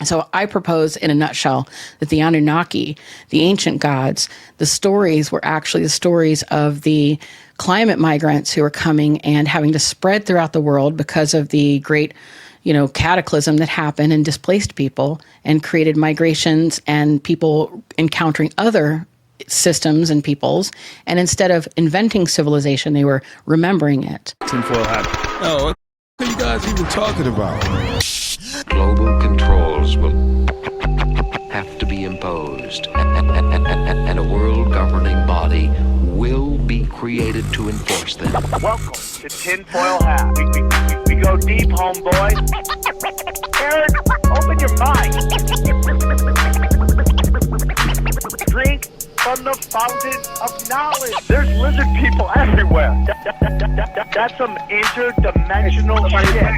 So I propose in a nutshell that the Anunnaki, the ancient gods, the stories were actually the stories of the climate migrants who are coming and having to spread throughout the world because of the great, cataclysm that happened and displaced people and created migrations and people encountering other systems and peoples. And instead of inventing civilization, they were remembering it. Tinfoil Hat. Oh, what are you guys even talking about? Global controls will have to be imposed, and a world governing body will be created to enforce them. Welcome to Tinfoil Hat. We go deep, homeboy. Aaron, open your mind. Drink from the fountain of knowledge. There's lizard people everywhere. That's some interdimensional shit.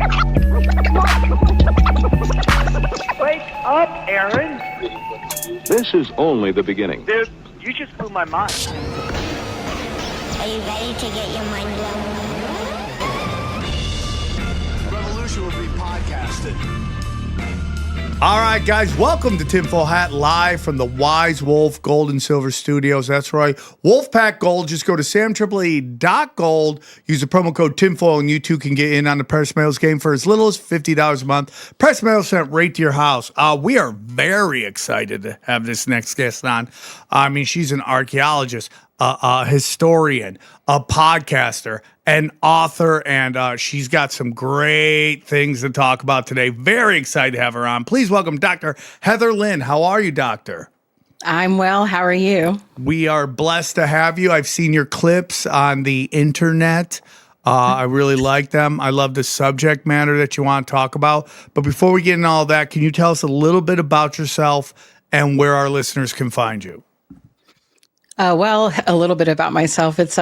Wake up, Aaron. This is only the beginning. Dude, you just blew my mind. Are you ready to get your mind blown? Revolution will be podcasted. All right, guys, welcome to Tinfoil Hat, live from the Wise Wolf Gold and Silver Studios. That's right, Wolfpack Gold. Just go to samtriple-e.gold, use the promo code TINFOIL, and you too can get in on the Press Mails game for as little as $50 a month. Press Mail sent right to your house. We are very excited to have this next guest on. I mean, she's an archaeologist, a historian, a podcaster, an author, and she's got some great things to talk about today. Very excited to have her on. Please welcome Dr. Heather Lynn. How are you, Doctor? I'm well. How are you? We are blessed to have you. I've seen your clips on the internet. I really like them. I love the subject matter that you want to talk about. But before we get into all that, can you tell us a little bit about yourself and where our listeners can find you? Well, a little bit about myself. It's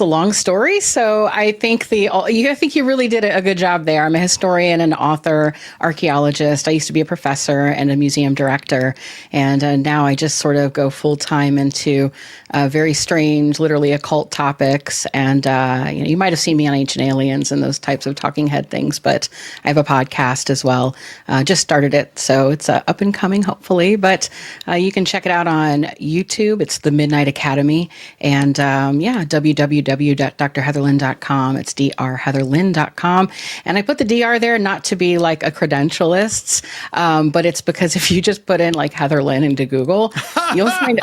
a long story, so I think you really did a good job there. I'm a historian, an author, archaeologist. I used to be a professor and a museum director, and now I just sort of go full time into very strange, literally occult topics. And you might have seen me on Ancient Aliens and those types of talking head things, but I have a podcast as well. Just started it, so it's up and coming, hopefully. But you can check it out on YouTube. It's the Midnight Academy, and www.drheatherlynn.com. It's drheatherlynn.com. And I put the DR there not to be like a credentialist, but it's because if you just put in like Heather Lynn into Google, you'll find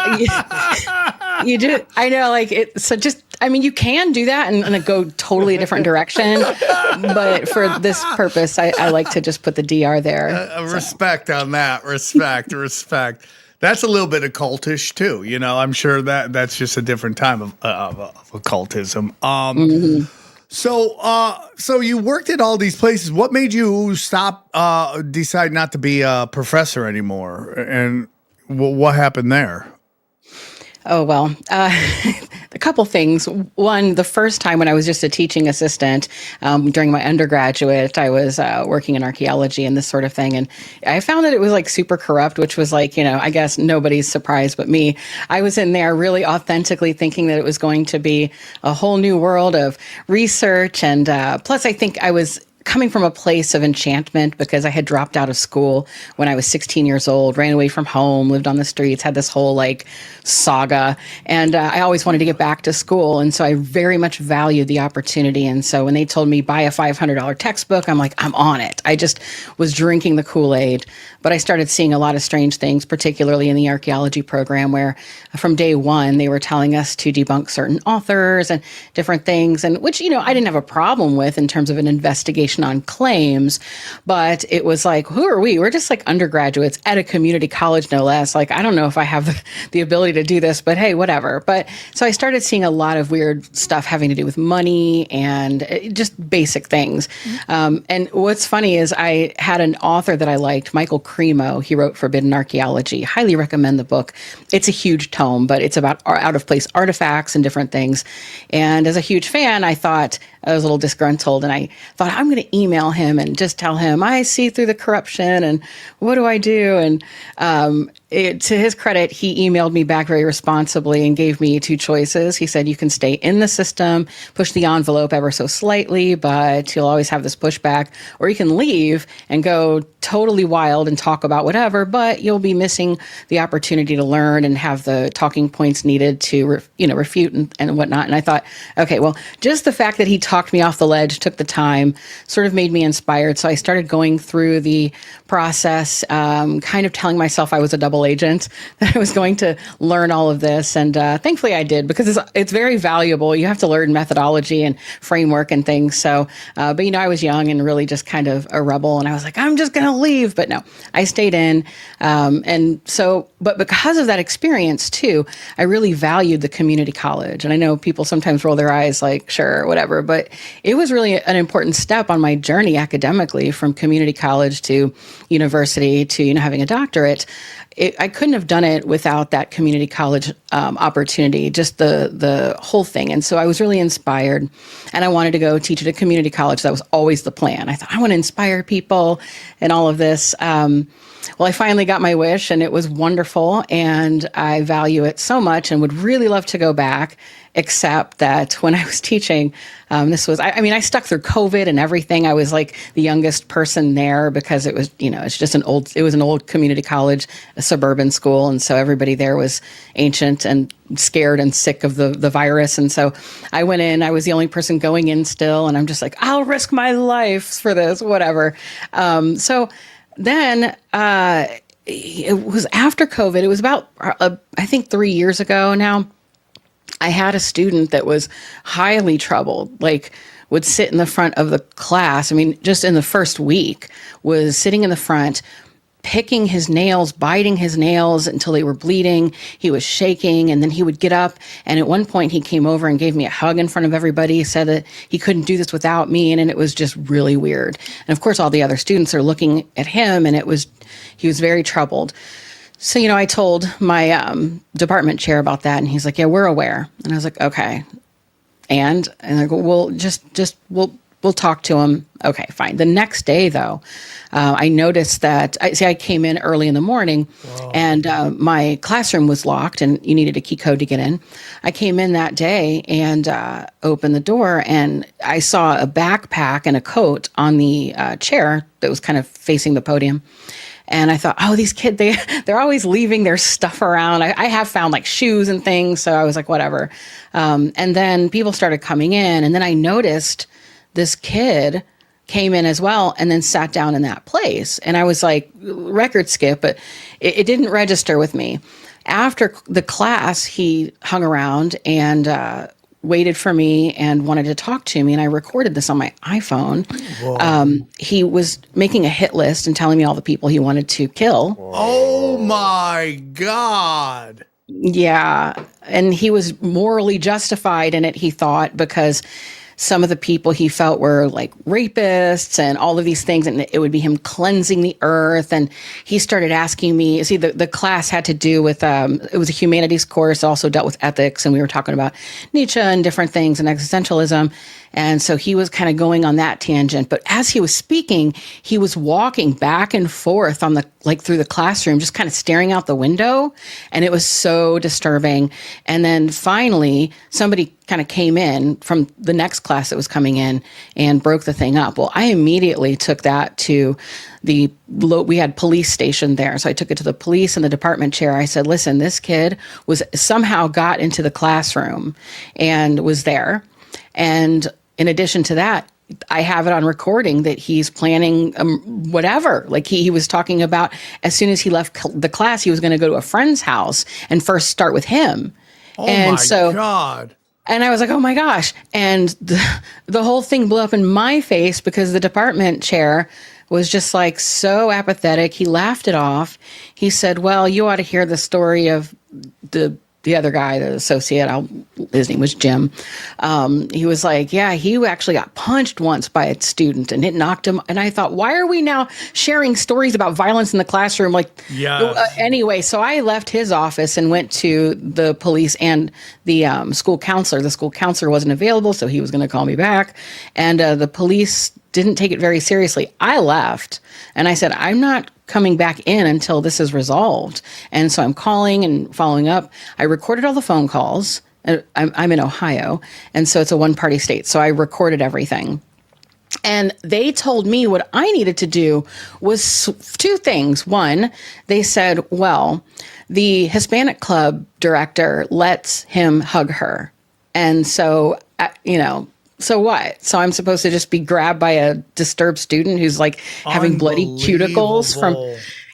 you do. I know, like it. So just, I mean, you can do that and go totally a different direction. But for this purpose, I like to just put the DR there. Respect on that. Respect. That's a little bit occultish too, I'm sure that's just a different time of occultism. So you worked at all these places. What made you decide not to be a professor anymore? And what happened there? Oh, well, a couple things. One, the first time when I was just a teaching assistant during my undergraduate, I was working in archaeology and this sort of thing. And I found that it was like super corrupt, which was like, I guess nobody's surprised but me. I was in there really authentically thinking that it was going to be a whole new world of research. And plus, I think I was coming from a place of enchantment because I had dropped out of school when I was 16 years old, ran away from home, lived on the streets, had this whole like saga. And I always wanted to get back to school. And so I very much valued the opportunity. And so when they told me buy a $500 textbook, I'm like, I'm on it. I just was drinking the Kool-Aid. But I started seeing a lot of strange things, particularly in the archaeology program, where from day one, they were telling us to debunk certain authors and different things, and which, I didn't have a problem with in terms of an investigation on claims. But it was like, who are we? We're just like undergraduates at a community college, no less. Like, I don't know if I have the ability to do this, but hey, whatever. But so I started seeing a lot of weird stuff having to do with money and just basic things. And what's funny is I had an author that I liked, Michael Cremo. He wrote Forbidden Archaeology. Highly recommend the book. It's a huge tome, but it's about out-of-place artifacts and different things. And as a huge fan, I thought, I was a little disgruntled, and I thought, I'm going to email him and just tell him, I see through the corruption and what do I do? And to his credit, he emailed me back very responsibly and gave me two choices. He said, you can stay in the system, push the envelope ever so slightly, but you'll always have this pushback, or you can leave and go totally wild and talk about whatever, but you'll be missing the opportunity to learn and have the talking points needed to, refute and whatnot. And I thought, okay, well, just the fact that he talked me off the ledge, took the time, sort of made me inspired. So I started going through the process, kind of telling myself I was a double agent, that I was going to learn all of this. And thankfully I did, because it's very valuable. You have to learn methodology and framework and things. So, but I was young and really just kind of a rebel. And I was like, I'm just going to leave. But no, I stayed in. But because of that experience too, I really valued the community college. And I know people sometimes roll their eyes like, sure, whatever. But it was really an important step on my journey academically, from community college to university to, having a doctorate. I couldn't have done it without that community college opportunity, just the whole thing. And so I was really inspired, and I wanted to go teach at a community college. That was always the plan. I thought, I want to inspire people and all of this. Well, I finally got my wish, and it was wonderful, and I value it so much and would really love to go back, except that when I was teaching, I stuck through COVID and everything. I was like the youngest person there because it was, it was an old community college, a suburban school. And so everybody there was ancient and scared and sick of the virus. And so I went in, I was the only person going in still. And I'm just like, I'll risk my life for this, whatever. Then it was after COVID. It was about, I think 3 years ago now. I had a student that was highly troubled, like would sit in the front of the class. I mean, just in the first week, was sitting in the front, picking his nails, biting his nails until they were bleeding. He was shaking, and then he would get up. And at one point, he came over and gave me a hug in front of everybody. He said that he couldn't do this without me, and it was just really weird. And of course, all the other students are looking at him, and he was very troubled. So, I told my department chair about that, and he's like, yeah, we're aware. And I was like, okay. And I go, well, we'll talk to him. Okay, fine. The next day, though, I noticed that, I came in early in the morning, and my classroom was locked, and you needed a key code to get in. I came in that day and opened the door, and I saw a backpack and a coat on the chair that was kind of facing the podium. And I thought, oh, these kids, they're always leaving their stuff around. I have found like shoes and things. So I was like, whatever. And then people started coming in. And then I noticed this kid came in as well and then sat down in that place. And I was like, record skip, but it didn't register with me. After the class, he hung around and waited for me and wanted to talk to me. And I recorded this on my iPhone. He was making a hit list and telling me all the people he wanted to kill. Oh my God. Yeah. And he was morally justified in it, he thought, because some of the people he felt were like rapists and all of these things, and it would be him cleansing the earth. And he started asking me, the class had to do with, it was a humanities course, also dealt with ethics, and we were talking about Nietzsche and different things and existentialism. And so he was kind of going on that tangent. But as he was speaking, he was walking back and forth through the classroom, just kind of staring out the window. And it was so disturbing. And then finally, somebody kind of came in from the next class that was coming in and broke the thing up. Well, I immediately took that to we had police stationed there. So I took it to the police and the department chair. I said, listen, this kid somehow got into the classroom and was there. And in addition to that, I have it on recording that he's planning whatever. Like he was talking about, as soon as he left the class, he was going to go to a friend's house and first start with him. Oh my God. And I was like, oh my gosh. And the whole thing blew up in my face because the department chair was just like so apathetic. He laughed it off. He said, well, you ought to hear the story of the other guy, the associate, his name was Jim. He was like, yeah, he actually got punched once by a student and it knocked him. And I thought, why are we now sharing stories about violence in the classroom? Anyway, so I left his office and went to the police and the school counselor. The school counselor wasn't available, so he was going to call me back. And the police didn't take it very seriously. I left and I said, I'm not coming back in until this is resolved. And so I'm calling and following up. I recorded all the phone calls. I'm in Ohio, and so it's a one-party state. So I recorded everything. And they told me what I needed to do was two things. One, they said, well, the Hispanic club director lets him hug her. And so, so what? So I'm supposed to just be grabbed by a disturbed student who's like having bloody cuticles from...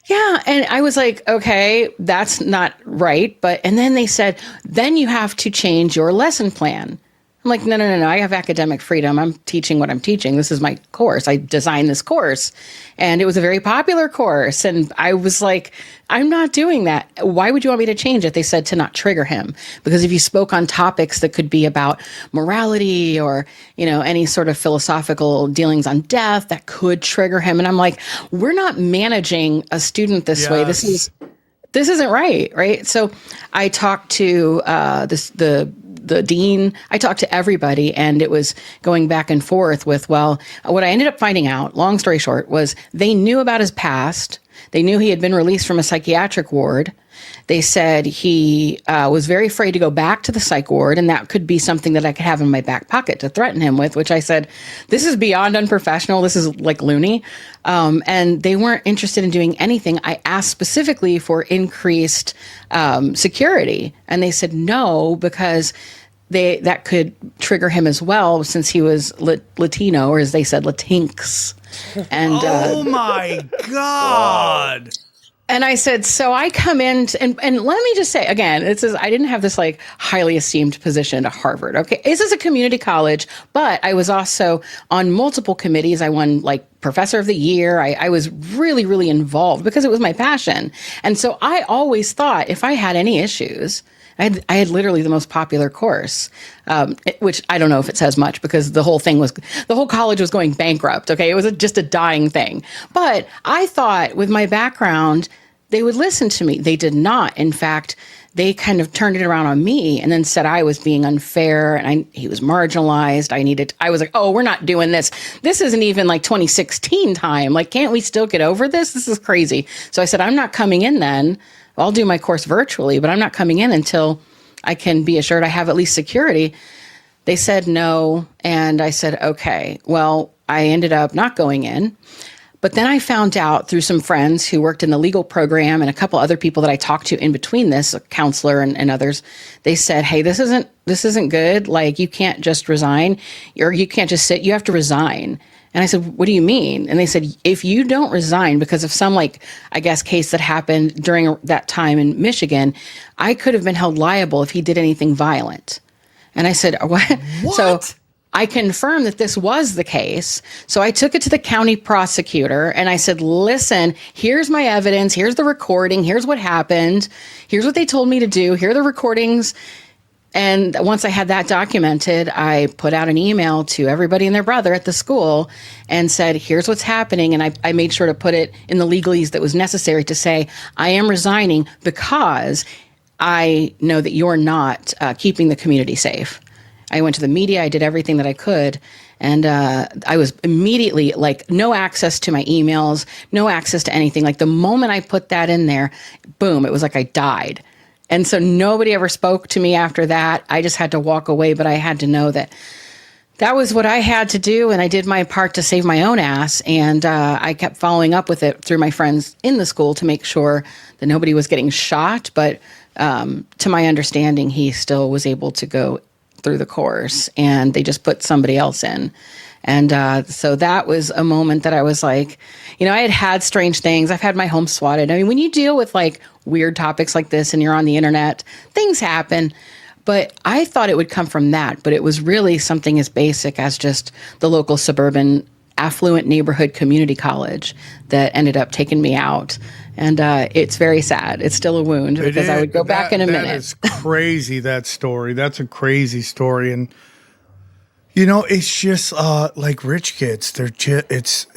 Yeah. And I was like, okay, that's not right. And then they said, then you have to change your lesson plan. I'm like, no. I have academic freedom. I'm teaching what I'm teaching. This is my course. I designed this course and it was a very popular course. And I was like, I'm not doing that. Why would you want me to change it? They said to not trigger him, because if you spoke on topics that could be about morality or, any sort of philosophical dealings on death, that could trigger him. And I'm like, we're not managing a student this way. This isn't right. Right. So I talked to the dean, I talked to everybody, and it was going back and forth with, what I ended up finding out, long story short, was they knew about his past. They knew he had been released from a psychiatric ward. They said he was very afraid to go back to the psych ward, and that could be something that I could have in my back pocket to threaten him with, which I said, this is beyond unprofessional. This is like loony. And they weren't interested in doing anything. I asked specifically for increased security, and they said no, because that could trigger him as well, since he was Latino, or as they said, Latinx. And oh my God. And I said, so I come in and let me just say again, I didn't have this like highly esteemed position at Harvard. Okay. This is a community college, but I was also on multiple committees. I won like Professor of the Year. I was really, really involved because it was my passion. And so I always thought if I had any issues, I had literally the most popular course, which I don't know if it says much, because the whole college was going bankrupt. Okay. It was just a dying thing. But I thought with my background, they would listen to me. They did not. In fact, they kind of turned it around on me and then said I was being unfair and he was marginalized. I was like, oh, we're not doing this. This isn't even like 2016 time. Like, can't we still get over this? This is crazy. So I said, I'm not coming in then. I'll do my course virtually, but I'm not coming in until I can be assured I have at least security. They said no. And I said, okay, well, I ended up not going in. But then I found out through some friends who worked in the legal program and a couple other people that I talked to in between this, a counselor and others, they said, hey, this isn't good. Like, you can't just resign, or you can't just sit, you have to resign. And I said, what do you mean? And they said, if you don't resign because of some, like, I guess, case that happened during that time in Michigan, I could have been held liable if he did anything violent. And I said, what? So I confirmed that this was the case. So I took it to the county prosecutor and I said, listen, here's my evidence. Here's the recording. Here's what happened. Here's what they told me to do. Here are the recordings. And once I had that documented, I put out an email to everybody and their brother at the school and said, here's what's happening. And I made sure to put it in the legalese that was necessary to say, I am resigning because I know that you're not keeping the community safe. I went to the media. I did everything that I could. And I was immediately like, no access to my emails, no access to anything. Like the moment I put that in there, boom, it was like I died. And so nobody ever spoke to me after that. I just had to walk away, but I had to know that that was what I had to do. And I did my part to save my own ass. And I kept following up with it through my friends in the school to make sure that nobody was getting shot. But to my understanding, he still was able to go through the course and they just put somebody else in. And so that was a moment that I was like, I had strange things. I've had my home swatted. I mean, when you deal with like weird topics like this and you're on the internet, things happen. But I thought it would come from that. But it was really something as basic as just the local suburban affluent neighborhood community college that ended up taking me out. And it's very sad. It's still a wound because I would go back in a minute. That is crazy, that story. That's a crazy story. And it's just like rich kids. They're just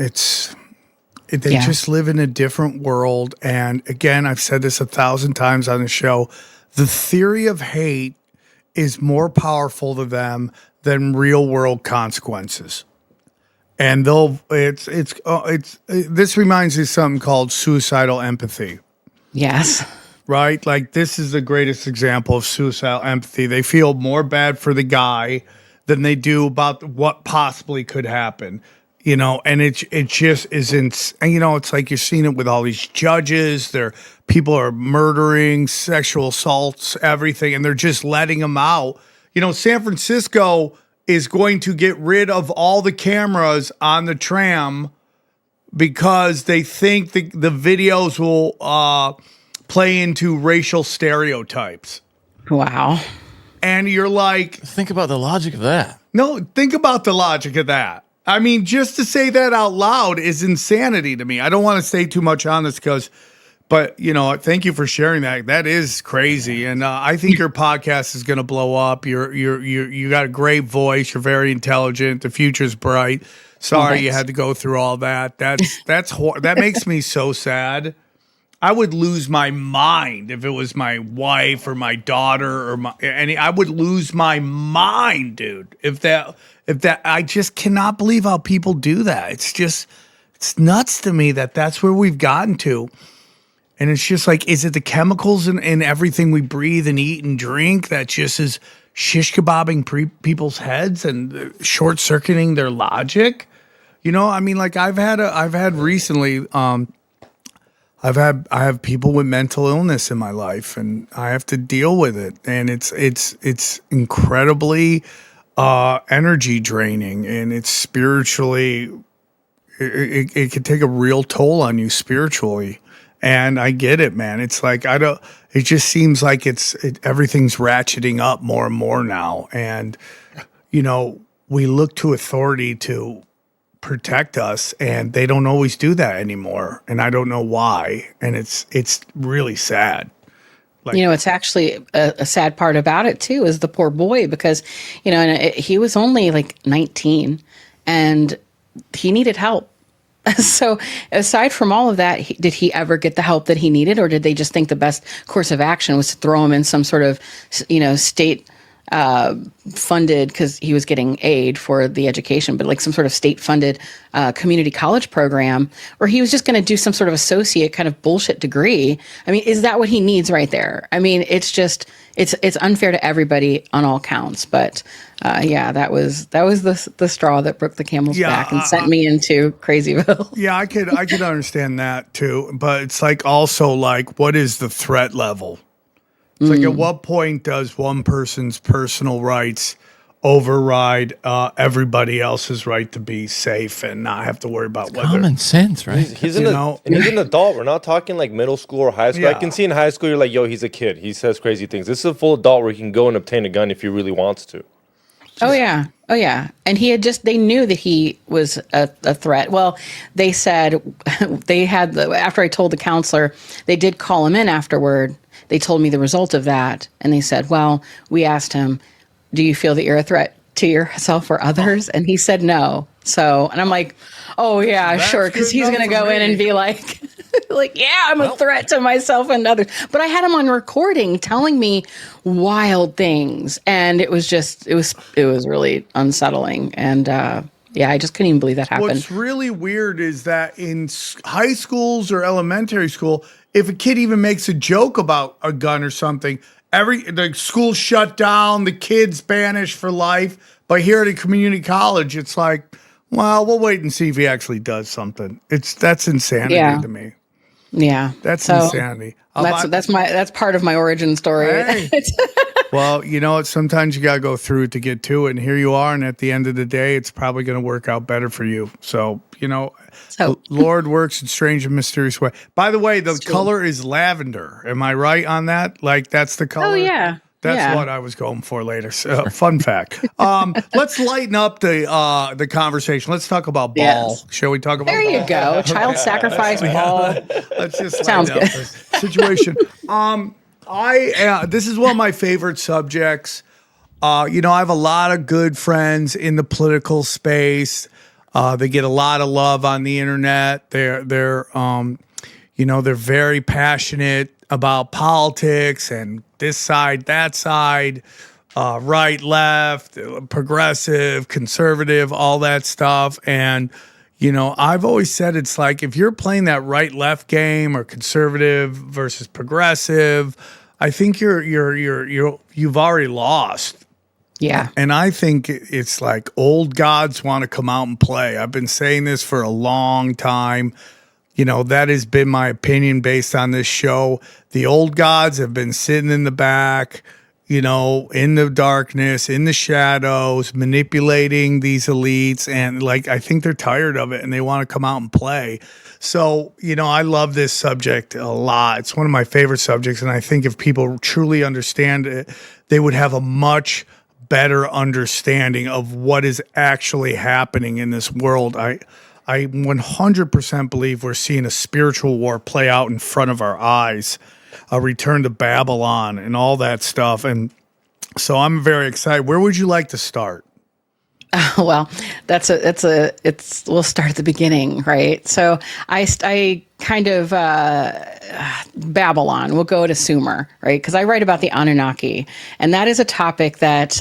just live in a different world. And again, I've said this 1,000 times on the show. The theory of hate is more powerful to them than real world consequences. and this reminds me of something called suicidal empathy. Yes. Right? Like, this is the greatest example of suicidal empathy. They feel more bad for the guy than they do about what possibly could happen. And it just isn't, it's like you're seeing it with all these judges. People are murdering, sexual assaults, everything, and they're just letting them out. San Francisco is going to get rid of all the cameras on the tram because they think the videos will play into racial stereotypes. Wow. And you're like, think about the logic of that. No, think about the logic of that. I mean, just to say that out loud is insanity to me. I don't want to say too much on this but thank you for sharing that. That is crazy. And I think your podcast is going to blow up. You got a great voice. You're very intelligent. The future's bright. Sorry you had to go through all that. That makes me so sad. I would lose my mind if it was my wife or my daughter I would lose my mind, dude. If that, I just cannot believe how people do that. It's nuts to me that's where we've gotten to. And it's just like, is it the chemicals in everything we breathe and eat and drink that just is shish kebabbing people's heads and short circuiting their logic? I mean, like I've had recently, I have people with mental illness in my life, and I have to deal with it, and it's incredibly energy draining, and it's spiritually it can take a real toll on you spiritually. And I get it, man. It's like it just seems like everything's ratcheting up more and more now, and we look to authority to protect us, and they don't always do that anymore, and I don't know why, and it's really sad. Like, it's actually a sad part about it too is the poor boy, because he was only like 19 and he needed help. So aside from all of that, did he ever get the help that he needed, or did they just think the best course of action was to throw him in some sort of state funded, because he was getting aid for the education, but like some sort of state-funded community college program, or he was just going to do some sort of associate kind of bullshit degree? I mean, is that what he needs right there? I mean, it's unfair to everybody on all counts. But that was the straw that broke the camel's back and sent me into Crazyville. Yeah, I could understand that too, but it's like also like, what is the threat level? It's like, at what point does one person's personal rights override everybody else's right to be safe and not have to worry about whether common sense, right? He's an adult. We're not talking like middle school or high school. Yeah. I can see in high school you're like, yo, he's a kid. He says crazy things. This is a full adult where he can go and obtain a gun if he really wants to. Oh yeah. And they knew that he was a threat. Well, they said after I told the counselor, they did call him in afterward. They told me the result of that, and they said, well, we asked him, do you feel that you're a threat to yourself or others? And he said no. So, and I'm like, oh yeah, That's sure, because he's going to go in and be like, yeah, I'm a threat to myself and others. But I had him on recording telling me wild things, and it was really unsettling. And I just couldn't even believe that happened. What's really weird is that in high schools or elementary school, if a kid even makes a joke about a gun or something, the school shut down, the kid's banished for life. But here at a community college, it's like, well, we'll wait and see if he actually does something. That's insanity to me. Yeah, that's insanity. That's part of my origin story. Hey. Well, sometimes you got to go through it to get to it. And here you are. And at the end of the day, it's probably going to work out better for you. So, the Lord works in strange and mysterious way. By the way, the color is lavender. Am I right on that? Like, that's the color? Oh, yeah. That's what I was going for later. So, fun fact. Let's lighten up the conversation. Let's talk about ball. Yes. Shall we talk about There ball? you go. Child sacrifice ball. Let's just Sounds lighten up good. the situation. This is one of my favorite subjects. I have a lot of good friends in the political space. They get a lot of love on the internet. They're very passionate about politics and this side, that side. right, left, progressive, conservative, all that stuff. And, you know, I've always said it's like if you're playing that right left game or conservative versus progressive, I think you've already lost. Yeah. And I think it's like old gods want to come out and play. I've been saying this for a long time. You know, that has been my opinion based on this show. The old gods have been sitting in the back, you know, in the darkness, in the shadows, manipulating these elites. And like, I think they're tired of it and they want to come out and play. So, you know, I love this subject a lot. It's one of my favorite subjects. And I think if people truly understand it, they would have a much better understanding of what is actually happening in this world. I 100% believe we're seeing a spiritual war play out in front of our eyes, a return to Babylon and all that stuff. And so I'm very excited. Where would you like to start? Well, we'll start at the beginning, right? So I kind of Babylon. We'll go to Sumer, right? Because I write about the Anunnaki, and that is a topic that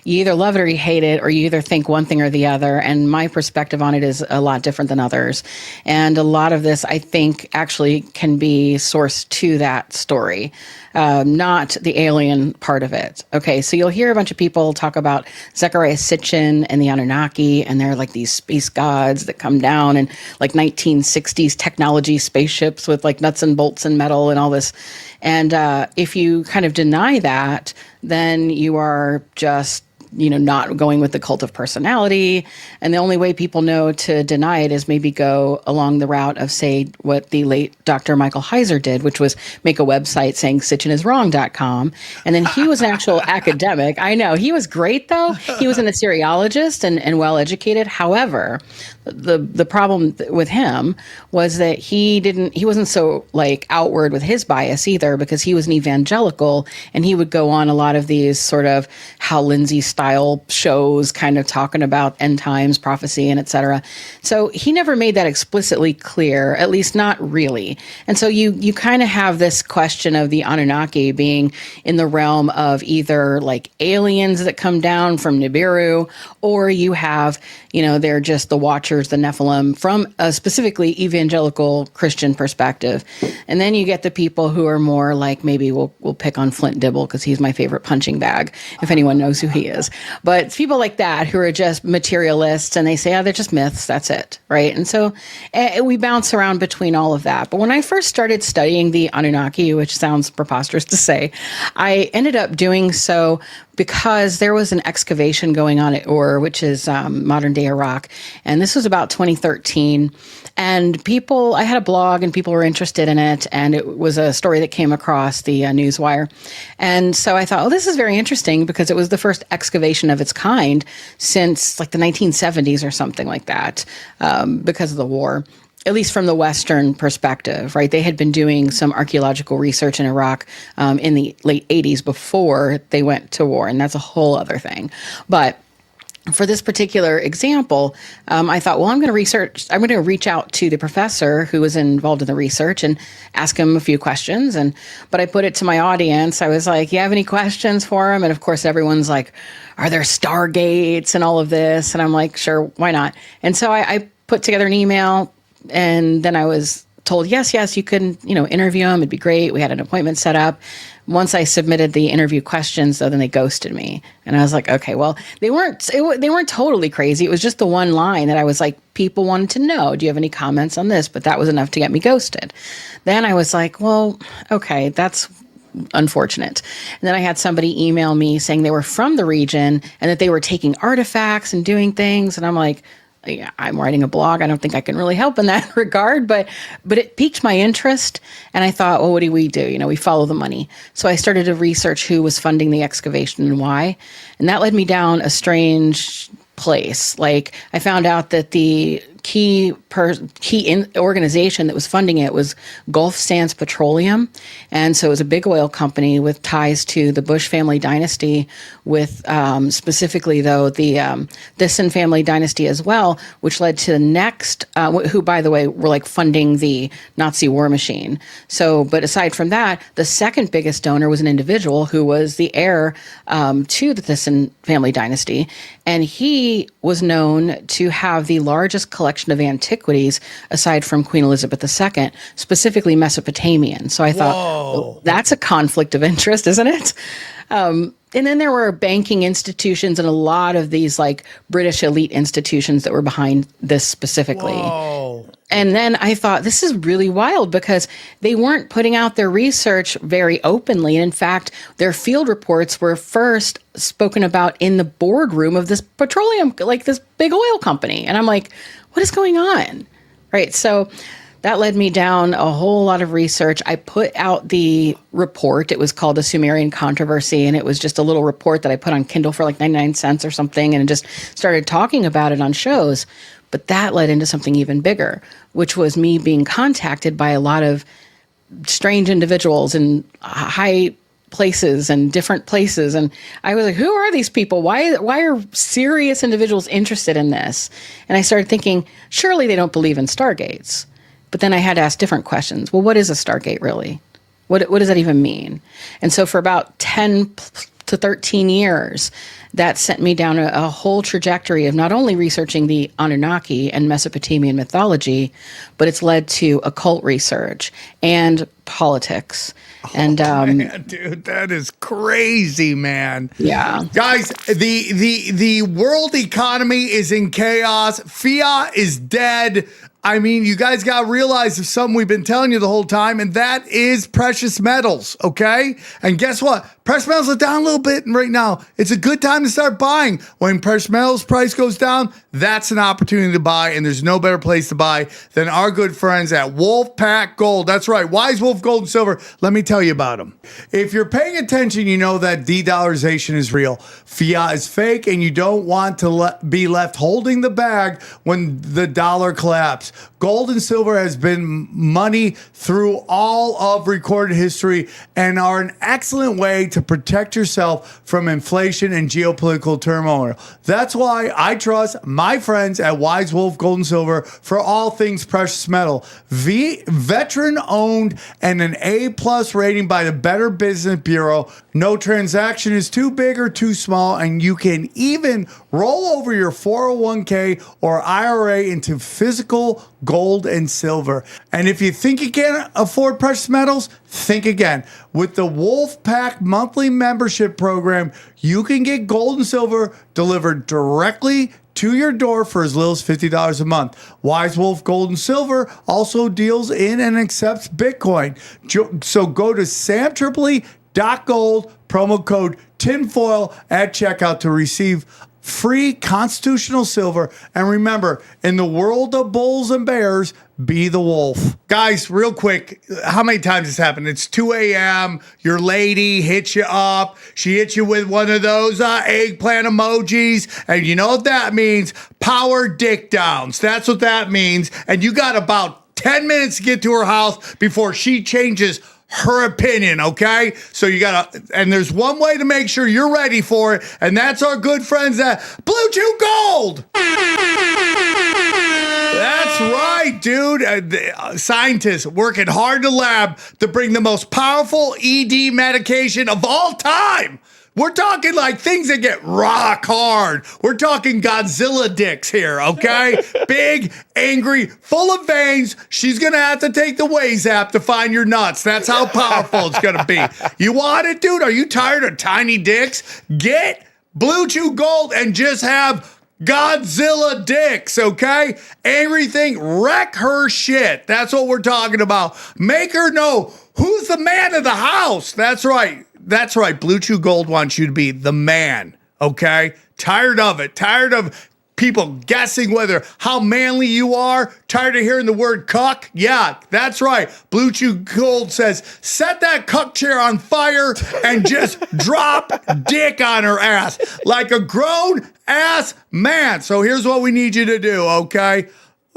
you either love it or you hate it, or you either think one thing or the other. And my perspective on it is a lot different than others. And a lot of this, I think, actually can be sourced to that story, not the alien part of it. Okay, so you'll hear a bunch of people talk about Zecharia Sitchin and the Anunnaki, and they're like these space gods that come down in like 1960s technology spaceships with like nuts and bolts and metal and all this. And if you kind of deny that, then you are just, you know, not going with the cult of personality. And the only way people know to deny it is maybe go along the route of, say, what the late Dr. Michael Heiser did, which was make a website saying sitchiniswrong.com. And then he was an actual academic. I know. He was great, though. He was an Assyriologist and well-educated. However, the problem with him was that he wasn't so like outward with his bias either, because he was an evangelical and he would go on a lot of these sort of Hal Lindsey style shows kind of talking about end times prophecy and etc. So he never made that explicitly clear, at least not really. And so you kind of have this question of the Anunnaki being in the realm of either like aliens that come down from Nibiru, or you have, you know, they're just the Watchers, the Nephilim, from a specifically evangelical Christian perspective. And then you get the people who are more like, maybe we'll pick on Flint Dibble because he's my favorite punching bag, if anyone knows who he is. But it's people like that who are just materialists, and they say, oh, they're just myths, that's it, right? And so we bounce around between all of that. But when I first started studying the Anunnaki, which sounds preposterous to say, I ended up doing so because there was an excavation going on at Ur, which is modern day Iraq. And this was about 2013. And I had a blog and people were interested in it. And it was a story that came across the Newswire. And so I thought, oh, this is very interesting because it was the first excavation of its kind since like the 1970s or something like that, because of the war. At least from the Western perspective, right? They had been doing some archaeological research in Iraq in the late 80s before they went to war, and that's a whole other thing. But for this particular example, I thought, well, I'm going to reach out to the professor who was involved in the research and ask him a few questions. But I put it to my audience. I was like, you have any questions for him? And of course, everyone's like, are there stargates and all of this? And I'm like, sure, why not? And so I put together an email. And then I was told, yes, you can, interview him. It'd be great. We had an appointment set up. Once I submitted the interview questions, though, then they ghosted me. And I was like, okay, well, they weren't totally crazy. It was just the one line that I was like, people wanted to know, do you have any comments on this? But that was enough to get me ghosted. Then I was like, well, okay, that's unfortunate. And then I had somebody email me saying they were from the region and that they were taking artifacts and doing things. And I'm like, yeah, I'm writing a blog. I don't think I can really help in that regard, but it piqued my interest. And I thought, well, what do? We follow the money. So I started to research who was funding the excavation and why. And that led me down a strange place. Like, I found out that the key organization that was funding it was Gulf Sands Petroleum. And so it was a big oil company with ties to the Bush family dynasty, with specifically, though, the Thyssen family dynasty as well, which led to the next, who, by the way, were like funding the Nazi war machine. So, but aside from that, the second biggest donor was an individual who was the heir to the Thyssen family dynasty. And he was known to have the largest collection of antiquities aside from Queen Elizabeth II, specifically Mesopotamian. So I thought, well, that's a conflict of interest, isn't it? And then there were banking institutions and a lot of these like British elite institutions that were behind this specifically. Whoa. And then I thought, this is really wild because they weren't putting out their research very openly. And in fact, their field reports were first spoken about in the boardroom of this petroleum, like this big oil company. And I'm like, what is going on? Right. So that led me down a whole lot of research. I put out the report. It was called the Sumerian Controversy, and it was just a little report that I put on Kindle for like 99 cents or something, and just started talking about it on shows. But that led into something even bigger, which was me being contacted by a lot of strange individuals in high places and different places. And I was like, who are these people? Why are serious individuals interested in this? And I started thinking, surely they don't believe in Stargates. But then I had to ask different questions. Well, what is a Stargate really? What does that even mean? And so for about 10 to 13 years, that sent me down a whole trajectory of not only researching the Anunnaki and Mesopotamian mythology, but it's led to occult research and politics. And Man, dude, that is crazy, man. yeah. Guys, the world economy is in chaos. Fiat is dead. I mean, you guys got to realize there's something we've been telling you the whole time, and that is precious metals, okay? And guess what? Precious metals are down a little bit right now. It's a good time to start buying. When precious metals price goes down, that's an opportunity to buy, and there's no better place to buy than our good friends at Wolfpack Gold. That's right, Wise Wolf Gold and Silver. Let me tell you about them. If you're paying attention, you know that de-dollarization is real. Fiat is fake, and you don't want to be left holding the bag when the dollar collapses. Gold and silver has been money through all of recorded history and are an excellent way to protect yourself from inflation and geopolitical turmoil. That's why I trust my friends at Wise Wolf Gold and Silver for all things precious metal. Veteran owned and an A+ rating by the Better Business Bureau. No transaction is too big or too small, and you can even roll over your 401k or IRA into physical gold and silver. And if you think you can't afford precious metals, think again. With the Wolfpack monthly membership program, you can get gold and silver delivered directly to your door for as little as $50 a month. Wise Wolf Gold and Silver also deals in and accepts Bitcoin. So go to samtripoli.gold, promo code tinfoil at checkout to receive free constitutional silver. And remember, in the world of bulls and bears, be the wolf. Guys, real quick, how many times this happened? It's 2 a.m. Your lady hits you up. She hits you with one of those eggplant emojis. And you know what that means? Power dick downs. That's what that means. And you got about 10 minutes to get to her house before she changes her opinion, okay? So you gotta, and there's one way to make sure you're ready for it, and that's our good friends at Blue Chew Gold. That's right, dude. Scientists working hard in the lab to bring the most powerful ED medication of all time. We're talking like things that get rock hard. We're talking Godzilla dicks here, okay? Big, angry, full of veins. She's going to have to take the Waze app to find your nuts. That's how powerful it's going to be. You want it, dude? Are you tired of tiny dicks? Get Blue Chew Gold and just have Godzilla dicks, okay? Angry thing, wreck her shit. That's what we're talking about. Make her know who's the man of the house. That's right. That's right. Blue Chew Gold wants you to be the man, okay? Tired of it. Tired of people guessing how manly you are. Tired of hearing the word cuck? Yeah, that's right. Blue Chew Gold says, set that cuck chair on fire and just drop dick on her ass like a grown ass man. So here's what we need you to do, okay?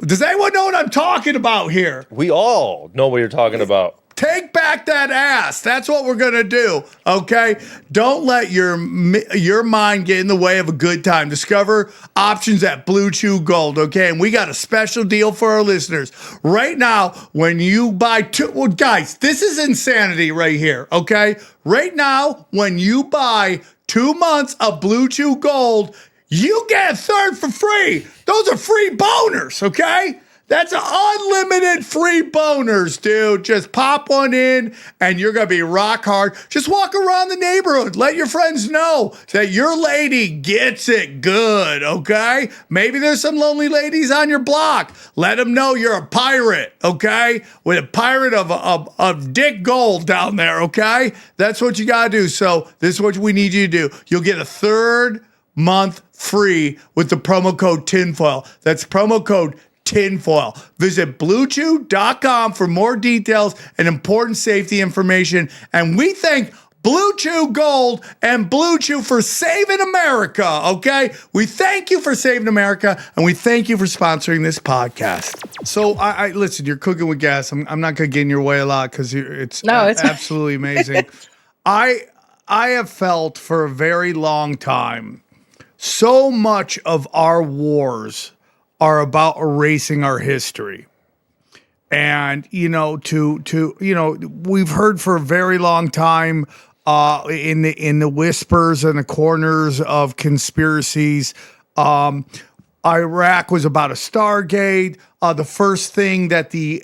Does anyone know what I'm talking about here? We all know what you're talking about. Take back that ass. That's what we're going to do, okay? Don't let your mind get in the way of a good time. Discover options at Blue Chew Gold, okay? And we got a special deal for our listeners. Right now, when you buy guys, this is insanity right here, okay? Right now, when you buy 2 months of Blue Chew Gold, you get a third for free. Those are free boners, okay? That's unlimited free boners, dude. Just pop one in and you're going to be rock hard. Just walk around the neighborhood. Let your friends know that your lady gets it good, okay? Maybe there's some lonely ladies on your block. Let them know you're a pirate, okay? With a pirate of dick gold down there, okay? That's what you got to do. So this is what we need you to do. You'll get a third month free with the promo code TINFOIL. That's promo code Tinfoil. Visit BlueChew.com for more details and important safety information. And we thank Blue Chew Gold and Blue Chew for saving America, okay? We thank you for saving America, and we thank you for sponsoring this podcast. So, I listen, you're cooking with gas. I'm not going to get in your way a lot because it's absolutely amazing. I have felt for a very long time so much of our wars are about erasing our history. And, we've heard for a very long time in the whispers and the corners of conspiracies, Iraq was about a Stargate. The first thing that the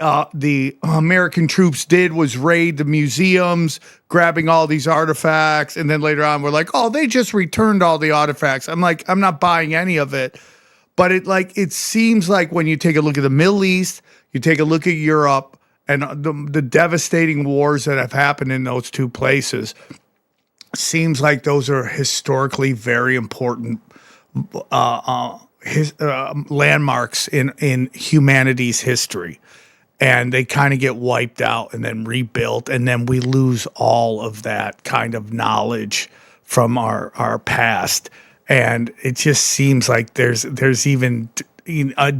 American troops did was raid the museums, grabbing all these artifacts. And then later on, we're like, oh, they just returned all the artifacts. I'm like, I'm not buying any of it. But it seems like when you take a look at the Middle East, you take a look at Europe and the devastating wars that have happened in those two places, seems like those are historically very important landmarks in humanity's history. And they kind of get wiped out and then rebuilt, and then we lose all of that kind of knowledge from our past. And it just seems like there's even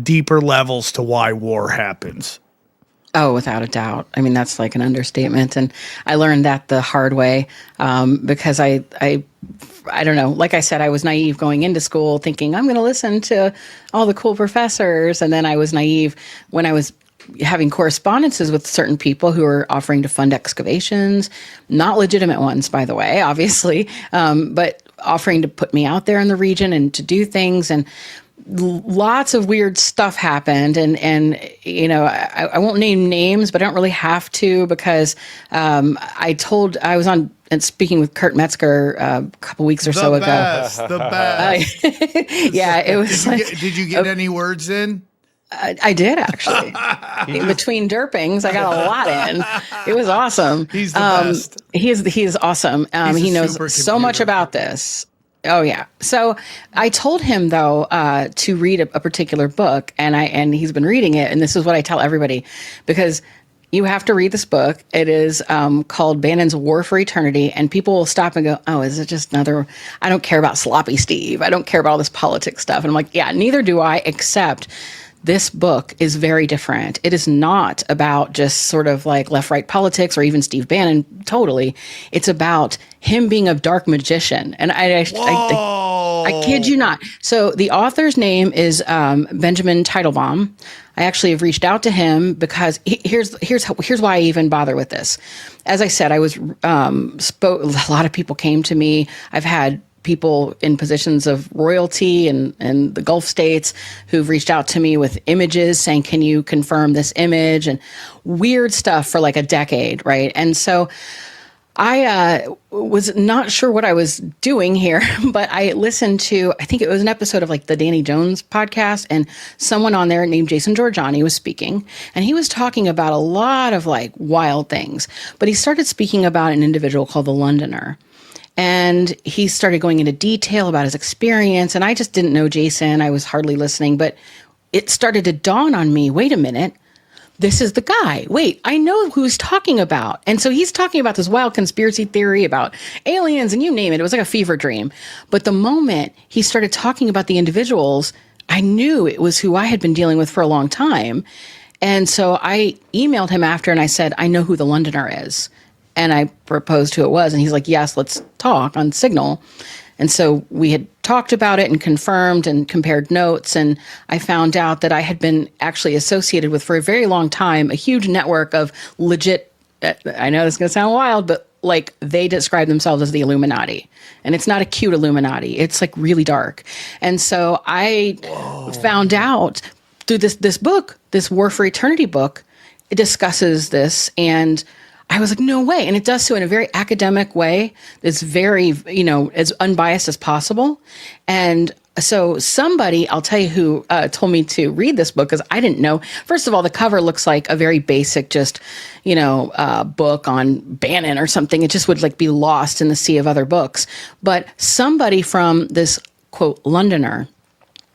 deeper levels to why war happens. Oh, without a doubt. I mean, that's like an understatement. And I learned that the hard way because I don't know. Like I said, I was naive going into school thinking I'm going to listen to all the cool professors. And then I was naive when I was having correspondences with certain people who were offering to fund excavations, not legitimate ones, by the way, obviously, but offering to put me out there in the region and to do things. And lots of weird stuff happened. And I won't name names, but I don't really have to because I was on and speaking with Kurt Metzger a couple weeks or so ago. The best. Yeah, it was Did you get any words in? I did actually. In between derpings, I got a lot in. It was awesome. He's the best. He is awesome. He knows so much about this. Oh yeah. So I told him though to read a particular book, and he's been reading it. And this is what I tell everybody because you have to read this book. It is called Bannon's War for Eternity, and people will stop and go, "Oh, is it just another? I don't care about sloppy Steve. I don't care about all this politics stuff." And I'm like, "Yeah, neither do I." Except this book is very different. It is not about just sort of like left-right politics or even Steve Bannon. Totally, it's about him being a dark magician, and I kid you not. So the author's name is Benjamin Teitelbaum. I actually have reached out to him because here's why I even bother with this. As I said, I was a lot of people came to me. I've had people in positions of royalty and the Gulf states who've reached out to me with images saying, can you confirm this image, and weird stuff for like a decade, right? And so I was not sure what I was doing here, but I listened to, I think it was an episode of like the Danny Jones podcast, and someone on there named Jason Giorgiani was speaking, and he was talking about a lot of like wild things, but he started speaking about an individual called the Londoner. And he started going into detail about his experience, and I just didn't know Jason. I was hardly listening, but it started to dawn on me, wait a minute, this is the guy. Wait, I know who he's talking about. And so he's talking about this wild conspiracy theory about aliens and you name it. It was like a fever dream. But the moment he started talking about the individuals, I knew it was who I had been dealing with for a long time. And so I emailed him after and I said, I know who the Londoner is. And I proposed who it was. And he's like, yes, let's talk on Signal. And so we had talked about it and confirmed and compared notes. And I found out that I had been actually associated with, for a very long time, a huge network of legit, I know this is going to sound wild, but like they describe themselves as the Illuminati. And it's not a cute Illuminati. It's like really dark. And so I found out through this book, this War for Eternity book, it discusses this. And I was like, no way. And it does so in a very academic way. It's very, as unbiased as possible. And so somebody, I'll tell you who told me to read this book, because I didn't know. First of all, the cover looks like a very basic, just, book on Bannon or something. It just would like be lost in the sea of other books. But somebody from this, quote, Londoner,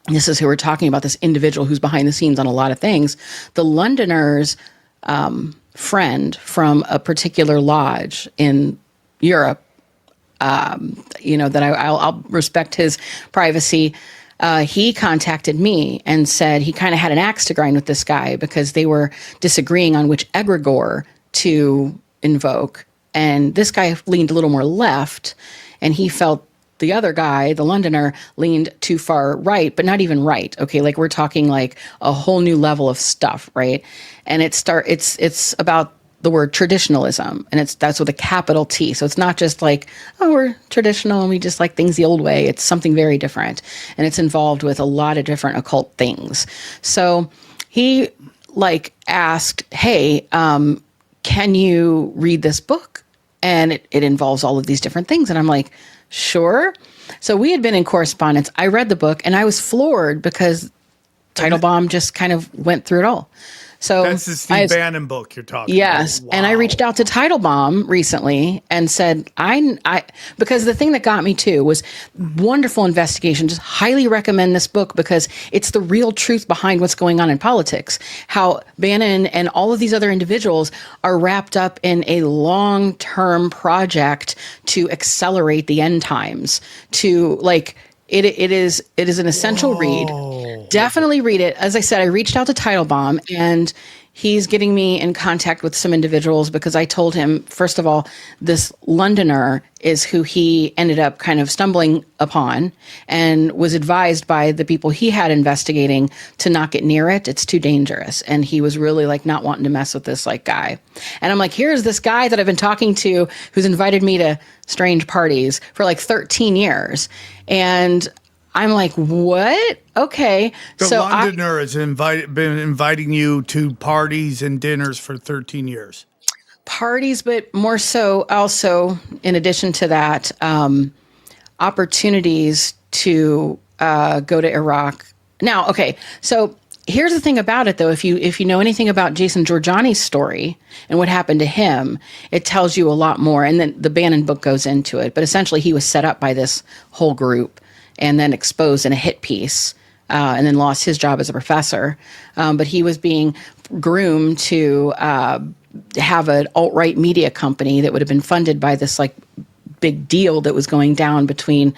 this is who we're talking about, this individual who's behind the scenes on a lot of things. The Londoner's friend from a particular lodge in Europe, that I'll respect his privacy. He contacted me and said he kind of had an axe to grind with this guy because they were disagreeing on which egregore to invoke. And this guy leaned a little more left, and he felt the other guy, the Londoner, leaned too far right, but not even right. Okay, like we're talking like a whole new level of stuff, right? And it's about the word traditionalism, and that's with a capital T. So it's not just like, oh, we're traditional and we just like things the old way. It's something very different, and it's involved with a lot of different occult things. So he like asked, hey, can you read this book? And it involves all of these different things. And I'm like, sure. So we had been in correspondence. I read the book and I was floored because Teitelbaum just kind of went through it all. So that's the Steve Bannon book you're talking yes, about. Wow. And I reached out to Teitelbaum recently and said, I because the thing that got me too was wonderful investigation. Just highly recommend this book because it's the real truth behind what's going on in politics. How Bannon and all of these other individuals are wrapped up in a long-term project to accelerate the end times. To like, it is an essential read. Definitely read it. As I said, I reached out to Teitelbaum, and he's getting me in contact with some individuals because I told him, first of all, this Londoner is who he ended up kind of stumbling upon and was advised by the people he had investigating to not get near it. It's too dangerous. And he was really like not wanting to mess with this like guy. And I'm like, here's this guy that I've been talking to who's invited me to strange parties for like 13 years. And I'm like, what? Okay. The Londoner has been inviting you to parties and dinners for 13 years. Parties, but more so also, in addition to that, opportunities to go to Iraq. Now, okay, so here's the thing about it, though. If you know anything about Jason Giorgiani's story and what happened to him, it tells you a lot more. And then the Bannon book goes into it. But essentially, he was set up by this whole group and then exposed in a hit piece, and then lost his job as a professor. But he was being groomed to have an alt-right media company that would have been funded by this like big deal that was going down between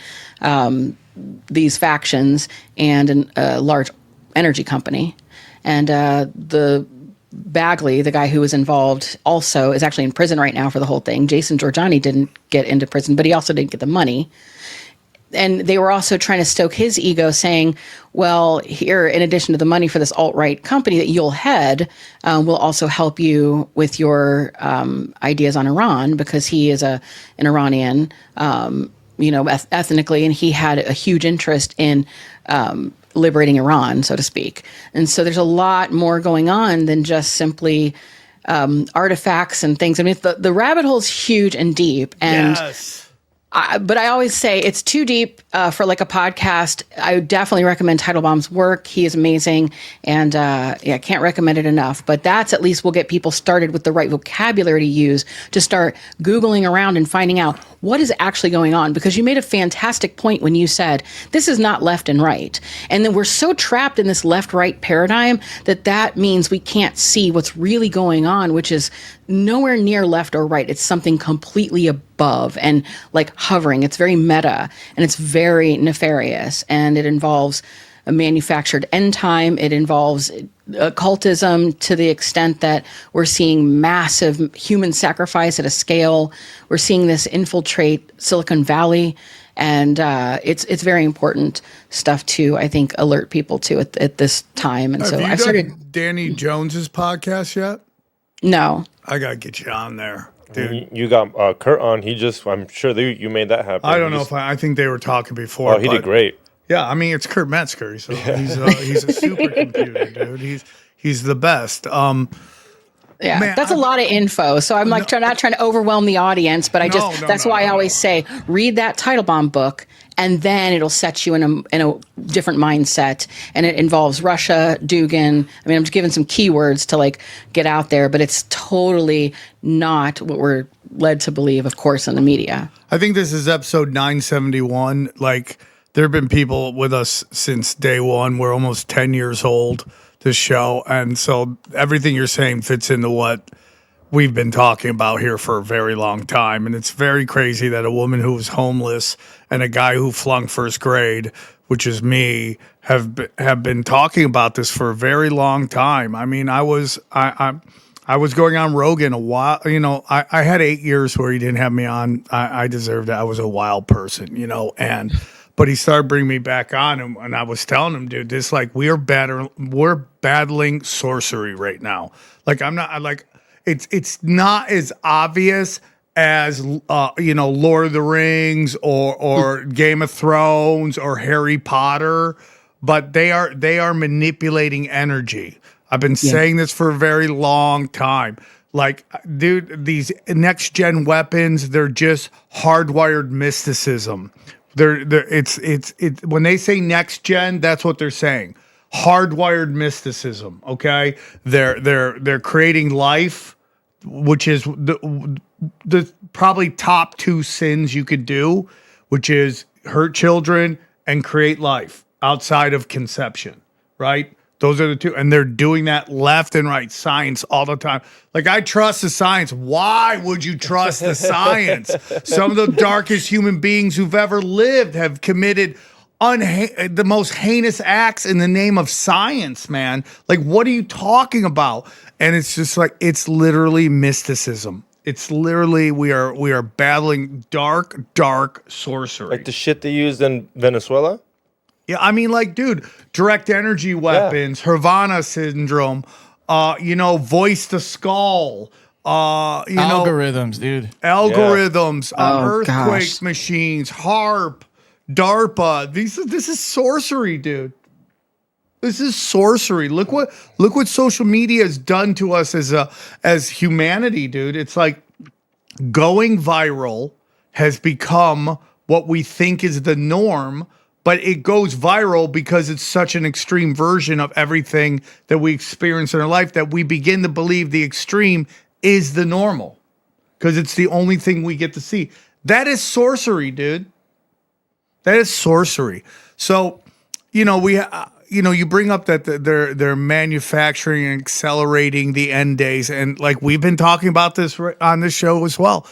these factions and a large energy company. And the Bagley, the guy who was involved, also is actually in prison right now for the whole thing. Jason Giorgiani didn't get into prison, but he also didn't get the money. And they were also trying to stoke his ego, saying, well, here, in addition to the money for this alt-right company that you'll head, will also help you with your ideas on Iran, because he is an Iranian, ethnically, and he had a huge interest in liberating Iran, so to speak. And so there's a lot more going on than just simply artifacts and things. I mean, the rabbit hole's huge and deep. And yes. But I always say it's too deep for like a podcast. I would definitely recommend Teitelbaum's work. He is amazing. And I can't recommend it enough. But that's at least will get people started with the right vocabulary to use to start Googling around and finding out what is actually going on. Because you made a fantastic point when you said this is not left and right. And then we're so trapped in this left-right paradigm that means we can't see what's really going on, which is nowhere near left or right. It's something completely above and like hovering. It's very meta and it's very nefarious, and it involves a manufactured end time. It involves occultism to the extent that we're seeing massive human sacrifice at a scale. We're seeing this infiltrate Silicon Valley. And it's very important stuff to, I think, alert people to at this time. And so I started. Danny Jones's podcast yet? No. I gotta get you on there, dude. You got Kurt on. I'm sure you made that happen. I don't know if I think they were talking before. Oh, he did great. Yeah, I mean it's Kurt Metzger, so he's a supercomputer, dude. He's the best. Yeah, man, that's a lot of info. So I'm like not trying to overwhelm the audience, but that's why I always say read that Title Bomb book, and then it'll set you in a different mindset. And it involves Russia, Dugan. I mean, I'm just giving some keywords to like get out there, but it's totally not what we're led to believe, of course, in the media. I think this is episode 971. Like there have been people with us since day one. We're almost 10 years old. This show, and so everything you're saying fits into what we've been talking about here for a very long time. And it's very crazy that a woman who was homeless and a guy who flunked first grade, which is me, have been talking about this for a very long time. I mean, I was going on Rogan a while. You know, I had 8 years where he didn't have me on. I deserved it. I was a wild person, you know, But he started bringing me back on, and I was telling him, dude, this like we're battling sorcery right now. Like it's not as obvious as Lord of the Rings or Game of Thrones or Harry Potter, but they are manipulating energy. I've been saying this for a very long time. Like, dude, these next gen weapons, they're just hardwired mysticism. It's when they say next gen, that's what they're saying. Hardwired mysticism. Okay, they're creating life, which is the probably top two sins you could do, which is hurt children and create life outside of conception. Right. Those are the two, and they're doing that left and right. Science all the time. Like, I trust the science. Why would you trust the science? Some of the darkest human beings who've ever lived have committed the most heinous acts in the name of science, man. Like, what are you talking about? And it's just like, it's literally mysticism. It's literally, we are battling dark sorcery. Like the shit they used in Venezuela? Yeah, I mean, like, dude, direct energy weapons, Havana syndrome, voice to skull, algorithms, dude. Algorithms, earthquake gosh. machines, HARP, DARPA. This is sorcery, dude. This is sorcery. Look what social media has done to us as humanity, dude. It's like going viral has become what we think is the norm. But it goes viral because it's such an extreme version of everything that we experience in our life that we begin to believe the extreme is the normal because it's the only thing we get to see. That is sorcery, dude. That is sorcery. So, you bring up that they're manufacturing and accelerating the end days, and like we've been talking about this on this show as well.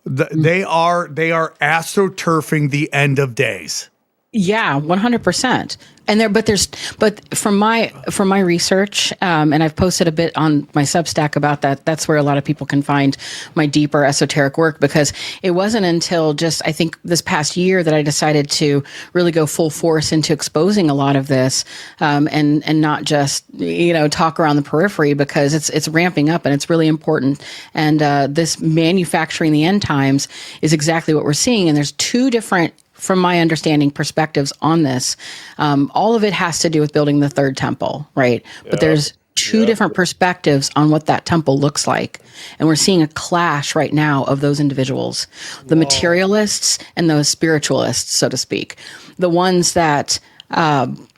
They are astroturfing the end of days. Yeah, 100%. And but from my research, and I've posted a bit on my Substack about that. That's where a lot of people can find my deeper esoteric work, because it wasn't until just, I think, this past year that I decided to really go full force into exposing a lot of this, and not just, talk around the periphery, because it's ramping up and it's really important. And this manufacturing the end times is exactly what we're seeing. And there's two different, from my understanding, perspectives on this. All of it has to do with building the third temple, right? Yeah. But there's two different perspectives on what that temple looks like. And we're seeing a clash right now of those individuals, the materialists and those spiritualists, so to speak. The ones that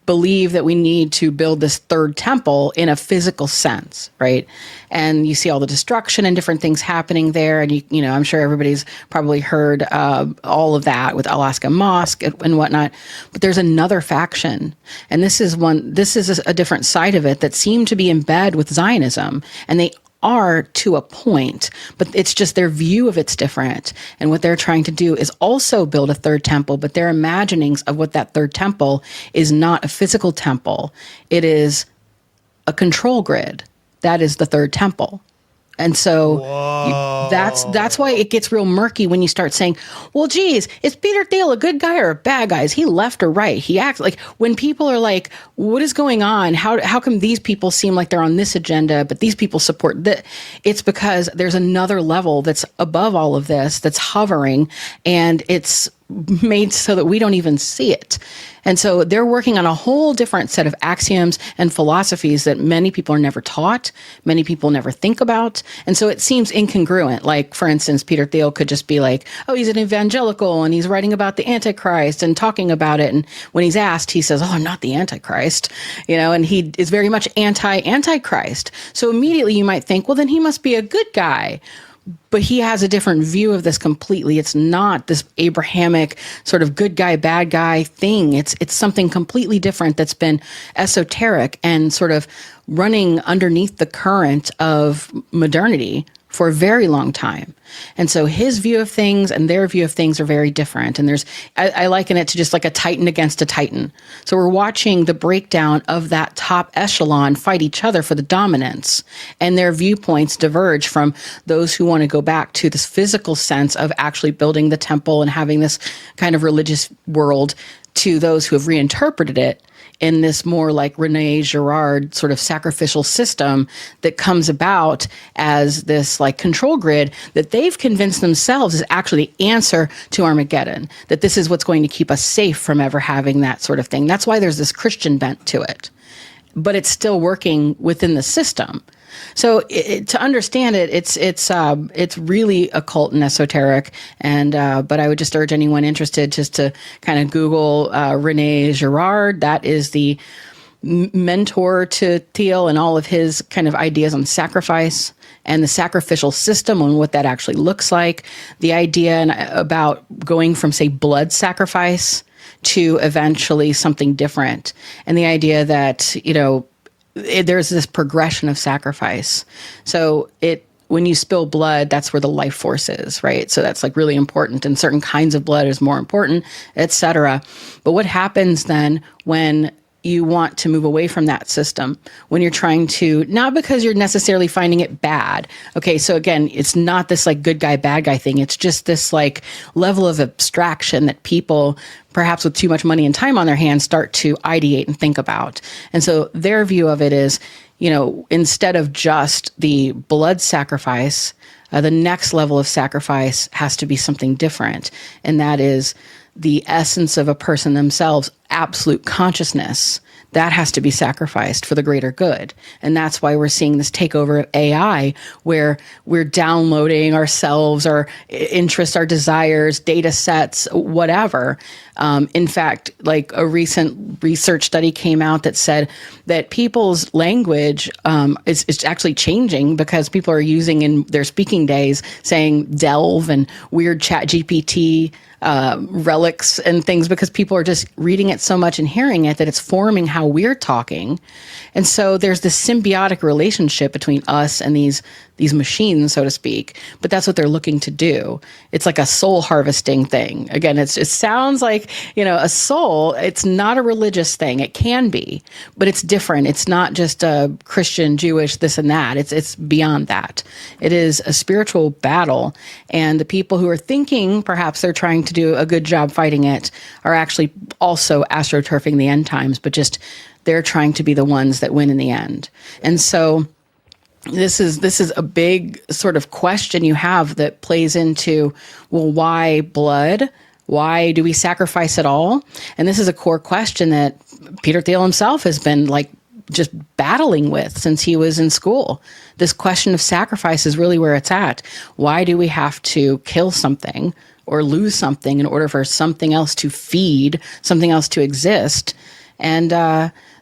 believe that we need to build this third temple in a physical sense, right? And you see all the destruction and different things happening there. And, I'm sure everybody's probably heard all of that with Alaska Mosque and whatnot. But there's another faction. And this is a different side of it that seem to be in bed with Zionism. And they are to a point, but it's just their view of it's different. And what they're trying to do is also build a third temple, but their imaginings of what that third temple is not a physical temple. It is a control grid. That is the third temple. And so that's why it gets real murky when you start saying, well, geez, is Peter Thiel a good guy or a bad guy? Is he left or right? He acts like, when people are like, what is going on? How come these people seem like they're on this agenda, but these people support that? It's because there's another level that's above all of this, that's hovering, and it's made so that we don't even see it. And so they're working on a whole different set of axioms and philosophies that many people are never taught, many people never think about. And so it seems incongruent. Like, for instance, Peter Thiel could just be like, oh, he's an evangelical and he's writing about the Antichrist and talking about it. And when he's asked, he says, oh, I'm not the Antichrist, and he is very much anti-Antichrist. So immediately you might think, well, then he must be a good guy. But he has a different view of this completely. It's not this Abrahamic sort of good guy, bad guy thing. It's something completely different that's been esoteric and sort of running underneath the current of modernity for a very long time. And so his view of things and their view of things are very different. And I liken it to just like a titan against a titan. So we're watching the breakdown of that top echelon fight each other for the dominance, and their viewpoints diverge from those who want to go back to this physical sense of actually building the temple and having this kind of religious world, to those who have reinterpreted it in this more like Rene Girard sort of sacrificial system that comes about as this like control grid that they've convinced themselves is actually the answer to Armageddon, that this is what's going to keep us safe from ever having that sort of thing. That's why there's this Christian bent to it, but it's still working within the system. So to understand it, it's really occult and esoteric, and but I would just urge anyone interested just to kind of Google Rene Girard. That is the mentor to Thiel and all of his kind of ideas on sacrifice and the sacrificial system and what that actually looks like. The idea about going from, say, blood sacrifice to eventually something different, and the idea that there's this progression of sacrifice. So when you spill blood, that's where the life force is, right? So that's like really important, and certain kinds of blood is more important, etc. But what happens then when you want to move away from that system, when you're trying to, not because you're necessarily finding it bad. Okay, so again, it's not this like good guy, bad guy thing. It's just this like level of abstraction that people, perhaps with too much money and time on their hands, start to ideate and think about. And so their view of it is, instead of just the blood sacrifice, the next level of sacrifice has to be something different. And that is the essence of a person themselves, absolute consciousness. That has to be sacrificed for the greater good. And that's why we're seeing this takeover of AI, where we're downloading ourselves, our interests, our desires, data sets, whatever. In fact, like a recent research study came out that said that people's language is actually changing because people are using in their speaking days saying delve and weird chat GPT relics and things, because people are just reading it so much and hearing it that it's forming how we're talking. And so there's this symbiotic relationship between us and these machines, so to speak. But that's what they're looking to do. It's like a soul harvesting thing. Again, it sounds like, a soul. It's not a religious thing. It can be, but it's different. It's not just a Christian, Jewish, this and that. It's beyond that. It is a spiritual battle. And the people who are thinking perhaps they're trying to do a good job fighting it are actually also astroturfing the end times, but just they're trying to be the ones that win in the end. And so this is a big sort of question you have that plays into, well, why blood? Why do we sacrifice at all? And this is a core question that Peter Thiel himself has been like just battling with since he was in school. This question of sacrifice is really where it's at. Why do we have to kill something or lose something in order for something else to feed, something else to exist? And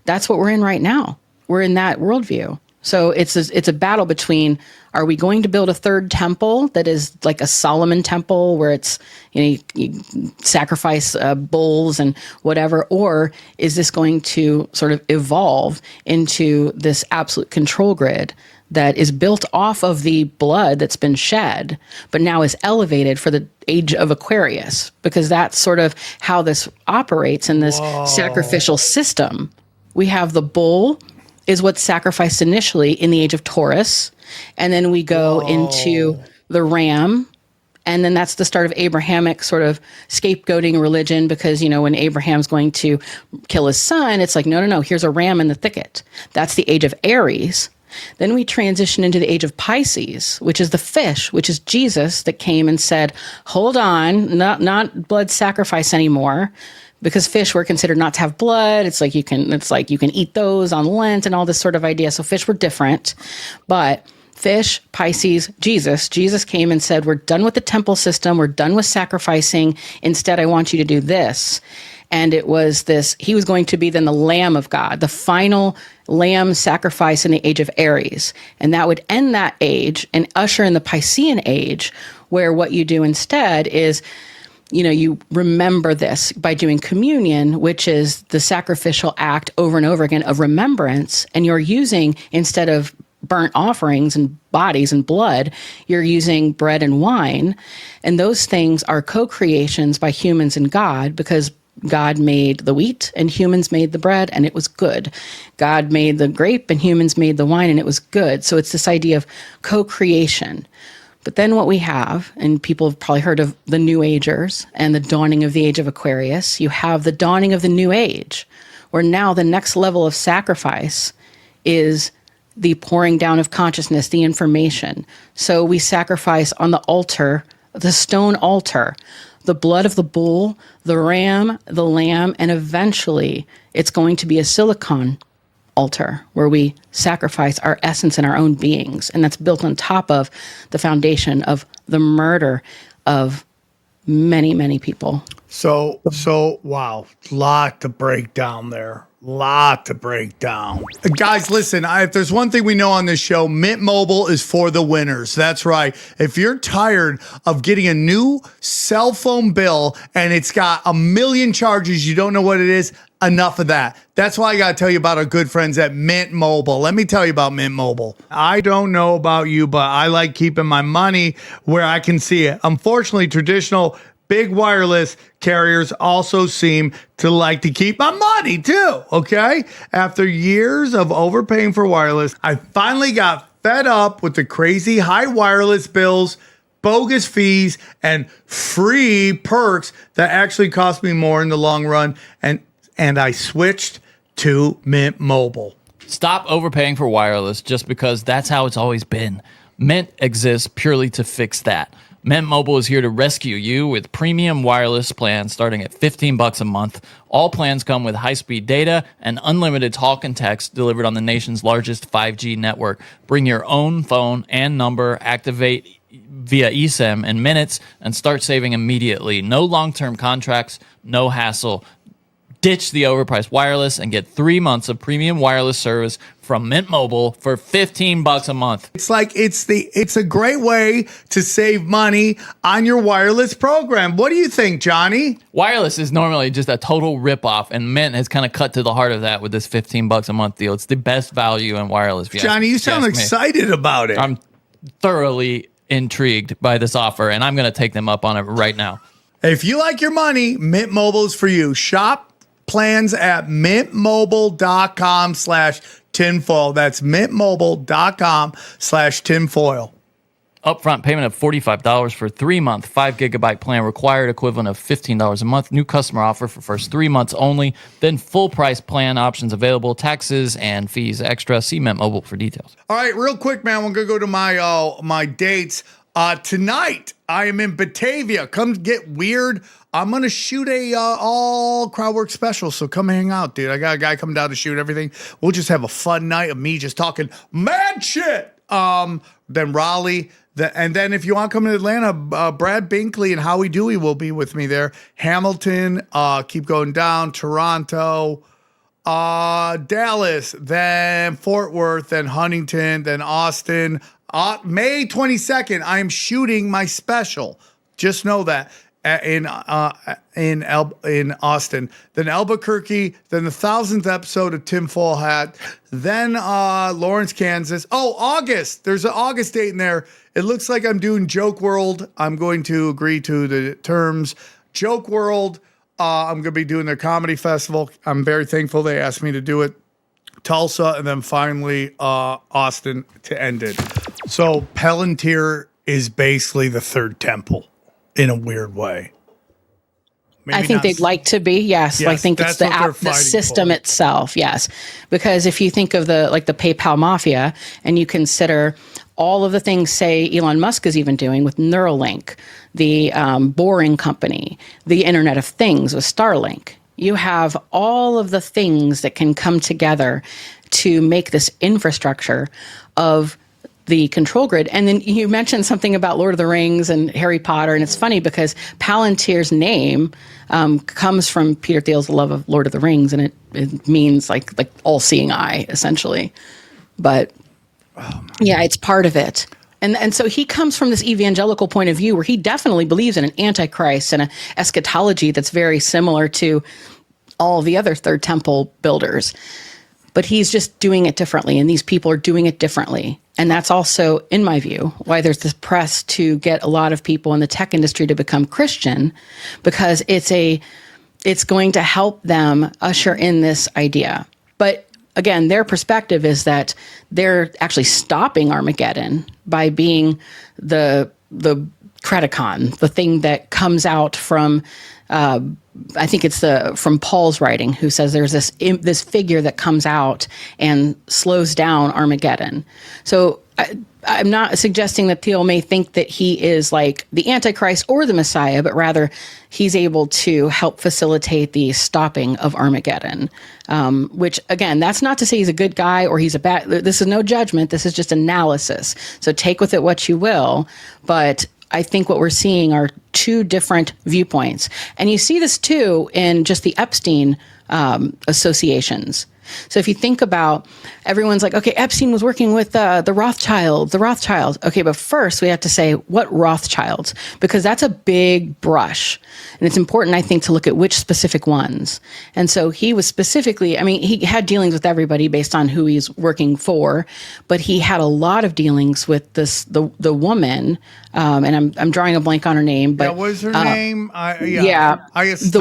that's what we're in right now. We're in that worldview. So it's a battle between, are we going to build a third temple that is like a Solomon temple where it's, you sacrifice bulls and whatever, or is this going to sort of evolve into this absolute control grid that is built off of the blood that's been shed, but now is elevated for the age of Aquarius, because that's sort of how this operates in this sacrificial system. We have the bull is what's sacrificed initially in the age of Taurus, and then we go into the ram, and then that's the start of Abrahamic sort of scapegoating religion, because, you know, when Abraham's going to kill his son, it's like, no, here's a ram in the thicket. That's the age of Aries. Then we transition into the age of Pisces, which is the fish, which is Jesus that came and said, hold on, not blood sacrifice anymore, because fish were considered not to have blood. It's like you can eat those on Lent and all this sort of idea. So fish were different, but fish, Pisces, Jesus came and said, we're done with the temple system. We're done with sacrificing. Instead, I want you to do this. And it was this, he was going to be then the Lamb of God, the final lamb sacrifice in the age of Aries. And that would end that age and usher in the Piscean age, where what you do instead is, you know, you remember this by doing communion, which is the sacrificial act over and over again of remembrance. And you're using, instead of burnt offerings and bodies and blood, you're using bread and wine. And those things are co-creations by humans and God, because God made the wheat and humans made the bread, and it was good. God made the grape and humans made the wine, and it was good. So it's this idea of co-creation. But then what we have, and people have probably heard of the New Agers and the dawning of the age of Aquarius, you have the dawning of the New Age, where now the next level of sacrifice is the pouring down of consciousness, the information. So we sacrifice on the altar, the stone altar, the blood of the bull, the ram, the lamb, and eventually it's going to be a silicon altar where we sacrifice our essence and our own beings. And that's built on top of the foundation of the murder of many, many people. So wow, lot to break down there. Lot to break down. Guys, listen, if there's one thing we know on this show, Mint Mobile is for the winners. That's right. If you're tired of getting a new cell phone bill and it's got a million charges, you don't know what it is, enough of that. That's why I got to tell you about our good friends at Mint Mobile. Let me tell you about Mint Mobile. I don't know about you, but I like keeping my money where I can see it. Unfortunately, traditional big wireless carriers also seem to like to keep my money too, okay? After years of overpaying for wireless, I finally got fed up with the crazy high wireless bills, bogus fees, and free perks that actually cost me more in the long run, and I switched to Mint Mobile. Stop overpaying for wireless just because that's how it's always been. Mint exists purely to fix that. Mint Mobile is here to rescue you with premium wireless plans starting at $15 a month. All plans come with high-speed data and unlimited talk and text delivered on the nation's largest 5G network. Bring your own phone and number, activate via eSIM in minutes, and start saving immediately. No long-term contracts, no hassle. Ditch the overpriced wireless and get 3 months of premium wireless service from Mint Mobile for $15 a month. It's like it's a great way to save money on your wireless program. What do you think, Johnny? Wireless is normally just a total ripoff, and Mint has kind of cut to the heart of that with this $15 a month deal. It's the best value in wireless. Johnny, you sound excited about it. I'm thoroughly intrigued by this offer, and I'm going to take them up on it right now. If you like your money, Mint Mobile is for you. Shop plans at mintmobile.com/tinfoil. That's mintmobile.com/tinfoil. Upfront payment of $45 for 3 month, 5 gigabyte plan required, equivalent of $15 a month. New customer offer for first 3 months only. Then full price plan options available. Taxes and fees extra. See Mint Mobile for details. All right, real quick, man. We're gonna go to my dates. Tonight I am in Batavia. Come get weird. I'm gonna shoot a all crowd work special, so come hang out, dude. I got a guy coming down to shoot everything. We'll just have a fun night of me just talking mad shit. Then Raleigh, and then if you want to come to Atlanta, Brad Binkley and Howie Dewey will be with me there. Hamilton, keep going down. Toronto, Dallas, then Fort Worth, then Huntington, then Austin. May 22nd, I'm shooting my special. Just know that. in Austin, then Albuquerque, then the 1000th episode of Tinfoil Hat, then Lawrence, Kansas. Oh, August. There's an August date in there. It looks like I'm doing Joke World. I'm going to agree to the terms. Joke World. I'm going to be doing their comedy festival. I'm very thankful they asked me to do it. Tulsa, and then finally Austin to end it. So Palantir is basically the third temple in a weird way. Maybe I think they'd like to be, yes. I think it's the system itself, yes. Because if you think of the PayPal mafia, and you consider all of the things, say, Elon Musk is even doing with Neuralink, the Boring Company, the Internet of Things with Starlink, you have all of the things that can come together to make this infrastructure of the control grid. And then you mentioned something about Lord of the Rings and Harry Potter, and it's funny because Palantir's name comes from Peter Thiel's love of Lord of the Rings, and it means like all-seeing eye, essentially. But yeah, it's part of it. And so he comes from this evangelical point of view where he definitely believes in an antichrist and an eschatology that's very similar to all the other Third Temple builders. But he's just doing it differently, and these people are doing it differently. And that's also, in my view, why there's this press to get a lot of people in the tech industry to become Christian, because it's going to help them usher in this idea. But again, their perspective is that they're actually stopping Armageddon by being the Creticon, the thing that comes out from, I think it's from Paul's writing, who says there's this figure that comes out and slows down Armageddon. So I'm not suggesting that Thiel may think that he is like the Antichrist or the Messiah, but rather he's able to help facilitate the stopping of Armageddon, which, again, that's not to say he's a good guy or he's a bad. This is no judgment. This is just analysis. So take with it what you will. But I think what we're seeing are two different viewpoints. And you see this, too, in just the Epstein associations. So if you think about, everyone's like, okay, Epstein was working with the Rothschilds. Okay, but first we have to say, what Rothschilds? Because that's a big brush. And it's important, I think, to look at which specific ones. And so he was specifically, I mean, he had dealings with everybody based on who he's working for, but he had a lot of dealings with the woman, and I'm drawing a blank on her name. But what was her name? I guess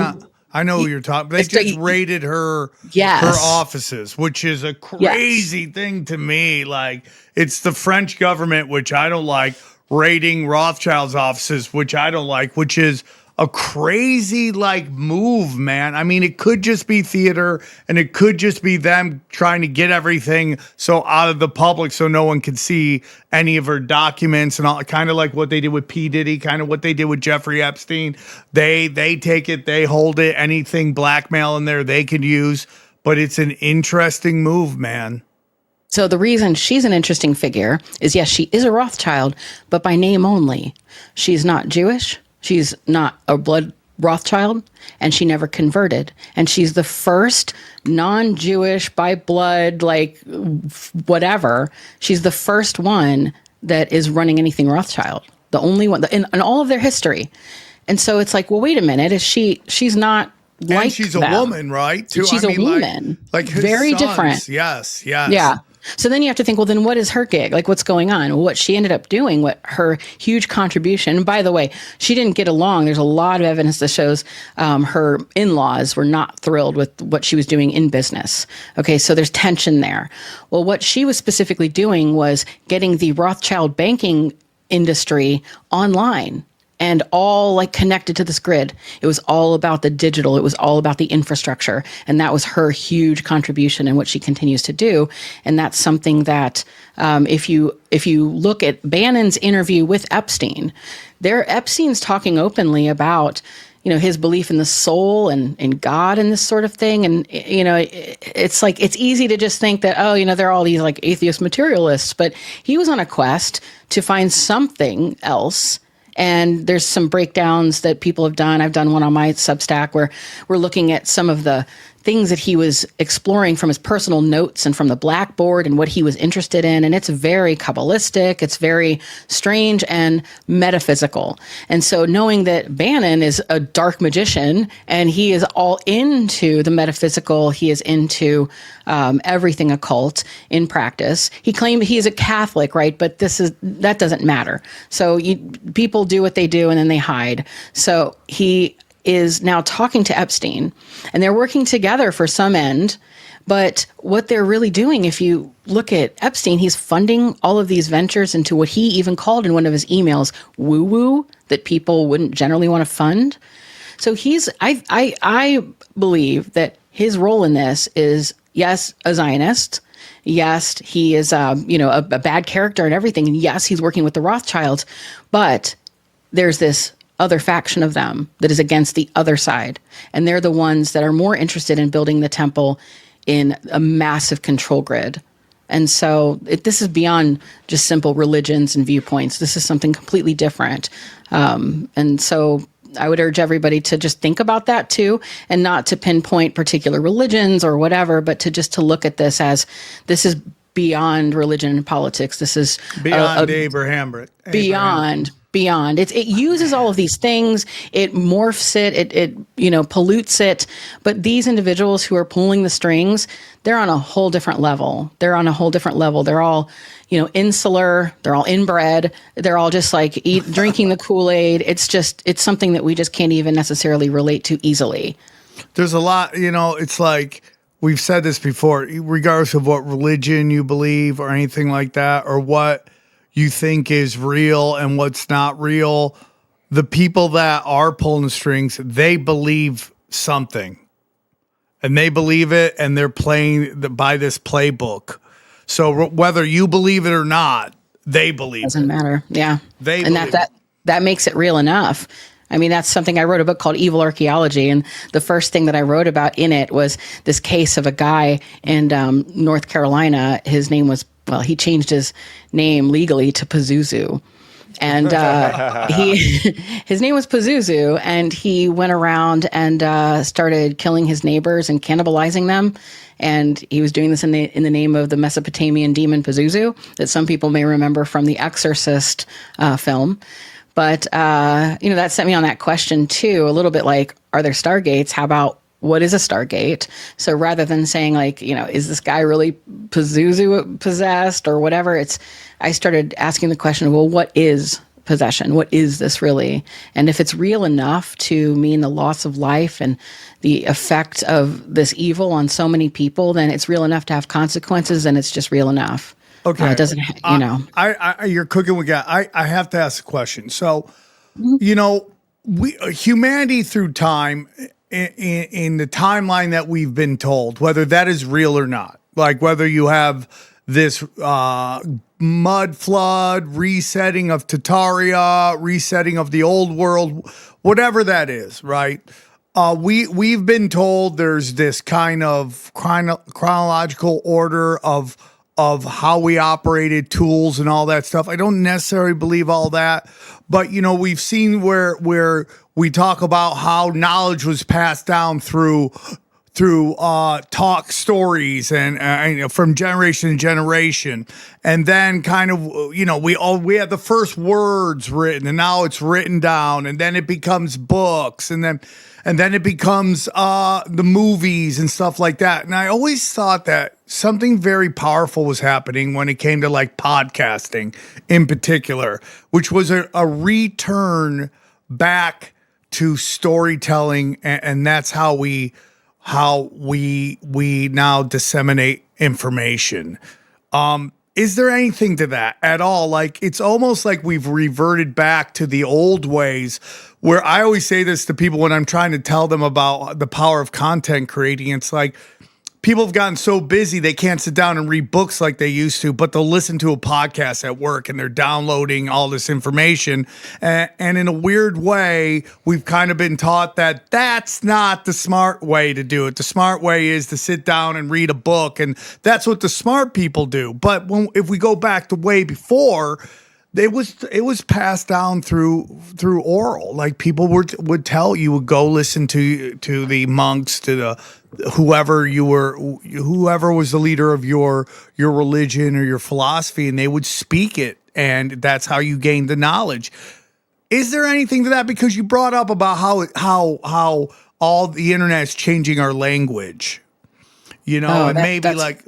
I know who you're talking. They just raided her offices, which is a crazy thing to me. Like, it's the French government, which I don't like, raiding Rothschild's offices, which I don't like, which is a crazy move, man. I mean, it could just be theater, and it could just be them trying to get everything out of the public so no one can see any of her documents, and all, kind of like what they did with P. Diddy, kind of what they did with Jeffrey Epstein. They take it, they hold it, anything blackmail in there they could use, but it's an interesting move, man. So the reason she's an interesting figure is, yes, she is a Rothschild, but by name only. She's not Jewish. She's not a blood Rothschild, and she never converted. And she's the first non-Jewish, by blood, whatever. She's the first one that is running anything Rothschild. The only one in all of their history. And so it's like, well, wait a minute. She's not like and she's a them. Woman, right? Too. She's a woman. Like his very sons. different. Yes. Yeah. So then you have to think, well, then what is her gig? Like, what's going on? What she ended up doing, what her huge contribution. And by the way, she didn't get along. There's a lot of evidence that shows her in-laws were not thrilled with what she was doing in business. Okay, so there's tension there. Well, what she was specifically doing was getting the Rothschild banking industry online and all connected to this grid. It was all about the digital. It was all about the infrastructure. And that was her huge contribution and what she continues to do. And that's something that if you look at Bannon's interview with Epstein, Epstein's talking openly about his belief in the soul and in God and this sort of thing. And, it's it's easy to just think that, they're all these atheist materialists, but he was on a quest to find something else. And there's some breakdowns that people have done. I've done one on my Substack where we're looking at some of the things that he was exploring from his personal notes and from the blackboard and what he was interested in. And it's very Kabbalistic, it's very strange and metaphysical. And so knowing that Bannon is a dark magician and he is all into the metaphysical, he is into everything occult in practice. He claimed he is a Catholic, right? But that doesn't matter. So people do what they do and then they hide. So he is now talking to Epstein, and they're working together for some end. But what they're really doing, if you look at Epstein, he's funding all of these ventures into what he even called in one of his emails, woo-woo, that people wouldn't generally want to fund. So I believe that his role in this is, yes, a Zionist. Yes, he is, a bad character and everything. And yes, he's working with the Rothschilds. But there's this other faction of them that is against the other side. And they're the ones that are more interested in building the temple in a massive control grid. And so this is beyond just simple religions and viewpoints. This is something completely different. And so I would urge everybody to just think about that too, and not to pinpoint particular religions or whatever, but to look at this as this is beyond religion and politics. This is beyond Abraham. Beyond. It uses all of these things. It morphs it. It pollutes it. But these individuals who are pulling the strings, they're on a whole different level. They're all, insular. They're all inbred. They're all just like drinking the Kool-Aid. It's something that we just can't even necessarily relate to easily. There's a lot, it's like we've said this before, regardless of what religion you believe or anything like that, or what you think is real and what's not real, the people that are pulling the strings, they believe something. And they believe it, and they're playing by this playbook. So whether you believe it or not, they believe Doesn't matter. Yeah. And that makes it real enough. I mean, that's something I wrote a book called Evil Archaeology. And the first thing that I wrote about in it was this case of a guy in North Carolina. His name was, he changed his name legally to Pazuzu. And his name was Pazuzu, and he went around and started killing his neighbors and cannibalizing them. And he was doing this in the name of the Mesopotamian demon Pazuzu that some people may remember from the Exorcist film. But, that sent me on that question, too, a little bit like, are there stargates? How about what is a stargate? So rather than saying, is this guy really Pazuzu possessed or whatever, I started asking the question, well, what is possession? What is this really? And if it's real enough to mean the loss of life and the effect of this evil on so many people, then it's real enough to have consequences, and it's just real enough. Okay. It doesn't, you're cooking with gas. I have to ask a question. So, humanity through time, in the timeline that we've been told, whether that is real or not, like whether you have this mud flood, resetting of Tartaria, resetting of the old world, whatever that is, right? We've been told there's this kind of chronological order of how we operated, tools and all that stuff. I don't necessarily believe all that, but we've seen where we talk about how knowledge was passed down through talk stories and from generation to generation, and then kind of we had the first words written, and now it's written down, and then it becomes books, and then it becomes the movies and stuff like that. And I always thought that something very powerful was happening when it came to like podcasting in particular, which was a return back to storytelling, and that's how we now disseminate information. Is there anything to that at all? Like, it's almost like we've reverted back to the old ways, where I always say this to people when I'm trying to tell them about the power of content creating. It's like, people have gotten so busy they can't sit down and read books like they used to, but they'll listen to a podcast at work, and they're downloading all this information. And in a weird way, we've kind of been taught that that's not the smart way to do it. The smart way is to sit down and read a book, and that's what the smart people do. But if we go back to way before, it was passed down through oral. Like, people would tell you, would go listen to the monks, to whoever was the leader of your religion or your philosophy, and they would speak it, and that's how you gained the knowledge. Is there anything to that? Because you brought up about how all the internet is changing our language, and maybe like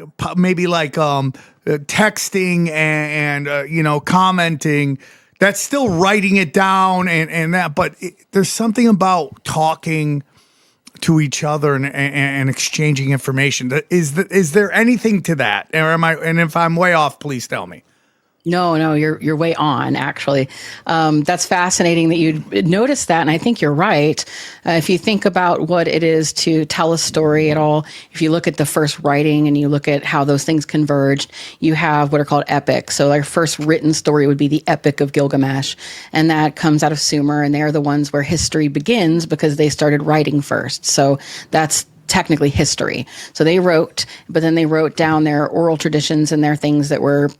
texting and commenting. That's still writing it down and that, but there's something about talking to each other and exchanging information. Is there anything to that? Or and if I'm way off, please tell me. No, you're way on, actually. That's fascinating that you'd notice that, and I think you're right. If you think about what it is to tell a story at all, if you look at the first writing and you look at how those things converged, you have what are called epics. So our first written story would be the Epic of Gilgamesh, and that comes out of Sumer, and they're the ones where history begins because they started writing first. So that's technically history. So they wrote, but then they wrote down their oral traditions and their things that were,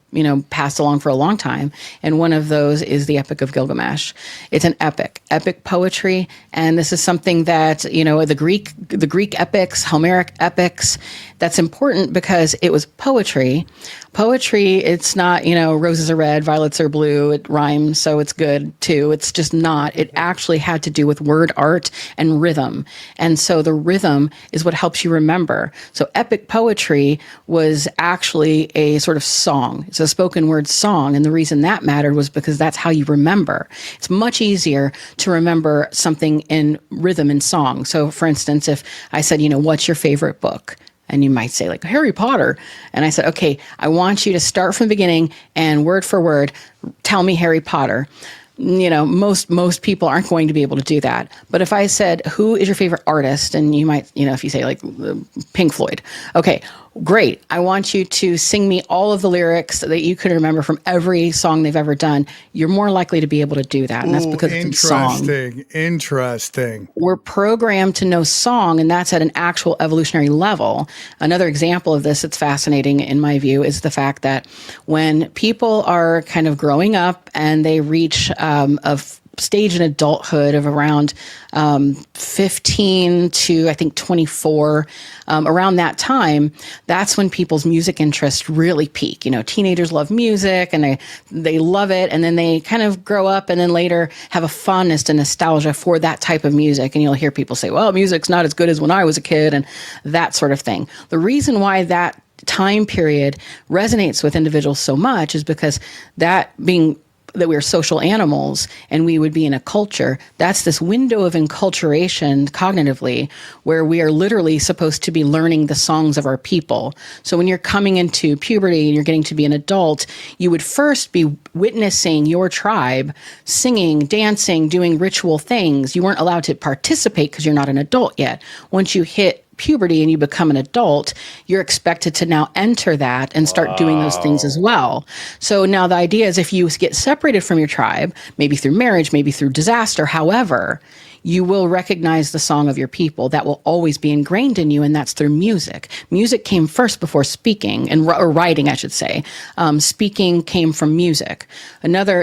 passed along for a long time. And one of those is the Epic of Gilgamesh. It's an epic poetry. And this is something that, the Greek epics, Homeric epics, that's important because it was poetry. Poetry, it's not, roses are red, violets are blue. It rhymes, so it's good too. It's just not. It actually had to do with word art and rhythm. And so the rhythm is what helps you remember. So epic poetry was actually a sort of song. It's a spoken word song. And the reason that mattered was because that's how you remember. It's much easier to remember something in rhythm and song. So for instance, if I said, what's your favorite book? And you might say, like, Harry Potter. And I said, okay, I want you to start from the beginning and word for word, tell me Harry Potter. Most people aren't going to be able to do that. But if I said, who is your favorite artist? And you might, if you say like Pink Floyd, okay, great. I want you to sing me all of the lyrics that you can remember from every song they've ever done. You're more likely to be able to do that. And that's because it's a song. Interesting. We're programmed to know song, and that's at an actual evolutionary level. Another example of this that's fascinating in my view is the fact that when people are kind of growing up and they reach a stage in adulthood of around 15 to I think 24, around that time, that's when people's music interests really peak. Teenagers love music and they love it, and then they kind of grow up and then later have a fondness and nostalgia for that type of music. And you'll hear people say, well, music's not as good as when I was a kid, and that sort of thing. The reason why that time period resonates with individuals so much is because that we're social animals and we would be in a culture, that's this window of enculturation cognitively where we are literally supposed to be learning the songs of our people. So when you're coming into puberty and you're getting to be an adult, you would first be witnessing your tribe singing, dancing, doing ritual things. You weren't allowed to participate because you're not an adult yet. Once you hit puberty and you become an adult, you're expected to now enter that and start doing those things as well. So now the idea is if you get separated from your tribe, maybe through marriage, maybe through disaster, however, you will recognize the song of your people. That will always be ingrained in you, and that's through music. Music came first before speaking, or writing, I should say. Speaking came from music.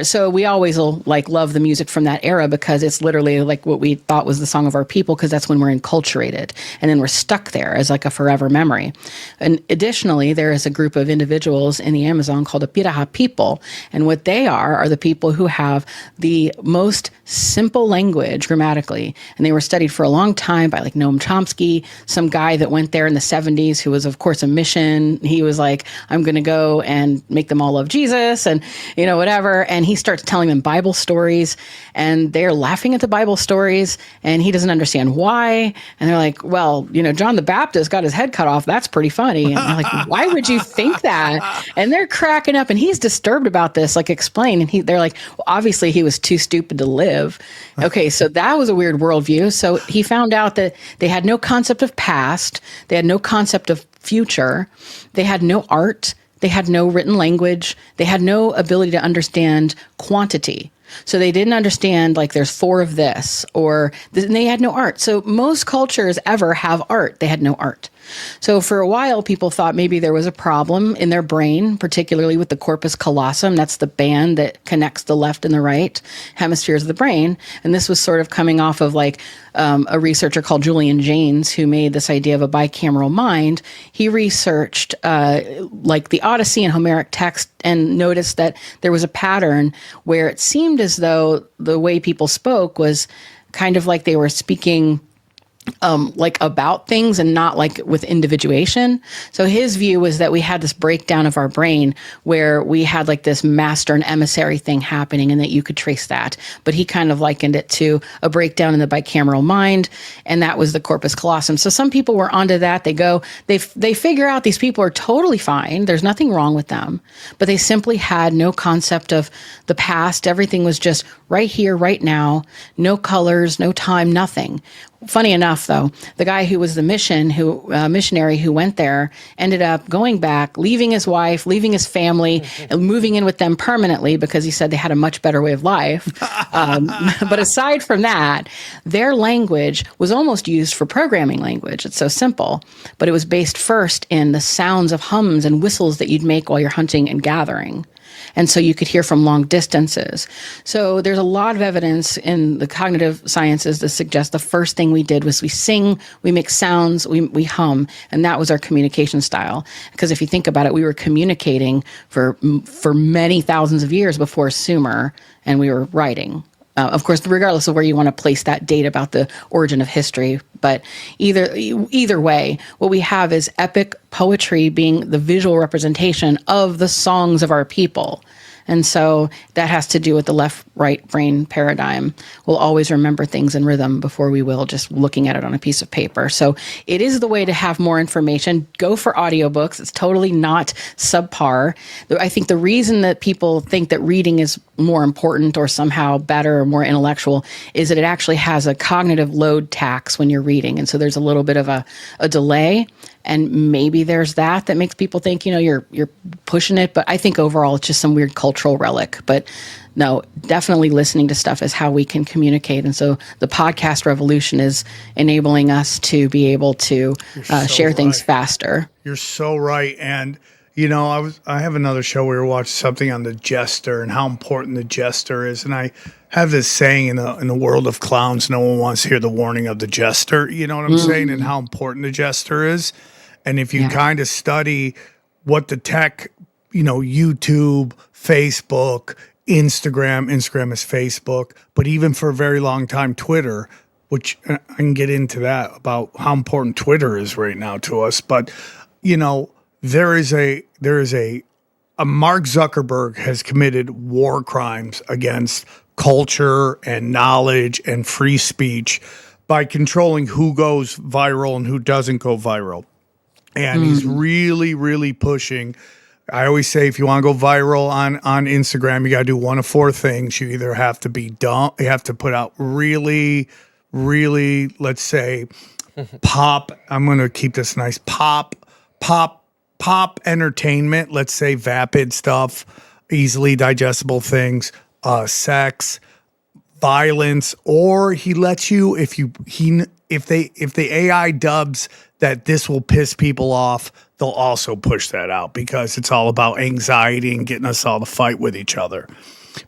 So we always will love the music from that era because it's literally like what we thought was the song of our people, because that's when we're enculturated, and then we're stuck there as like a forever memory. And additionally, there is a group of individuals in the Amazon called the Piraha people, and what they are the people who have the most simple language grammatically. And they were studied for a long time by Noam Chomsky, some guy that went there in the 70s who was, of course, a mission. He was like, I'm going to go and make them all love Jesus and, whatever. And he starts telling them Bible stories, and they're laughing at the Bible stories, and he doesn't understand why. And they're like, well, John the Baptist got his head cut off. That's pretty funny. And they're like, why would you think that? And they're cracking up, and he's disturbed about this, explain. And they're like, well, obviously he was too stupid to live. Okay, so that was a weird worldview. So he found out that they had no concept of past, they had no concept of future, they had no art, they had no written language, they had no ability to understand quantity. So they didn't understand there's 4 of this, or they had no art. So most cultures ever have art. They had no art. So for a while, people thought maybe there was a problem in their brain, particularly with the corpus callosum. That's the band that connects the left and the right hemispheres of the brain. And this was sort of coming off of like a researcher called Julian Jaynes, who made this idea of a bicameral mind. He researched like the Odyssey and Homeric text and noticed that there was a pattern where it seemed as though the way people spoke was kind of like they were speaking like about things and not like with individuation. So his view was that we had this breakdown of our brain where we had like this master and emissary thing happening and that you could trace that. But he kind of likened it to a breakdown in the bicameral mind, and that was the corpus callosum. So some people were onto that. They figure out these people are totally fine. There's nothing wrong with them, but they simply had no concept of the past. Everything was just right here, right now, no colors, no time, nothing. Funny enough, though, the guy who was the missionary who went there ended up going back, leaving his wife, leaving his family, and moving in with them permanently because he said they had a much better way of life. But aside from that, their language was almost used for programming language. It's so simple, but it was based first in the sounds of hums and whistles that you'd make while you're hunting and gathering. And so you could hear from long distances. So there's a lot of evidence in the cognitive sciences that suggest the first thing we did was we sing, we make sounds, we hum, and that was our communication style. Because if you think about it, we were communicating for many thousands of years before Sumer, and we were writing. Of course, regardless of where you want to place that date about the origin of history, but either way, what we have is epic poetry being the visual representation of the songs of our people. And so that has to do with the left-right brain paradigm. We'll always remember things in rhythm before we will just looking at it on a piece of paper. So it is the way to have more information. Go for audiobooks. It's totally not subpar. I think the reason that people think that reading is more important or somehow better or more intellectual is that it actually has a cognitive load tax when you're reading. And so there's a little bit of a delay. And maybe there's that makes people think, you're pushing it. But I think overall it's just some weird cultural relic. But no, definitely listening to stuff is how we can communicate. And so the podcast revolution is enabling us to be able to share things faster. You're so right. And, I have another show where we were watching something on the jester and how important the jester is. And I have this saying in the world of clowns, no one wants to hear the warning of the jester. You know what I'm saying? And how important the jester is. And if you kind of study what the tech, YouTube, Facebook, Instagram is Facebook, but even for a very long time, Twitter, which I can get into that about how important Twitter is right now to us. But, there is a Mark Zuckerberg has committed war crimes against culture and knowledge and free speech by controlling who goes viral and who doesn't go viral. And he's really, really pushing. I always say, if you want to go viral on Instagram, you got to do one of four things. You either have to be dumb, you have to put out really, really, let's say, pop. I'm going to keep this nice. Pop entertainment. Let's say vapid stuff, easily digestible things, sex, violence, or he lets you if the AI dubs that this will piss people off, they'll also push that out because it's all about anxiety and getting us all to fight with each other.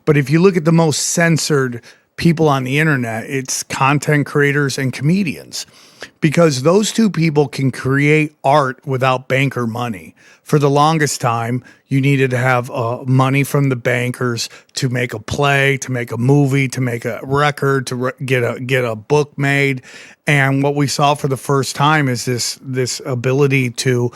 But if you look at the most censored people on the internet, it's content creators and comedians, because those two people can create art without banker money. For the longest time, you needed to have money from the bankers to make a play, to make a movie, to make a record, to get a book made. And what we saw for the first time is this ability to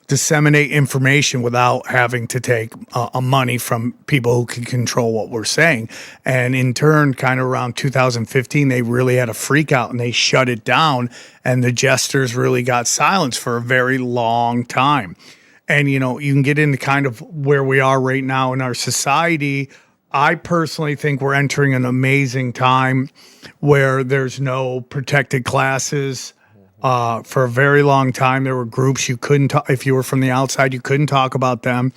disseminate information without having to take money from people who can control what we're saying. And in turn, kind of around 2015, they really had a freak out and they shut it down, and the jesters really got silenced for a very long time. And, you can get into kind of where we are right now in our society. I personally think we're entering an amazing time where there's no protected classes. For a very long time, there were groups you couldn't talk. If you were from the outside, you couldn't talk about them.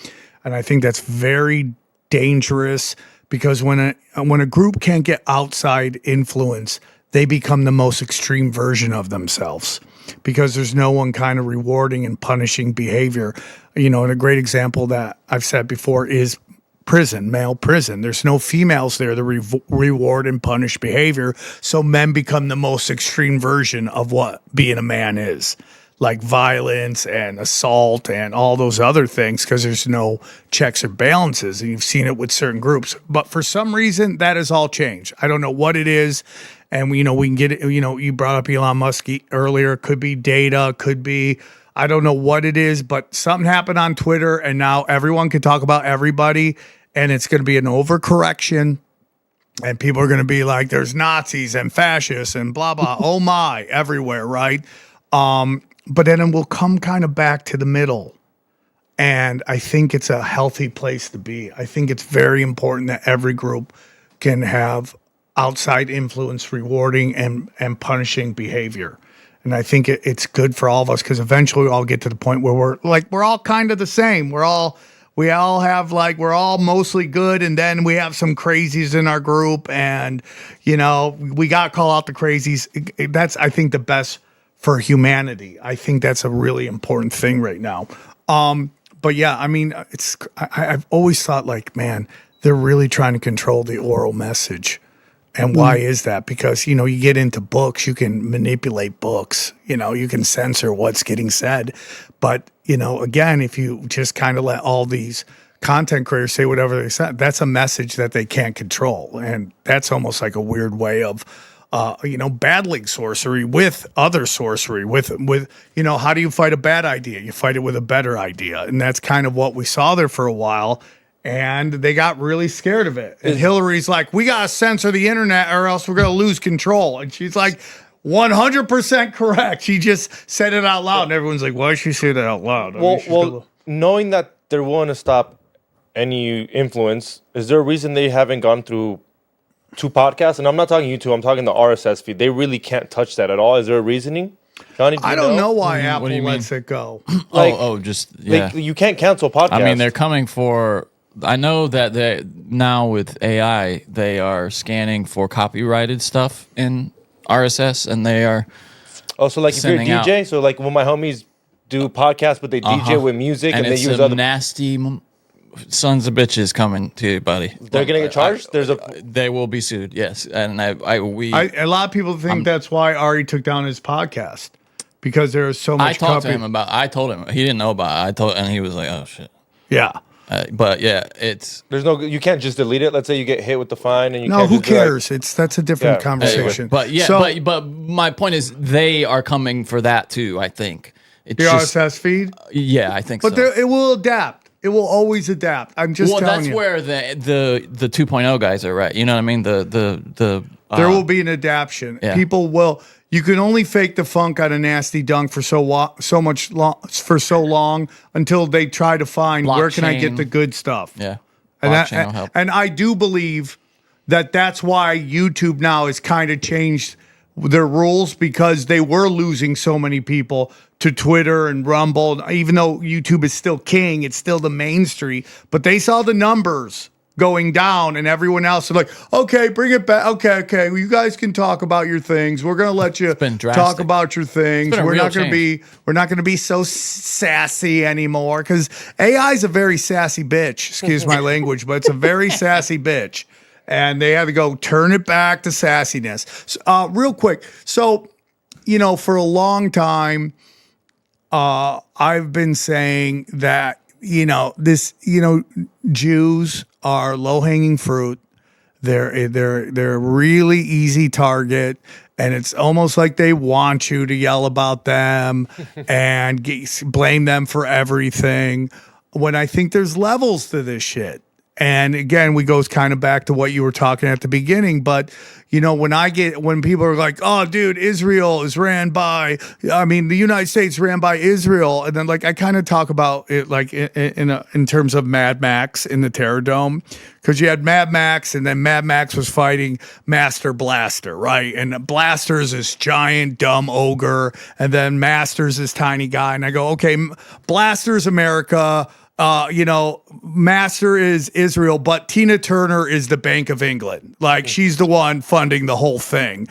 And I think that's very dangerous, because when a group can't get outside influence, they become the most extreme version of themselves because there's no one kind of rewarding and punishing behavior. You know, and a great example that I've said before is prison, male prison. There's no females there to reward and punish behavior. So men become the most extreme version of what being a man is, like violence and assault and all those other things, because there's no checks or balances. And you've seen it with certain groups. But for some reason, that has all changed. I don't know what it is. And, we can get it. You brought up Elon Musk earlier. Could be data, could be, I don't know what it is, but something happened on Twitter, and now everyone can talk about everybody, and it's going to be an overcorrection, and people are going to be like, there's Nazis and fascists and blah, blah, oh my, everywhere, right? But then we'll come kind of back to the middle, and I think it's a healthy place to be. I think it's very important that every group can have outside influence rewarding and punishing behavior. And I think it's good for all of us, because eventually we'll all get to the point where we're all kind of the same. We all have we're all mostly good, and then we have some crazies in our group, and we got to call out the crazies. That's, I think, the best for humanity. I think that's a really important thing right now. But yeah, I mean, I've always thought man, they're really trying to control the oral message. And why is that? Because, you get into books, you can manipulate books, you can censor what's getting said. But, again, if you just kind of let all these content creators say whatever they say, that's a message that they can't control. And that's almost like a weird way of, battling sorcery with other sorcery, with how do you fight a bad idea? You fight it with a better idea. And that's kind of what we saw there for a while. And they got really scared of it. And Hillary's like, we got to censor the internet or else we're going to lose control. And she's like, 100% correct. She just said it out loud. And everyone's like, why did she say that out loud? Knowing that they're willing to stop any influence, is there a reason they haven't gone through 2 podcasts? And I'm not talking YouTube, I'm talking the RSS feed. They really can't touch that at all. Is there a reasoning? Johnny, I don't know why Apple lets it go. You can't cancel podcasts. I mean, they're coming for... I know that they now with AI, they are scanning for copyrighted stuff in RSS, and they are so like if you're a DJ, so like when my homies do podcasts, but they DJ with music and they use other nasty sons of bitches coming to you, buddy. They're gonna get charged. They will be sued. Yes, and a lot of people think that's why Ari took down his podcast, because there is so much. I talked to him about. I told him he didn't know about it. And he was like, "Oh shit." Yeah. But yeah, you can't just delete it. Let's say you get hit with the fine and you who cares? That's a different conversation. Anyway, but my point is they are coming for that too. I think the RSS feed. Yeah, I think so. But it will adapt. It will always adapt. I'm just telling you. Well, that's where the 2.0 guys are, right? You know what I mean? There will be an adaptation. Yeah. People will. You can only fake the funk on a nasty dunk for so long until they try to find where can I get the good stuff. Yeah, and I do believe that's why YouTube now has kind of changed their rules, because they were losing so many people to Twitter and Rumble. Even though YouTube is still king, it's still the mainstream. But they saw the numbers going down, and everyone else is like, okay, bring it back. Okay, well, you guys can talk about your things. We're gonna let you talk about your things. We're not gonna be so sassy anymore, because AI is a very sassy bitch. Excuse my language, but it's a very sassy bitch, and they had to go turn it back to sassiness. Real quick, so for a long time, I've been saying that Jews are low-hanging fruit. They're a really easy target, and it's almost like they want you to yell about them and blame them for everything, when I think there's levels to this shit. And again, we goes kind of back to what you were talking at the beginning. But, when people are like, oh, dude, Israel is the United States ran by Israel. And then I kind of talk about it in terms of Mad Max in the Terror Dome, because you had Mad Max, and then Mad Max was fighting Master Blaster, right? And Blaster is this giant, dumb ogre. And then Master's this tiny guy. And I go, okay, Blaster's America. Master is Israel, but Tina Turner is the Bank of England. She's the one funding the whole thing.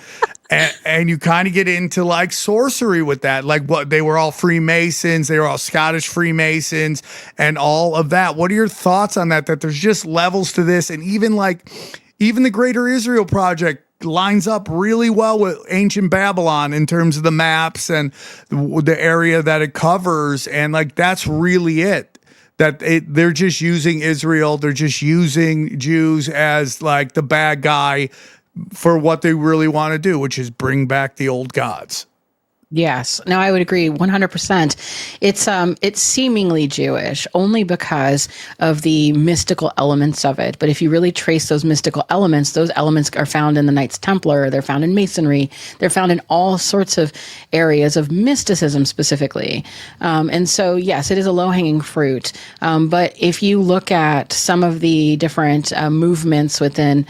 and you kind of get into like sorcery with that. Like what they were all Freemasons, they were all Scottish Freemasons and all of that. What are your thoughts on that? That there's just levels to this, and even the Greater Israel Project lines up really well with ancient Babylon in terms of the maps and the area that it covers, and like that's really it. They're just using Israel, they're just using Jews as like the bad guy for what they really want to do, which is bring back the old gods. Yes. No, I would agree 100%. It's seemingly Jewish only because of the mystical elements of it. But if you really trace those mystical elements, those elements are found in the Knights Templar, they're found in Masonry, they're found in all sorts of areas of mysticism specifically. And so, yes, it is a low-hanging fruit. But if you look at some of the different movements within,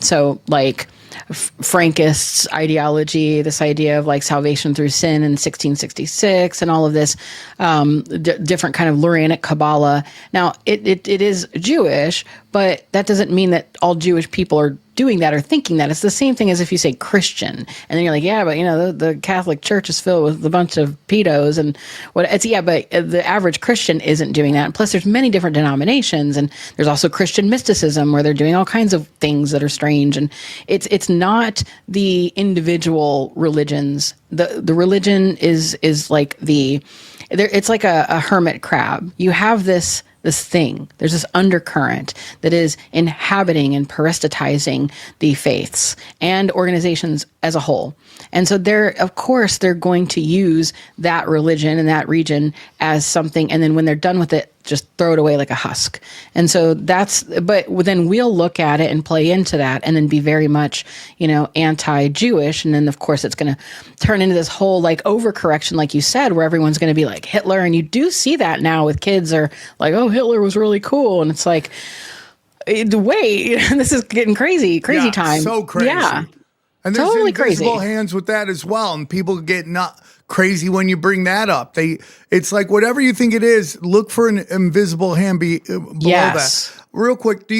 so like Frankist ideology, this idea of like salvation through sin in 1666 and all of this different kind of Lurianic Kabbalah. Now, it is Jewish, but that doesn't mean that all Jewish people are doing that or thinking that. It's the same thing as if you say Christian, and then you're like, yeah, but you know, the Catholic Church is filled with a bunch of pedos and what it's, yeah, but the average Christian isn't doing that. And plus there's many different denominations, and there's also Christian mysticism where they're doing all kinds of things that are strange. And it's not the individual religions. The religion is like it's like a hermit crab. You have this thing. There's this undercurrent that is inhabiting and parasitizing the faiths and organizations as a whole. And so of course, they're going to use that religion and that region as something. And then when they're done with it, just throw it away like a husk. And so but then we'll look at it and play into that and then be very much, anti-Jewish. And then of course it's going to turn into this whole like overcorrection, like you said, where everyone's going to be like Hitler. And you do see that now with kids are like, oh, Hitler was really cool. And it's like, wait, this is getting crazy time. So crazy. Yeah. And there's totally invisible crazy hands with that as well. And people get not crazy when you bring that up. It's like whatever you think it is, look for an invisible hand below that. Real quick,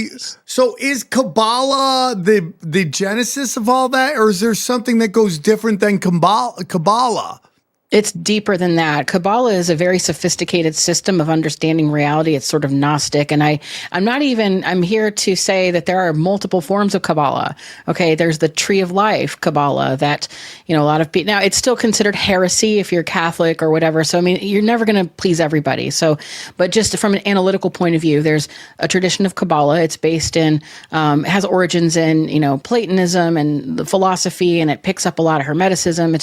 so is Kabbalah the genesis of all that, or is there something that goes different than Kabbalah? It's deeper than that. Kabbalah is a very sophisticated system of understanding reality. It's sort of Gnostic. And I'm here to say that there are multiple forms of Kabbalah. Okay. There's the Tree of Life Kabbalah that, a lot of people, now it's still considered heresy if you're Catholic or whatever. So, I mean, you're never going to please everybody. So, but just from an analytical point of view, there's a tradition of Kabbalah. It's based in, it has origins in, Platonism and the philosophy, and it picks up a lot of Hermeticism.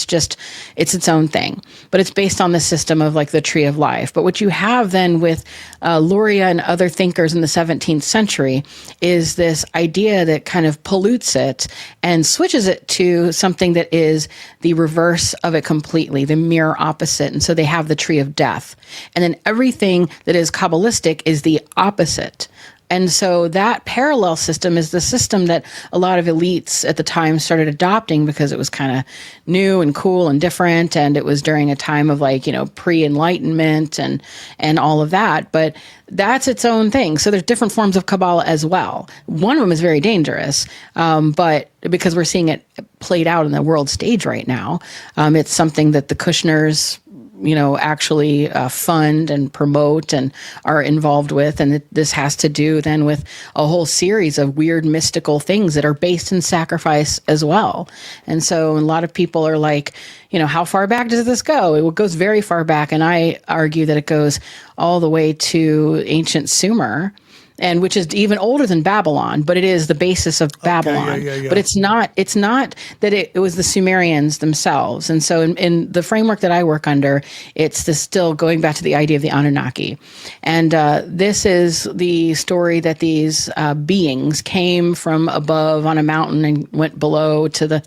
It's its own thing. But it's based on the system of like the Tree of Life. But what you have then with Luria and other thinkers in the 17th century is this idea that kind of pollutes it and switches it to something that is the reverse of it completely, the mirror opposite. And so they have the Tree of Death. And then everything that is Kabbalistic is the opposite. And so that parallel system is the system that a lot of elites at the time started adopting because it was kind of new and cool and different. And it was during a time of like, pre-enlightenment and all of that. But that's its own thing. So there's different forms of Kabbalah as well. One of them is very dangerous, but because we're seeing it played out in the world stage right now, it's something that the Kushners actually fund and promote and are involved with. And this has to do then with a whole series of weird mystical things that are based in sacrifice as well. And so a lot of people are like, how far back does this go? It goes very far back. And I argue that it goes all the way to ancient Sumer, and which is even older than Babylon, but it is the basis of Babylon. Yeah. But it's not that it was the Sumerians themselves. And so in the framework that I work under, it's still going back to the idea of the Anunnaki. And this is the story that these beings came from above on a mountain and went below to the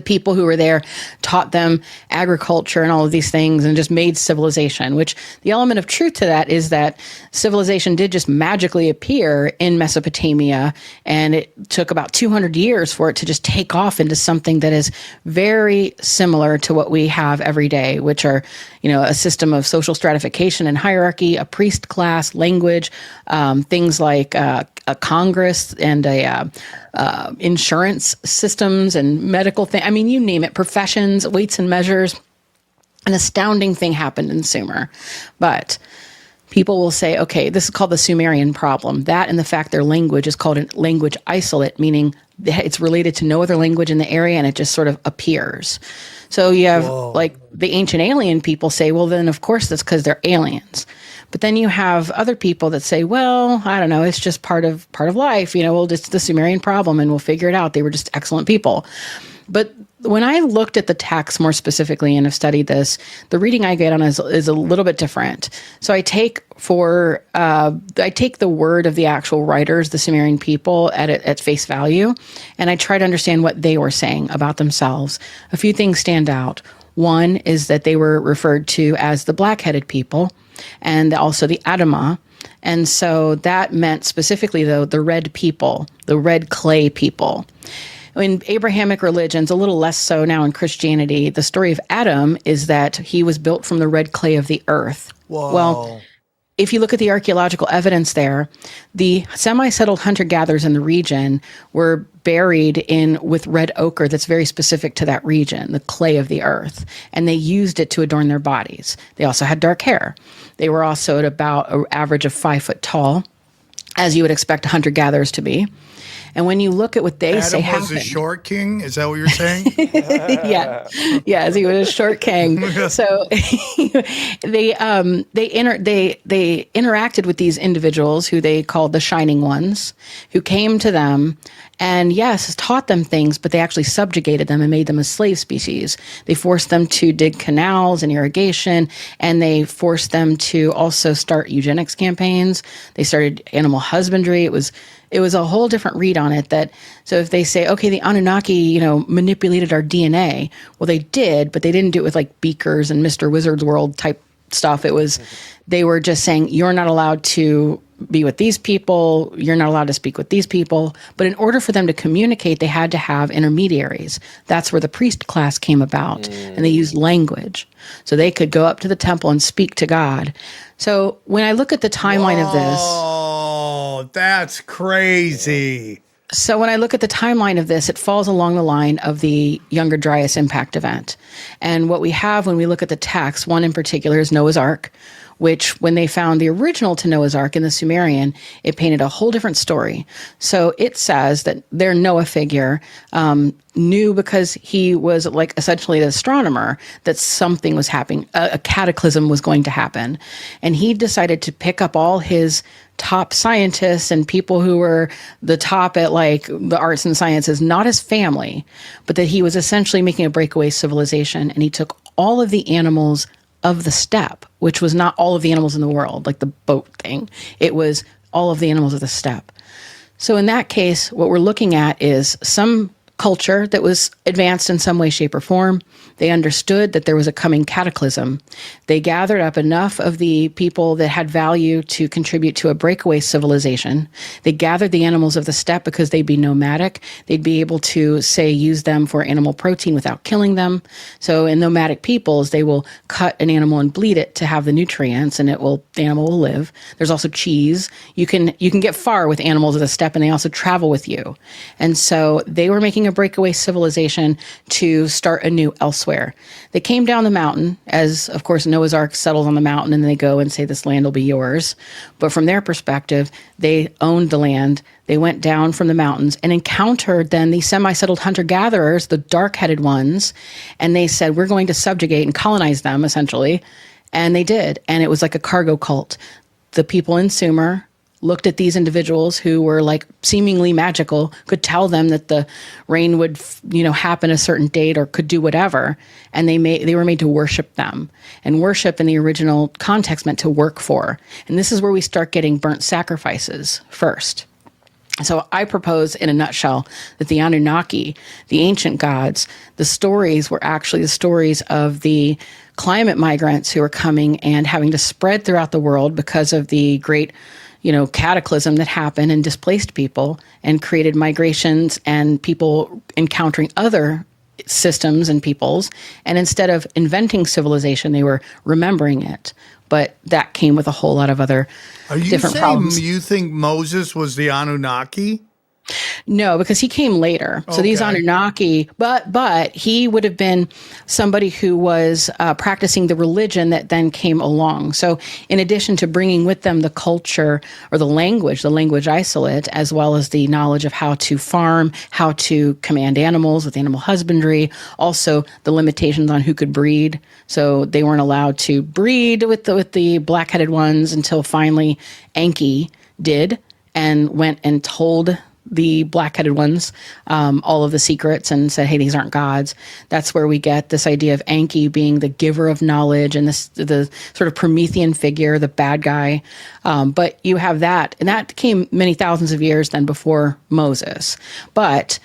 people who were there, taught them agriculture and all of these things and just made civilization, which the element of truth to that is that civilization did just magically appear in Mesopotamia. And it took about 200 years for it to just take off into something that is very similar to what we have every day, which are, a system of social stratification and hierarchy, a priest class, language, things like a Congress and insurance systems and medical things. thing. I mean, you name it, professions, weights and measures. An astounding thing happened in Sumer. But people will say, okay, this is called the Sumerian problem. That and the fact their language is called a language isolate, meaning it's related to no other language in the area and it just sort of appears. So you have like the ancient alien people say, well, then of course that's because they're aliens. But then you have other people that say, well, I don't know, it's just part of life. Well, it's the Sumerian problem and we'll figure it out. They were just excellent people. But when I looked at the text more specifically and have studied this, the reading I get on is a little bit different. So I take the word of the actual writers, the Sumerian people, at face value, and I try to understand what they were saying about themselves. A few things stand out. One is that they were referred to as the black-headed people, and also the Adamah. And so that meant specifically, though, the red people, the red clay people. In Abrahamic religions, a little less so now in Christianity, the story of Adam is that he was built from the red clay of the earth. Whoa. Well, if you look at the archaeological evidence there, the semi-settled hunter-gatherers in the region were buried with red ochre that's very specific to that region, the clay of the earth, and they used it to adorn their bodies. They also had dark hair. They were also at about an average of 5 foot tall, as you would expect hunter-gatherers to be. And when you look at what they say Adam was happened, a short king? Is that what you're saying? yes, he was a short king. So they interacted with these individuals who they called the Shining Ones, who came to them and, yes, taught them things, but they actually subjugated them and made them a slave species. They forced them to dig canals and irrigation, and they forced them to also start eugenics campaigns. They started animal husbandry. It was a whole different read on it. So if they say, okay, the Anunnaki, manipulated our DNA, well, they did, but they didn't do it with like beakers and Mr. Wizard's World type stuff. They were just saying, you're not allowed to be with these people, you're not allowed to speak with these people. But in order for them to communicate, they had to have intermediaries. That's where the priest class came about, and they used language. So they could go up to the temple and speak to God. So when I look at the timeline of this... Oh, that's crazy. So when I look at the timeline of this, it falls along the line of the Younger Dryas impact event. And what we have when we look at the text, one in particular is Noah's Ark, which when they found the original to Noah's Ark in the Sumerian, it painted a whole different story. So it says that their Noah figure knew, because he was like essentially an astronomer, that something was happening, a cataclysm was going to happen. And he decided to pick up all his top scientists and people who were the top at like the arts and sciences, not his family, but that he was essentially making a breakaway civilization. And he took all of the animals of the steppe, which was not all of the animals in the world, like the boat thing. It was all of the animals of the steppe. So in that case, what we're looking at is some culture that was advanced in some way, shape, or form. They understood that there was a coming cataclysm. They gathered up enough of the people that had value to contribute to a breakaway civilization. They gathered the animals of the steppe because they'd be nomadic. They'd be able to, say, use them for animal protein without killing them. So in nomadic peoples, they will cut an animal and bleed it to have the nutrients, and the animal will live. There's also cheese. You can get far with animals of the steppe, and they also travel with you. And so they were making a breakaway civilization to start anew elsewhere. They came down the mountain, as of course Noah's Ark settles on the mountain, and they go and say this land will be yours. But from their perspective, they owned the land. They went down from the mountains and encountered then the semi-settled hunter-gatherers, the dark-headed ones, and they said, we're going to subjugate and colonize them, essentially. And they did. And it was like a cargo cult. The people in Sumer looked at these individuals who were like seemingly magical, could tell them that the rain would, happen a certain date or could do whatever. And they were made to worship them. And worship in the original context meant to work for. And this is where we start getting burnt sacrifices first. So I propose in a nutshell that the Anunnaki, the ancient gods, the stories were actually the stories of the climate migrants who are coming and having to spread throughout the world because of the great cataclysm that happened and displaced people and created migrations and people encountering other systems and peoples. And instead of inventing civilization, they were remembering it. But that came with a whole lot of other different problems. You think Moses was the Anunnaki? No, because he came later. So these Okay. Anunnaki, but he would have been somebody who was practicing the religion that then came along. So in addition to bringing with them the culture or the language isolate, as well as the knowledge of how to farm, how to command animals with animal husbandry, also the limitations on who could breed. So they weren't allowed to breed with the black-headed ones until finally Enki did and went and told the black-headed ones all of the secrets and said, hey, these aren't gods. That's where we get this idea of Enki being the giver of knowledge and the sort of Promethean figure, the bad guy. But you have that, and that came many thousands of years then before Moses. But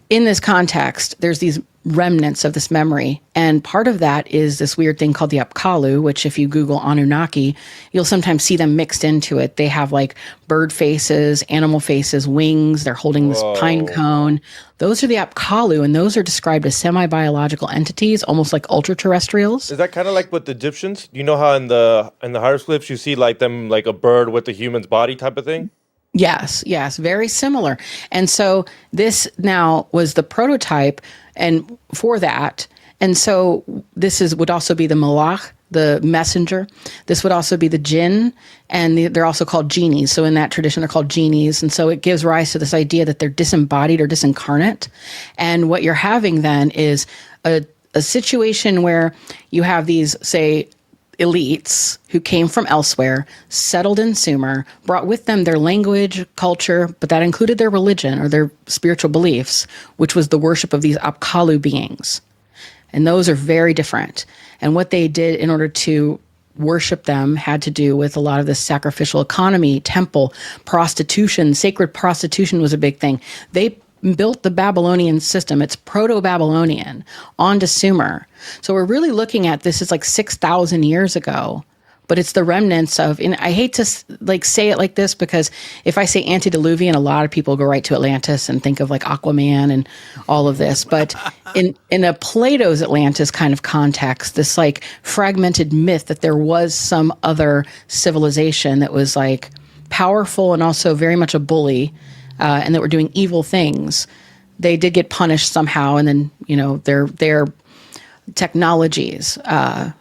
in this context, there's these remnants of this memory. And part of that is this weird thing called the Apkallu, which if you Google Anunnaki, you'll sometimes see them mixed into it. They have like bird faces, animal faces, wings. They're holding this pine cone. Those are the Apkallu, and those are described as semi-biological entities, almost like ultra-terrestrials. Is that kind of like with the Egyptians? You know how in the hieroglyphs you see like them like a bird with a human's body type of thing? Yes, very similar. And so this now was the prototype and for that. And so this would also be the Malach, the messenger. This would also be the jinn, and they're also called genies. So in that tradition, they're called genies. And so it gives rise to this idea that they're disembodied or disincarnate. And what you're having then is a situation where you have these, say, elites who came from elsewhere, settled in Sumer, brought with them their language, culture, but that included their religion or their spiritual beliefs, which was the worship of these Apkallu beings. And those are very different. And what they did in order to worship them had to do with a lot of this sacrificial economy, temple, prostitution. Sacred prostitution was a big thing. They built the Babylonian system. It's Proto-Babylonian onto Sumer. So we're really looking at this is like 6,000 years ago, but it's the remnants of, and I hate to like say it like this because if I say antediluvian, a lot of people go right to Atlantis and think of like Aquaman and all of this. But in a Plato's Atlantis kind of context, this like fragmented myth that there was some other civilization that was like powerful and also very much a bully, and that were doing evil things. They did get punished somehow, and then their technologies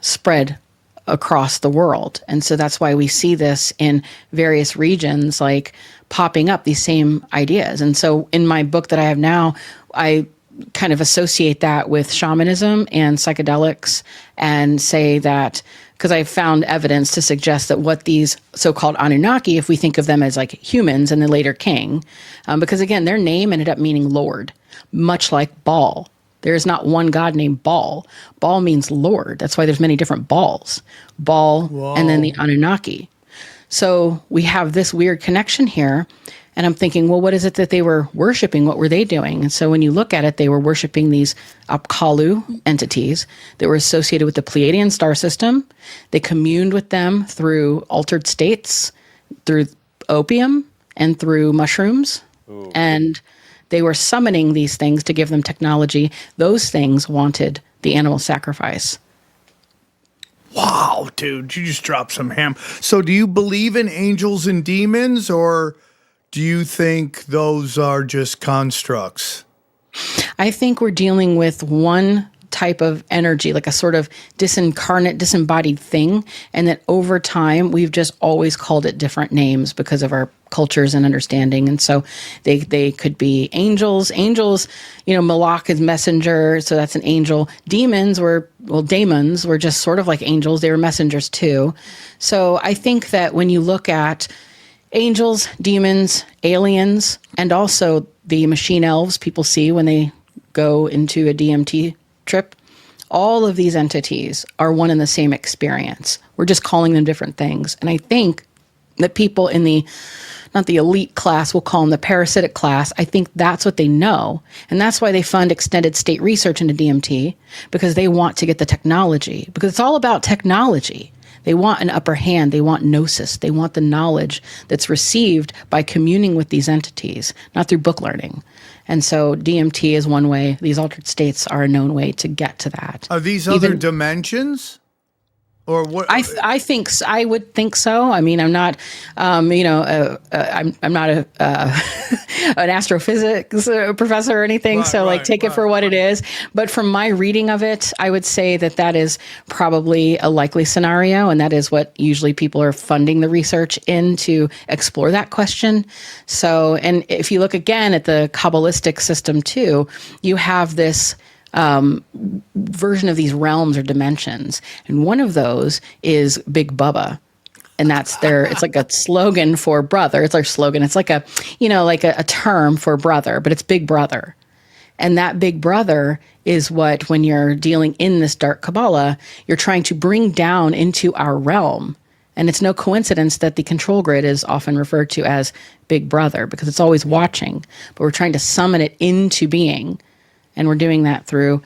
spread across the world, and so that's why we see this in various regions, like popping up these same ideas. And so, in my book that I have now, I kind of associate that with shamanism and psychedelics, and say that. Because I found evidence to suggest that what these so-called Anunnaki, if we think of them as like humans and the later king, because again, their name ended up meaning Lord, much like Baal. There is not one god named Baal. Baal means Lord. That's why there's many different Baals. Baal and then the Anunnaki. So we have this weird connection here. And I'm thinking, well, what is it that they were worshiping? What were they doing? And so when you look at it, they were worshiping these Apkallu entities that were associated with the Pleiadian star system. They communed with them through altered states, through opium, and through mushrooms. Ooh. And they were summoning these things to give them technology. Those things wanted the animal sacrifice. Wow, dude, you just dropped some ham. So do you believe in angels and demons, or do you think those are just constructs? I think we're dealing with one type of energy, like a sort of disincarnate, disembodied thing, and that over time we've just always called it different names because of our cultures and understanding. And so they could be angels. Angels, Malak is messenger, so that's an angel. Daemons were just sort of like angels. They were messengers too. So I think that when you look at angels, demons, aliens, and also the machine elves people see when they go into a DMT trip, all of these entities are one and the same experience. We're just calling them different things. And I think that people in not the elite class, we'll call them the parasitic class, I think that's what they know. And that's why they fund extended state research into DMT, because they want to get the technology, because it's all about technology. They want an upper hand. They want gnosis. They want the knowledge that's received by communing with these entities, not through book learning. And so DMT is one way. These altered states are a known way to get to that. Are these other dimensions? or what? I think I would think so. I mean, I'm not, I'm not an astrophysics professor or anything. Right, so like, take it for what it is. But from my reading of it, I would say that is probably a likely scenario, and that is what usually people are funding the research in to explore that question. So, and if you look again at the Kabbalistic system too, you have this version of these realms or dimensions. And one of those is Big Bubba. And that's it's like a slogan for brother. It's our slogan. It's like a term for brother, but it's Big Brother. And that Big Brother is what, when you're dealing in this dark Kabbalah, you're trying to bring down into our realm. And it's no coincidence that the control grid is often referred to as Big Brother, because it's always watching, but we're trying to summon it into being. And we're doing that through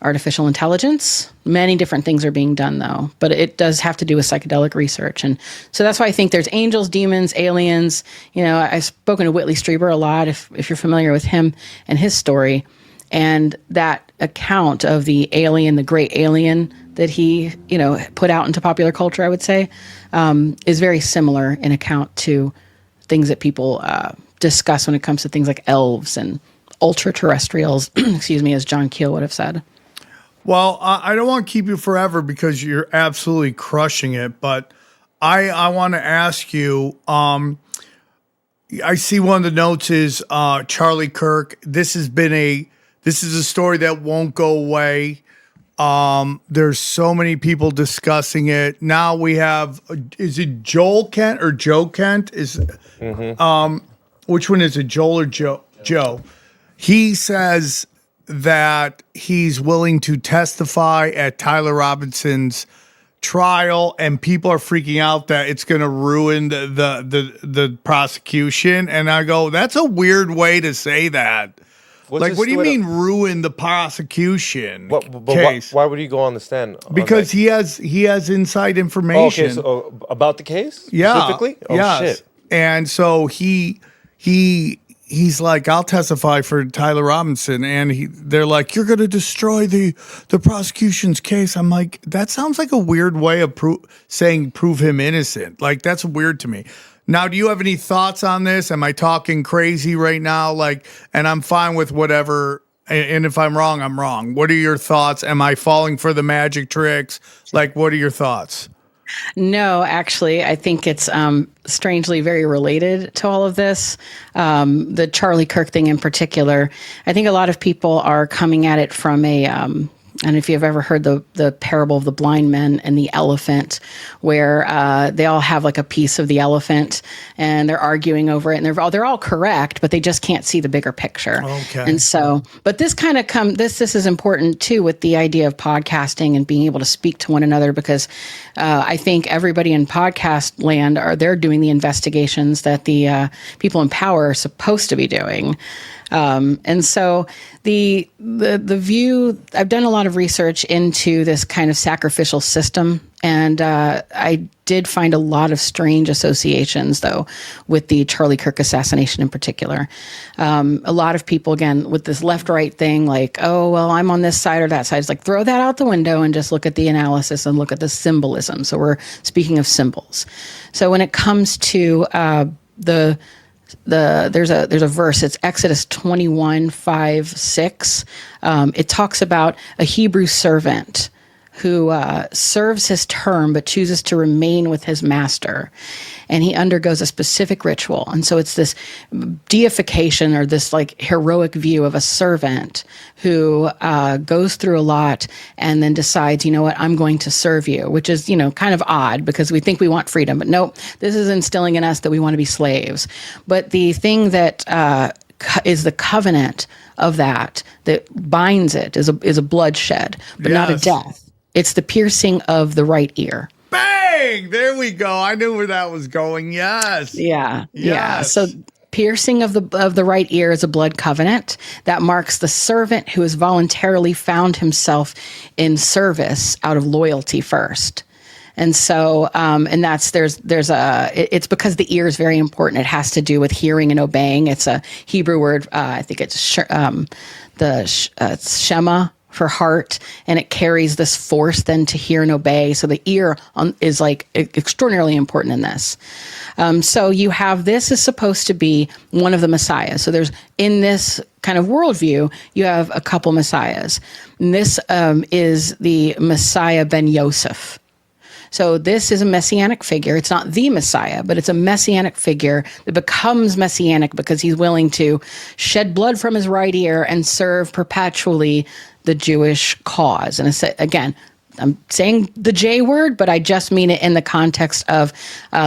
artificial intelligence. Many different things are being done, though, but it does have to do with psychedelic research. And so that's why I think there's angels, demons, aliens. I've spoken to Whitley Strieber a lot, if you're familiar with him and his story. And that account of the alien, the great alien that he, put out into popular culture, I would say, is very similar in account to things that people discuss when it comes to things like elves and ultra-terrestrials, excuse me, as John Keel would have said. Well, I don't want to keep you forever because you're absolutely crushing it, but I want to ask you, I see one of the notes is Charlie Kirk. This is a story that won't go away. There's so many people discussing it. Now we have, is it Joel Kent or Joe Kent? Which one is it, Joel or Joe? He says that he's willing to testify at Tyler Robinson's trial, and people are freaking out that it's going to ruin the prosecution. And I go, that's a weird way to say that. What do you mean ruin the prosecution case? Why would he go on the stand? Because he has inside information. Okay, so about the case? Yeah. Specifically? Oh, yes. Shit. And so he's like, I'll testify for Tyler Robinson, and they're like, you're going to destroy the prosecution's case. I'm like, that sounds like a weird way of saying prove him innocent. Like, that's weird to me. Now, do you have any thoughts on this? Am I talking crazy right now? And I'm fine with whatever. And if I'm wrong, I'm wrong. What are your thoughts? Am I falling for the magic tricks? What are your thoughts? No, actually, I think it's strangely very related to all of this. The Charlie Kirk thing in particular, I think a lot of people are coming at it from and if you've ever heard the parable of the blind men and the elephant, where they all have like a piece of the elephant and they're arguing over it, and they're all correct, but they just can't see the bigger picture. Okay. And so, but this kind of this is important too with the idea of podcasting and being able to speak to one another, because I think everybody in podcast land they're doing the investigations that the people in power are supposed to be doing. And so the view, I've done a lot of research into this kind of sacrificial system, and I did find a lot of strange associations, though, with the Charlie Kirk assassination in particular. A lot of people, again, with this left-right thing, like, oh, well, I'm on this side or that side. It's like, throw that out the window and just look at the analysis and look at the symbolism. So we're speaking of symbols. So when it comes to there's a verse, it's Exodus 21:5-6. It talks about a Hebrew servant who serves his term but chooses to remain with his master, and he undergoes a specific ritual. And so it's this deification, or this like heroic view of a servant who goes through a lot and then decides, you know what, I'm going to serve you, which is, kind of odd because we think we want freedom, but nope, this is instilling in us that we want to be slaves. But the thing that is the covenant of that binds it is a bloodshed, but not a death. It's the piercing of the right ear. Bang! There we go. I knew where that was going. Yes. Yeah. Yes. Yeah. So piercing of the right ear is a blood covenant that marks the servant who has voluntarily found himself in service out of loyalty first. And so, and that's, it's because the ear is very important. It has to do with hearing and obeying. It's a Hebrew word. I think it's it's Shema for heart, and it carries this force then to hear and obey. So the ear is like extraordinarily important in this. So you have, this is supposed to be one of the messiahs. So there's, in this kind of worldview, you have a couple messiahs. And this is the Messiah ben Yosef. So this is a messianic figure. It's not the Messiah, but it's a messianic figure that becomes messianic because he's willing to shed blood from his right ear and serve perpetually the Jewish cause. And again, I'm saying the J word, but I just mean it in the context of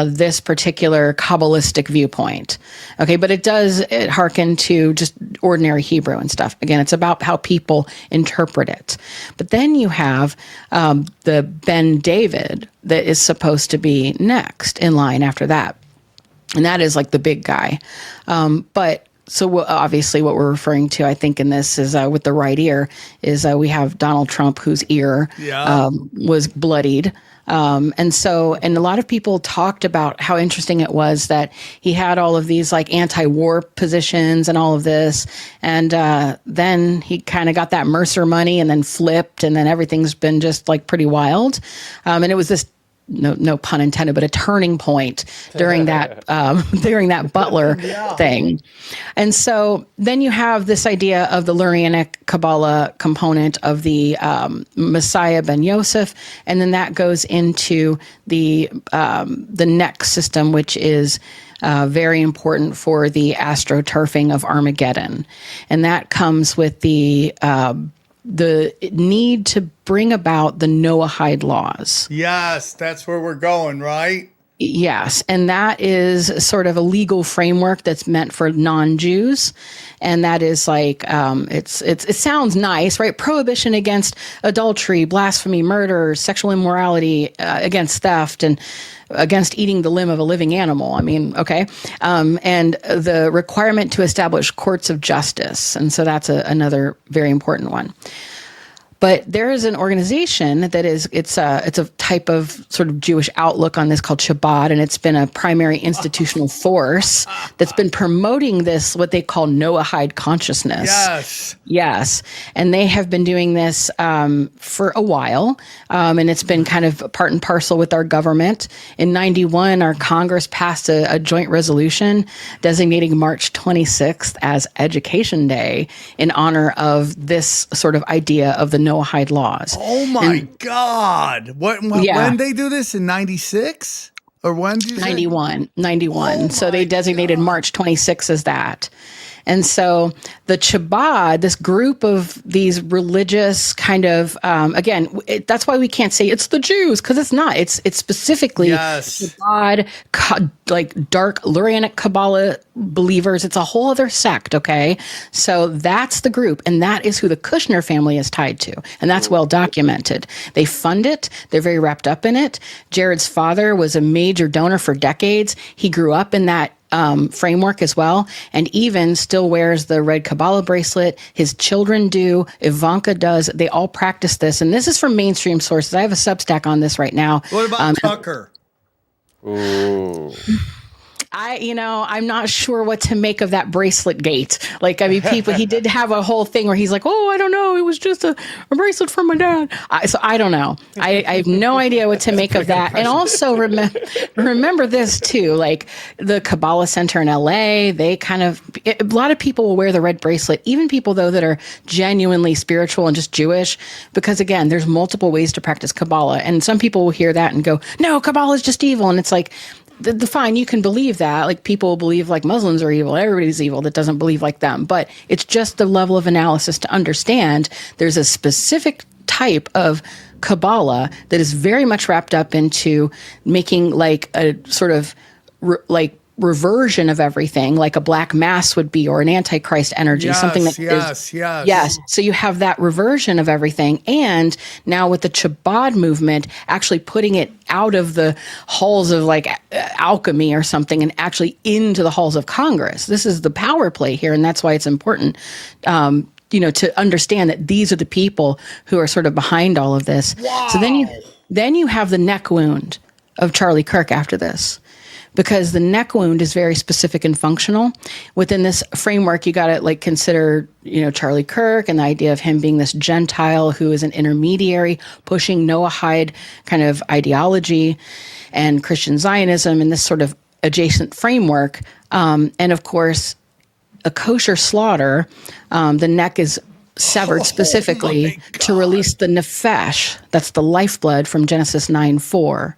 this particular Kabbalistic viewpoint. Okay, but it hearken to just ordinary Hebrew and stuff. Again, it's about how people interpret it. But then you have the Ben David that is supposed to be next in line after that. And that is like the big guy. So obviously what we're referring to, I think, in this is with the right ear, is we have Donald Trump, whose ear was bloodied. And a lot of people talked about how interesting it was that he had all of these like anti-war positions and all of this. And then he kind of got that Mercer money and then flipped, and then everything's been just like pretty wild. And it was this, no pun intended, but a turning point during that Butler thing. And so then you have this idea of the Lurianic Kabbalah component of the Messiah ben Yosef, and then that goes into the next system, which is very important for the astroturfing of Armageddon, and that comes with the need to bring about the Noahide laws. Yes, that's where we're going, right? Yes, and that is sort of a legal framework that's meant for non-Jews, and that is like it sounds nice, right? Prohibition against adultery, blasphemy, murder, sexual immorality, against theft, and against eating the limb of a living animal. I mean, okay, and the requirement to establish courts of justice, and so that's another very important one. But there is an organization that it's a type of sort of Jewish outlook on this called Chabad, and it's been a primary institutional force that's been promoting this, what they call Noahide consciousness. Yes. And they have been doing this for a while, and it's been kind of part and parcel with our government. In 91, our Congress passed a joint resolution designating March 26th as Education Day in honor of this sort of idea of the Noahide laws. Oh my God. When they do this in 96? Or when did you 91. Oh so they designated March 26th as that. And so the Chabad, this group of these religious kind of, that's why we can't say it's the Jews, because it's not. It's specifically Chabad, like dark Lurianic Kabbalah believers. It's a whole other sect, okay? So that's the group, and that is who the Kushner family is tied to, and that's well documented. They fund it. They're very wrapped up in it. Jared's father was a major donor for decades. He grew up in that framework as well, and even still wears the red Kabbalah bracelet. His children do. Ivanka does. They all practice this, and this is from mainstream sources. I have a Substack on this right now. What about Tucker? Ooh. I'm not sure what to make of that bracelet gate. Like, I mean, he did have a whole thing where he's like, oh, I don't know. It was just a bracelet from my dad. So I don't know. I have no idea what to make of that. And also remember this too, like the Kabbalah Center in LA, a lot of people will wear the red bracelet, even people though that are genuinely spiritual and just Jewish, because again, there's multiple ways to practice Kabbalah. And some people will hear that and go, no, Kabbalah is just evil. And it's like, the fine, you can believe that. Like, people believe like Muslims are evil. Everybody's evil that doesn't believe like them. But it's just the level of analysis to understand there's a specific type of Kabbalah that is very much wrapped up into making like a sort of reversion of everything, like a black mass would be, or an antichrist energy, something that yes. So you have that reversion of everything, and now with the Chabad movement, actually putting it out of the halls of like alchemy or something, and actually into the halls of Congress. This is the power play here, and that's why it's important, to understand that these are the people who are sort of behind all of this. Wow. So then you have the neck wound. of Charlie Kirk after this, because the neck wound is very specific and functional. Within this framework, you got to like consider, Charlie Kirk and the idea of him being this Gentile who is an intermediary pushing Noahide kind of ideology and Christian Zionism and this sort of adjacent framework. And of course, a kosher slaughter, the neck is severed specifically to release the nefesh, that's the lifeblood from Genesis 9:4.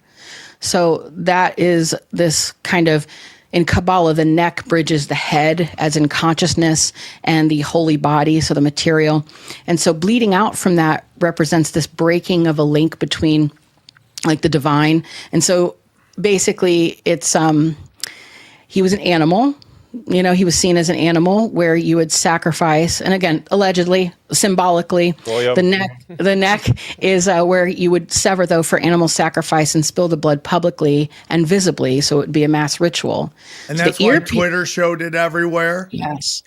So that is this kind of, in Kabbalah, the neck bridges the head, as in consciousness, and the holy body, so the material. And so bleeding out from that represents this breaking of a link between like the divine. And so basically it's, he was an animal. He was seen as an animal where you would sacrifice, and again, allegedly, symbolically, the neck is where you would sever, though, for animal sacrifice and spill the blood publicly and visibly, so it would be a mass ritual. And that's why Twitter showed it everywhere? Yes.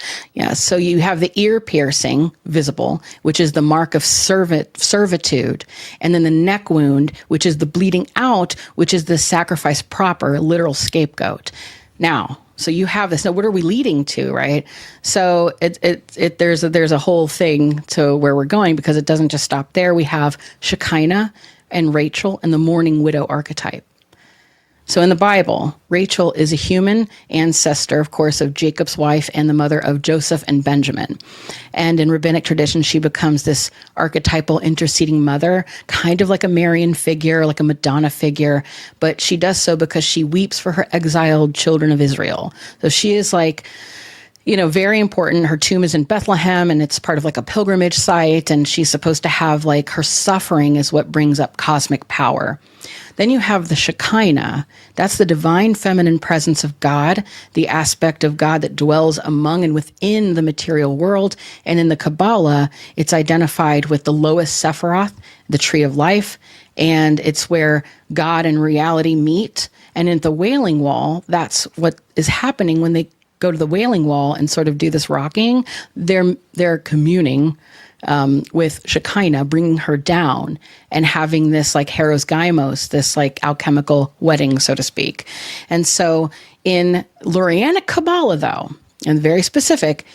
So you have the ear piercing visible, which is the mark of servitude, and then the neck wound, which is the bleeding out, which is the sacrifice proper, literal scapegoat. Now, so you have this. Now, what are we leading to, right? So there's a whole thing to where we're going, because it doesn't just stop there. We have Shekinah and Rachel and the mourning widow archetype. So in the Bible, Rachel is a human ancestor, of course, of Jacob's wife and the mother of Joseph and Benjamin. And in rabbinic tradition, she becomes this archetypal interceding mother, kind of like a Marian figure, like a Madonna figure. But she does so because she weeps for her exiled children of Israel. So she is like, very important. Her tomb is in Bethlehem, and it's part of like a pilgrimage site. And she's supposed to have like her suffering is what brings up cosmic power. Then you have the Shekinah. That's the divine feminine presence of God, the aspect of God that dwells among and within the material world. And in the Kabbalah, it's identified with the lowest Sephiroth, the tree of life. And it's where God and reality meet. And in the Wailing Wall, that's what is happening when they go to the Wailing Wall and sort of do this rocking. They're communing with Shekinah, bringing her down and having this like Heros Gymos, this like alchemical wedding, so to speak. And so in Lurianic Kabbalah, though, and very specific,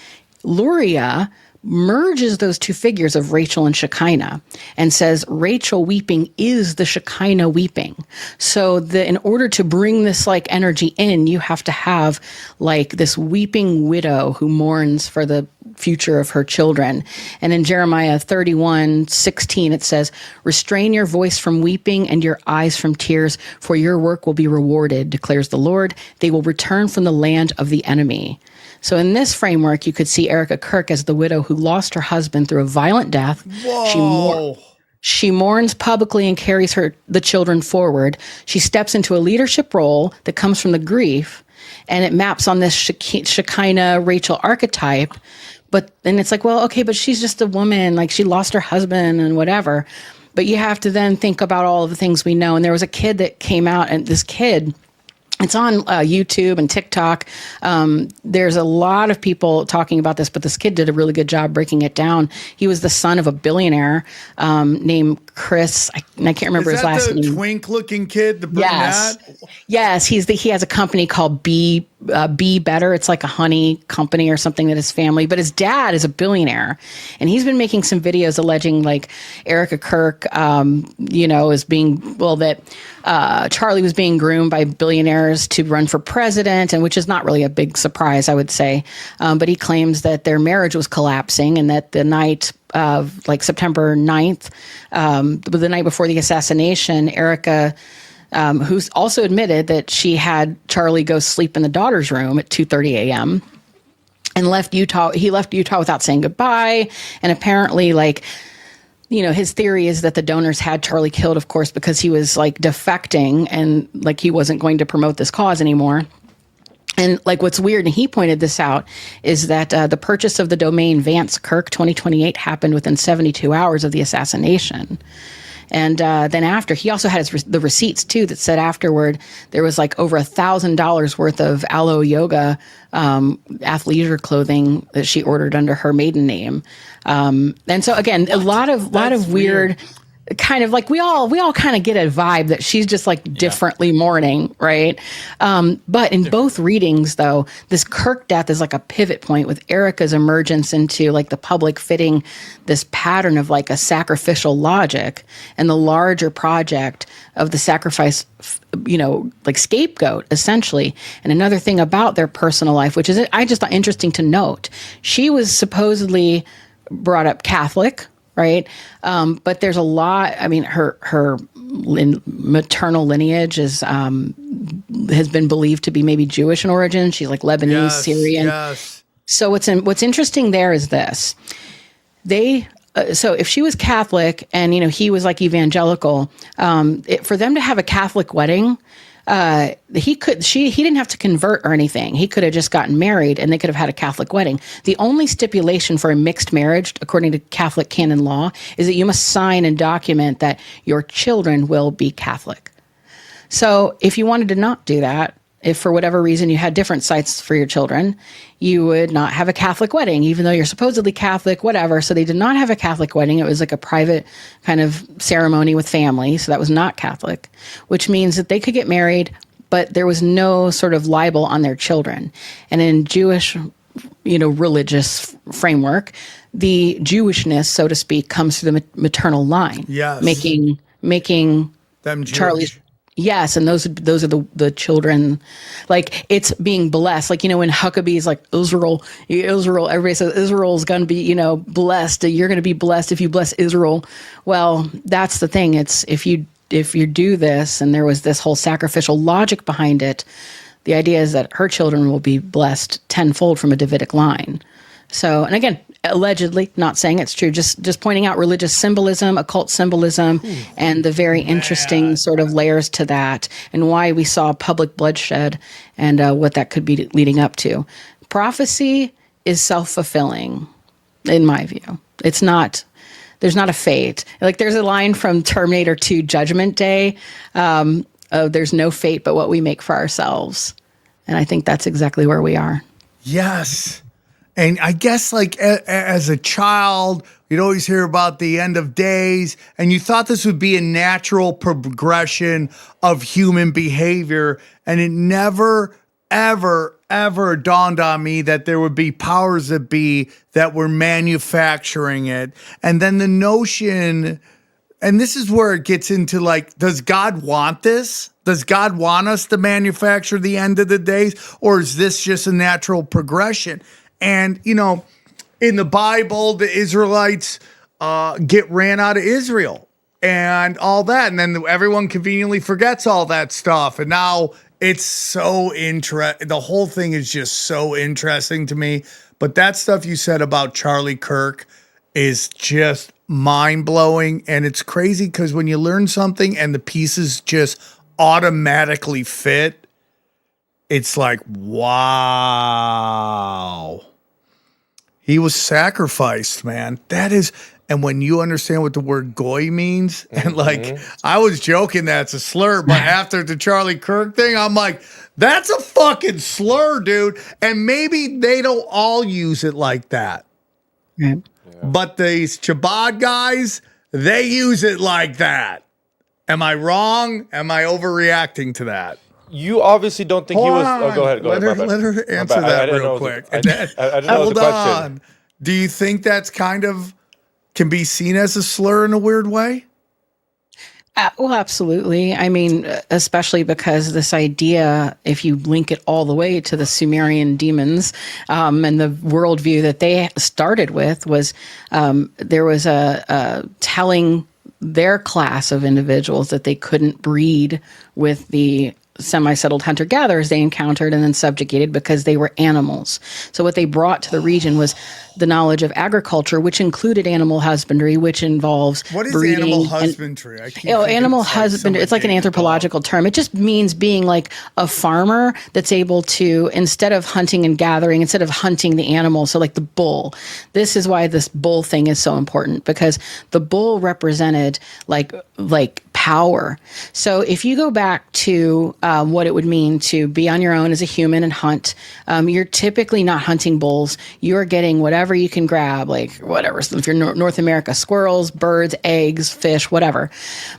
Luria merges those two figures of Rachel and Shekinah and says Rachel weeping is the Shekinah weeping. So in order to bring this like energy in, you have to have like this weeping widow who mourns for the future of her children. And in Jeremiah 31:16, it says, "Restrain your voice from weeping and your eyes from tears, for your work will be rewarded, declares the Lord. They will return from the land of the enemy." So in this framework, you could see Erica Kirk as the widow who lost her husband through a violent death. Whoa. She mourns publicly and carries the children forward. She steps into a leadership role that comes from the grief, and it maps on this Shekinah Rachel archetype. And it's like, well, okay, but she's just a woman. Like, she lost her husband and whatever. But you have to then think about all of the things we know. And there was a kid that came out, and this kid, it's on YouTube and TikTok. There's a lot of people talking about this, but this kid did a really good job breaking it down. He was the son of a billionaire named Chris. I can't remember his last name. Is that the twink-looking kid, the brunette? Yes. He has a company called Be Better. It's like a honey company or something that his family. But his dad is a billionaire, and he's been making some videos alleging like Erica Kirk, is that Charlie was being groomed by billionaires to run for president, and which is not really a big surprise, I would say. But he claims that their marriage was collapsing, and that the night of like September 9th, the night before the assassination, Erica, who's also admitted that she had Charlie go sleep in the daughter's room at 2:30 a.m. and left Utah. He left Utah without saying goodbye. And apparently, his theory is that the donors had Charlie killed, of course, because he was like defecting and like he wasn't going to promote this cause anymore. And like what's weird, and he pointed this out, is that the purchase of the domain Vance Kirk 2028 happened within 72 hours of the assassination. And then after, he also had the receipts too that said afterward there was like over $1,000 worth of Aloe Yoga athleisure clothing that she ordered under her maiden name. And so again, a lot of weird. kind of like we all kind of get a vibe that she's just like differently mourning, right? But in both readings, though, this Kirk death is like a pivot point with Erica's emergence into like the public fitting this pattern of like a sacrificial logic and the larger project of the sacrifice, like scapegoat, essentially. And another thing about their personal life, which is I just thought interesting to note, she was supposedly brought up Catholic, right? But there's a lot. I mean, her maternal lineage has been believed to be maybe Jewish in origin. She's like Lebanese, Syrian. Yes. So what's interesting there is this: so if she was Catholic and he was like evangelical, for them to have a Catholic wedding. He didn't have to convert or anything. He could have just gotten married and they could have had a Catholic wedding. The only stipulation for a mixed marriage, according to Catholic canon law, is that you must sign and document that your children will be Catholic. So if you wanted to not do that, if for whatever reason you had different sites for your children, you would not have a Catholic wedding, even though you're supposedly Catholic, whatever. So they did not have a Catholic wedding. It was like a private kind of ceremony with family. So that was not Catholic, which means that they could get married, but there was no sort of libel on their children. And in Jewish, religious framework, the Jewishness, so to speak, comes through the maternal line. Yes. Making them Jewish. Charlie's. Yes, and those are the children, like it's being blessed. Like, when Huckabee's like Israel, everybody says Israel's going to be, blessed. You're going to be blessed if you bless Israel. Well, that's the thing. It's if you do this, and there was this whole sacrificial logic behind it, the idea is that her children will be blessed tenfold from a Davidic line. So, and again, allegedly, not saying it's true, just pointing out religious symbolism, occult symbolism, and the very interesting sort of layers to that, and why we saw public bloodshed and what that could be leading up to. Prophecy is self-fulfilling, in my view. It's not. There's not a fate. Like there's a line from Terminator 2 Judgment Day. There's no fate but what we make for ourselves. And I think that's exactly where we are. Yes. And I guess like as a child, you'd always hear about the end of days, and you thought this would be a natural progression of human behavior. And it never, ever, ever dawned on me that there would be powers that be that were manufacturing it. And then the notion, and this is where it gets into like, does God want this? Does God want us to manufacture the end of the days? Or is this just a natural progression? And, in the Bible, the Israelites get ran out of Israel and all that. And then everyone conveniently forgets all that stuff. And now it's so interesting. The whole thing is just so interesting to me. But that stuff you said about Charlie Kirk is just mind-blowing. And it's crazy because when you learn something and the pieces just automatically fit, it's like, wow. He was sacrificed, man. That is, and when you understand what the word goy means, and like, I was joking that it's a slur, but after the Charlie Kirk thing, I'm like, that's a fucking slur, dude. And maybe they don't all use it like that. Right. But these Chabad guys, they use it like that. Am I wrong? Am I overreacting to that? You obviously don't think he was. Oh, go ahead. Let her answer that real quick. I didn't know it was a question. Do you think that's kind of can be seen as a slur in a weird way? Well, absolutely. I mean, especially because this idea, if you link it all the way to the Sumerian demons and the worldview that they started with, was there was a telling their class of individuals that they couldn't breed with the semi-settled hunter-gatherers they encountered and then subjugated because they were animals. So what they brought to the region was the knowledge of agriculture, which included animal husbandry, which involves what is breeding. Animal husbandry? Animal husbandry. It's like an anthropological term. It just means being like a farmer that's able to, instead of hunting and gathering, instead of hunting the animal, so like the bull. This is why this bull thing is so important, because the bull represented like power. So if you go back to what it would mean to be on your own as a human and hunt, you're typically not hunting bulls. You're getting whatever you can grab, like whatever. So if you're North America, squirrels, birds, eggs, fish, whatever.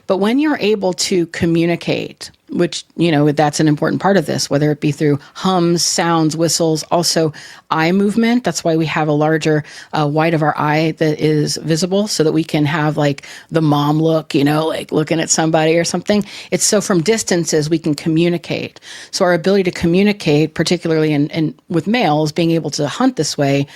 But when you're able to communicate, which, that's an important part of this, whether it be through hums, sounds, whistles, also eye movement. That's why we have a larger white of our eye that is visible so that we can have like the mom look, like looking at somebody or something. It's so from distances we can communicate. So our ability to communicate, particularly in with males, being able to hunt this way,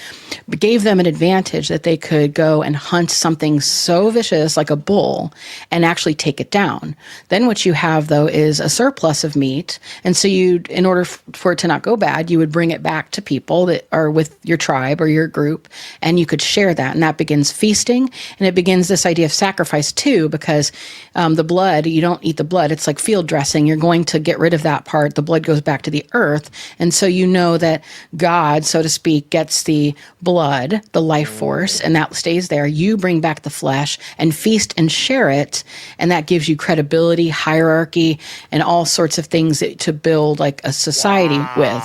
gave them an advantage that they could go and hunt something so vicious like a bull and actually take it down. Then what you have though is a surplus of meat. And so in order for it to not go bad, you would bring it back to people that are with your tribe or your group, and you could share that. And that begins feasting. And it begins this idea of sacrifice too, because the blood, you don't eat the blood. It's like field dressing. You're going to get rid of that part. The blood goes back to the earth. And so that God, so to speak, gets the blood, the life force, and that stays there. You bring back the flesh and feast and share it. And that gives you credibility, hierarchy, and all sorts of things to build like a society with.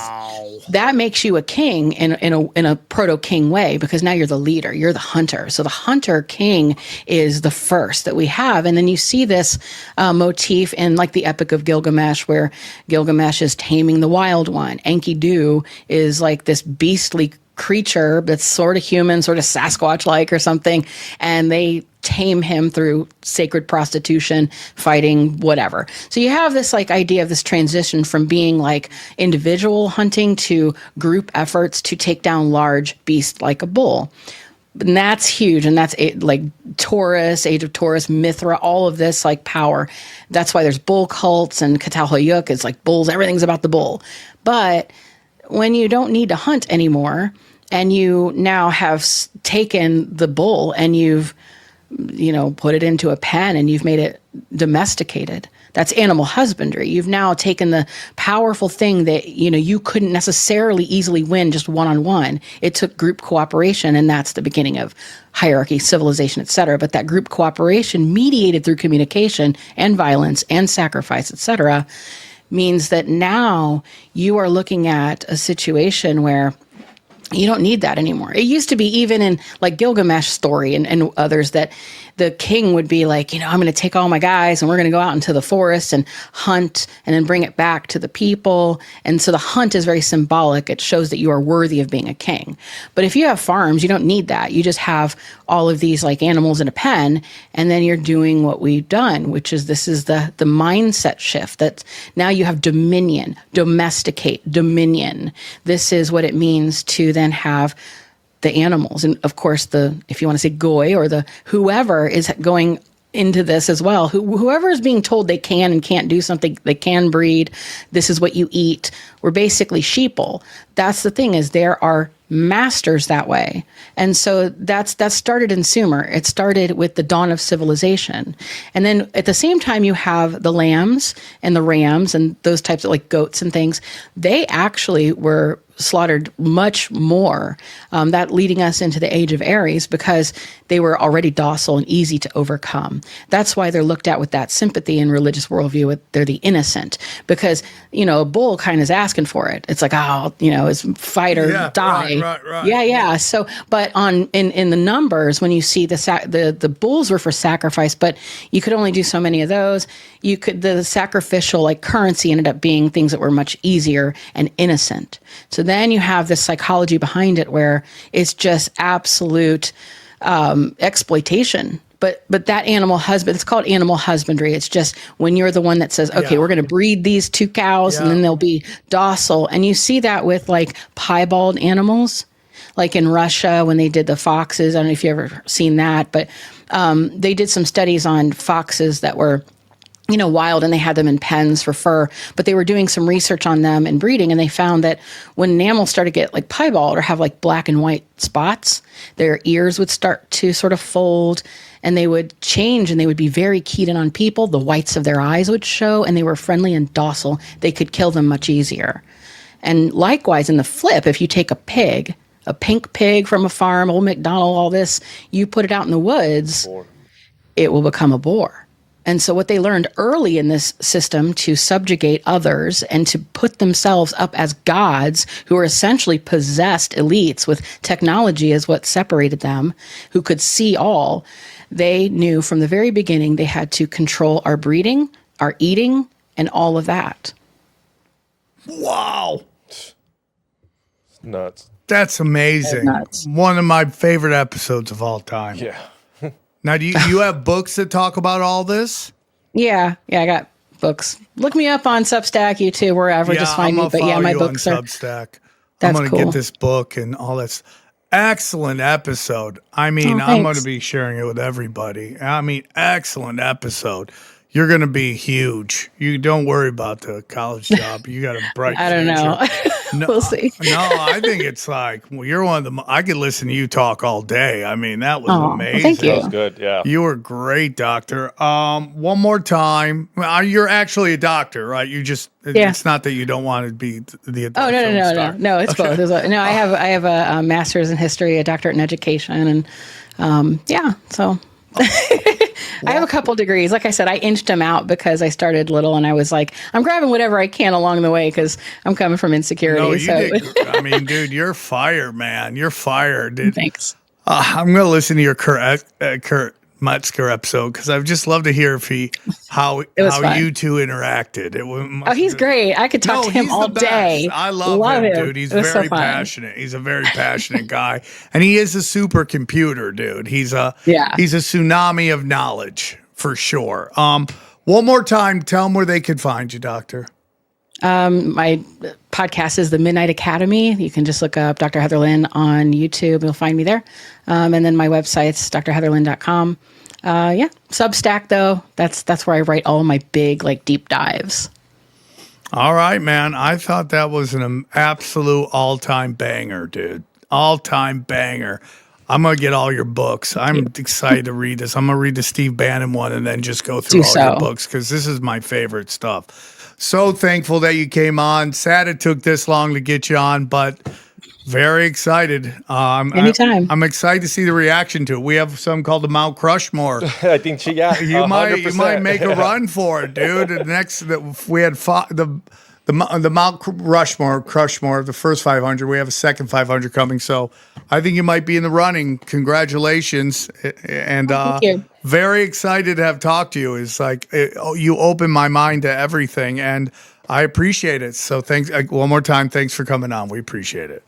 That makes you a king in a proto-king way, because now you're the leader, you're the hunter. So the hunter king is the first that we have. And then you see this motif in like the Epic of Gilgamesh, where Gilgamesh is taming the wild one. Enkidu is like this beastly creature that's sort of human, sort of Sasquatch-like or something, and they tame him through sacred prostitution, fighting, whatever. So you have this like idea of this transition from being like individual hunting to group efforts to take down large beasts like a bull. And that's huge. And that's like Taurus, Age of Taurus, Mithra, all of this like power. That's why there's bull cults, and Catalhoyuk is like bulls. Everything's about the bull. But when you don't need to hunt anymore, and you now have taken the bull and you've put it into a pen and you've made it domesticated. That's animal husbandry. You've now taken the powerful thing that, you couldn't necessarily easily win just one-on-one. It took group cooperation, and that's the beginning of hierarchy, civilization, etc. But that group cooperation mediated through communication and violence and sacrifice, etc., means that now you are looking at a situation where you don't need that anymore. It used to be, even in like Gilgamesh story and others, that the king would be like, I'm going to take all my guys and we're going to go out into the forest and hunt and then bring it back to the people. And so the hunt is very symbolic. It shows that you are worthy of being a king. But if you have farms, you don't need that. You just have all of these like animals in a pen, and then you're doing what we've done, which is this is the mindset shift, that now you have dominion, domesticate, dominion. This is what it means to then have the animals. And of course, if you want to say goy, or the whoever is going into this as well, whoever is being told they can and can't do something, they can breed, this is what you eat, we're basically sheeple. That's the thing, is there are masters that way. And so that started in Sumer. It started with the dawn of civilization. And then at the same time, you have the lambs and the rams and those types of like goats and things. They actually were slaughtered much more, that leading us into the age of Aries, because they were already docile and easy to overcome. That's why they're looked at with that sympathy in religious worldview. They're the innocent, because, a bull kind of is asking for it. It's like, it's fight or die. Right. Yeah. So, but in the numbers, when you see the bulls were for sacrifice, but you could only do so many of those. The sacrificial like currency ended up being things that were much easier and innocent. So then you have this psychology behind it where it's just absolute exploitation. But that it's called animal husbandry. It's just when you're the one that says, okay, we're going to breed these 2 cows and then they'll be docile. And you see that with like piebald animals, like in Russia when they did the foxes. I don't know if you've ever seen that, but they did some studies on foxes that were wild, and they had them in pens for fur, but they were doing some research on them and breeding, and they found that when an animal started to get like piebald or have like black and white spots, their ears would start to sort of fold, and they would change, and they would be very keyed in on people. The whites of their eyes would show, and they were friendly and docile. They could kill them much easier. And likewise, in the flip, if you take a pig, a pink pig from a farm, old McDonald, all this, you put it out in the woods, it will become a boar. And so what they learned early in this system to subjugate others and to put themselves up as gods who were essentially possessed elites with technology as what separated them, who could see all, they knew from the very beginning they had to control our breeding, our eating, and all of that. Wow. Nuts. That's amazing. Nuts. One of my favorite episodes of all time. Yeah. Now, do you have books that talk about all this? Yeah, I got books. Look me up on Substack, YouTube, wherever. Just find me. But yeah, my books are. Substack. That's I'm gonna cool. get this book and all this. Excellent episode. I mean, I'm going to be sharing it with everybody. I mean, excellent episode. You're going to be huge. You don't worry about the college job. You got a bright I don't know. No, We'll see. No, I think it's like, well, you're one of the, I could listen to you talk all day. I mean, that was amazing. Thank you. That was good. Yeah. You were great, doctor. One more time. You're actually a doctor, right? You just, it's not that you don't want to be the adult Oh, film no. star. No, it's both. No, I have a master's in history, a doctorate in education. And so I have a couple degrees. Like I said, I inched them out because I started little and I was like, I'm grabbing whatever I can along the way because I'm coming from insecurity. No, you so. did. I mean, dude, you're fire, man. You're fire, dude. Thanks. I'm going to listen to your Kurt Metzger episode because I'd just love to hear how fun. you two interacted. He's great. I could talk to him he's all the best. day. I love him, dude. He's very so passionate. He's a very passionate guy, and he is a supercomputer, dude. He's a tsunami of knowledge for sure. One more time, tell them where they could find you, doctor. My podcast is the Midnight Academy. You can just look up Dr. Heather Lynn on YouTube. You'll find me there. And then my website's drheatherlynn.com. Substack though. That's where I write all my big deep dives. All right, man. I thought that was an absolute all-time banger, dude. All-time banger. I'm going to get all your books. I'm excited to read this. I'm going to read the Steve Bannon one and then just go through all your books because this is my favorite stuff. So thankful that you came on. Sad it took this long to get you on, but very excited. Anytime. I'm excited to see the reaction to it. We have something called the Mount Crushmore. I think you might make a run for it, dude. The next that we had the Mount Crushmore, the first 500. We have a second 500 coming, so I think you might be in the running. Congratulations, and thank you. Very excited to have talked to you. It's like you opened my mind to everything, and I appreciate it. So thanks one more time. Thanks for coming on. We appreciate it.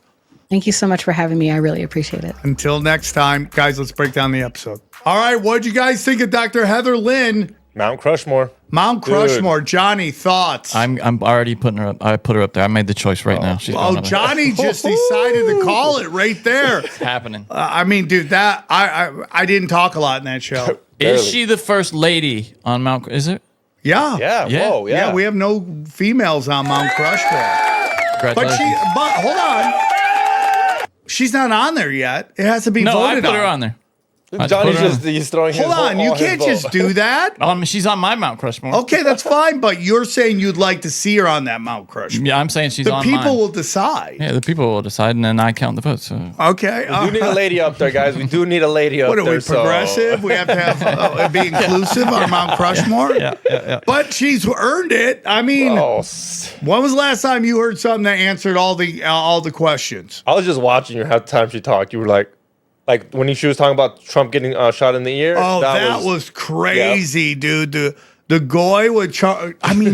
Thank you so much for having me. I really appreciate it. Until next time, guys, let's break down the episode. All right, what'd you guys think of Dr. Heather Lynn? Mount Crushmore. Mount Crushmore. Johnny, thoughts? I'm already putting her up. I put her up there. I made the choice right now. She's going up there. Johnny just decided to call it right there. It's happening. I mean, dude, that I didn't talk a lot in that show. Is she the first lady on Mount? Is it? Yeah. Yeah. Whoa. Yeah. Yeah. We have no females on Mount Crushmore. But hold on. She's not on there yet. It has to be No, I voted put her on. on there. Johnny's he's throwing his Hold on, you can't just do that. She's on my Mount Crushmore. Okay, that's fine, but you're saying you'd like to see her on that Mount Crushmore. Yeah, I'm saying she's The on people mine. will decide. Yeah, the people will decide, and then I count the votes. So. Okay. We do need a lady up there, guys. We do need a lady up What are there. we, progressive? We have to have be inclusive on Mount Crushmore? Yeah. But she's earned it. I mean, when was the last time you heard something that answered all the questions? I was just watching her half the time she talked. You were like when she was talking about Trump getting shot in the ear. Oh, that was crazy, dude. The guy with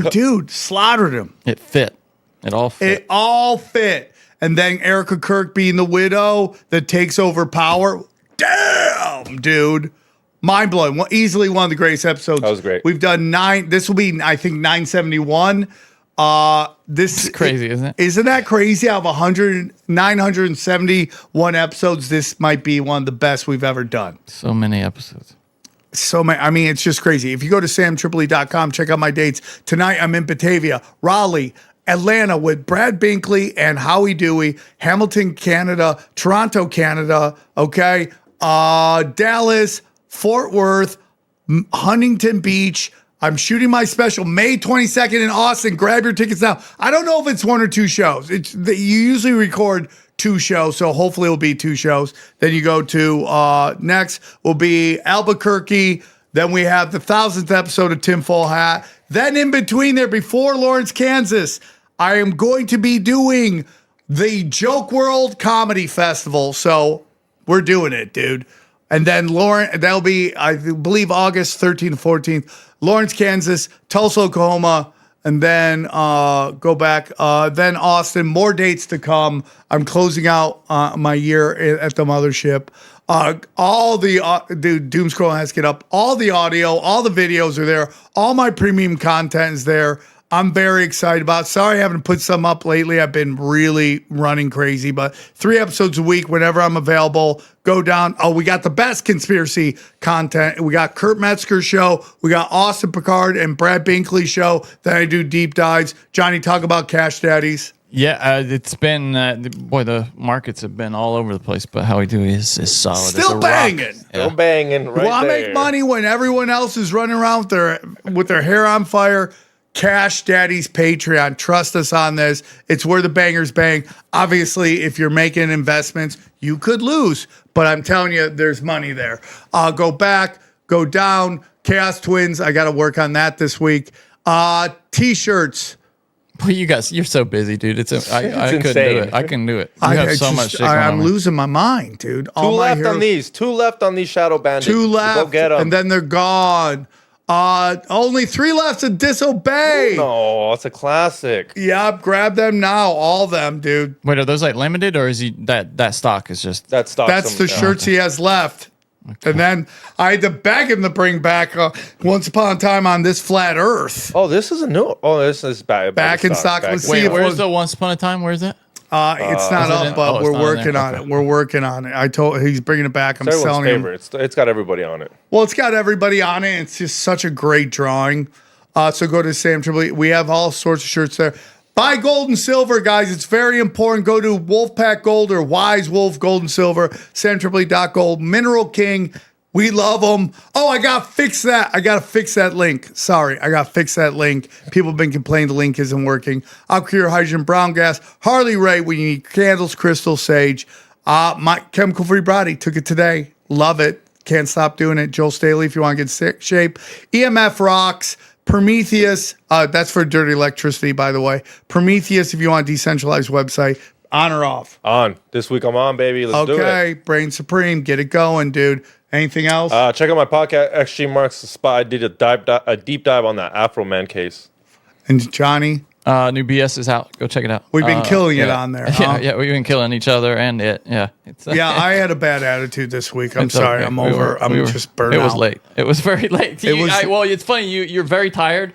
dude, slaughtered him. It fit. It all fit. It all fit. And then Erica Kirk being the widow that takes over power. Damn, dude. Mind blowing. Easily one of the greatest episodes. That was great. We've done 9. This will be, I think, 971. This is crazy, isn't it? Isn't that crazy? Out of 971 episodes, this might be one of the best we've ever done. So many episodes. So many. I mean, it's just crazy. If you go to samtripoli.com, check out my dates. Tonight, I'm in Batavia, Raleigh, Atlanta with Brad Binkley and Howie Dewey, Hamilton, Canada, Toronto, Canada, okay, Dallas, Fort Worth, Huntington Beach. I'm shooting my special May 22nd in Austin. Grab your tickets now. I don't know if it's 1 or 2 shows. You usually record 2 shows, so hopefully it'll be 2 shows. Then you go to next will be Albuquerque. Then we have the 1000th episode of Tinfoil Hat. Then in between there, before Lawrence, Kansas, I am going to be doing the Joke World Comedy Festival. So we're doing it, dude. And then that'll be, I believe, August 13th and 14th. Lawrence, Kansas, Tulsa, Oklahoma, and then go back. Then Austin. More dates to come. I'm closing out my year at the mothership. All the dude, Doom Scroll has to get up. All the audio, all the videos are there. All my premium content is there. I'm very excited about it. Sorry I haven't put some up lately. I've been really running crazy, but 3 episodes a week whenever I'm available. Go down. Oh, we got the best conspiracy content. We got Kurt Metzger's show. We got Austin Picard and Brad Binkley's show. Then I do deep dives. Johnny, talk about Cash Daddies. Yeah, it's been the markets have been all over the place, but how we do is solid. Still banging. Still banging. Right Well, I there. make money when everyone else is running around with their hair on fire. Cash Daddy's Patreon. Trust us on this. It's where the bangers bang. Obviously, if you're making investments, you could lose, but I'm telling you, there's money there. Go back, go down. Chaos Twins. I got to work on that this week. T-shirts. Well, you guys, you're so busy, dude. I couldn't do insane. it. I couldn't do it. You have so much shit going I'm on. losing my mind, dude. Two All my left heroes- on these. 2 left on these Shadow Bandits. 2 left, Go get them. and then they're gone. Only 3 left to Disobey. No, it's a classic. Yep, grab them now, all of them, dude. Wait, are those like limited, or is that stock is just? That stock. That's the shirts he has left. Okay. And then I had to beg him to bring back Once Upon a Time on This Flat Earth. Oh, this is a new. Oh, this is back in stock. Let's see Wait, if where's the Once Upon a Time? Where is it? It's not up, but we're working on it. We're working on it. I told he's bringing it back. I'm It's everyone's selling him. favorite. It's got everybody on it. Well, it's got everybody on it. It's just such a great drawing. So go to Sam Tripoli. We have all sorts of shirts there. Buy gold and silver, guys. It's very important. Go to Wolfpack Gold or Wise Wolf Gold and Silver. SamTripoli.gold. Mineral King. We love them. Oh, I got to fix that. I got to fix that link. Sorry, I got to fix that link. People have been complaining the link isn't working. Alkyr Hydrogen Brown Gas. Harley Ray when you need candles, crystal, sage. My Chemical Free Body. Took it today. Love it. Can't stop doing it. Joel Staley if you want to get sick shape. EMF Rocks. Prometheus. That's for dirty electricity, by the way. Prometheus if you want a decentralized website. On or off? On. This week I'm on, baby. Let's do it. Okay. Brain Supreme. Get it going, dude. Anything else? Check out my podcast, XG Marks the Spot. I did a deep dive on that Afro Man case. And Johnny? New BS is out. Go check it out. We've been killing it on there. Huh? Yeah, we've been killing each other and it. Yeah. Yeah, I had a bad attitude this week. I'm It's sorry. okay. I'm over. I'm just burnt out. It was late. It was very late. Well, it's funny. You're very tired,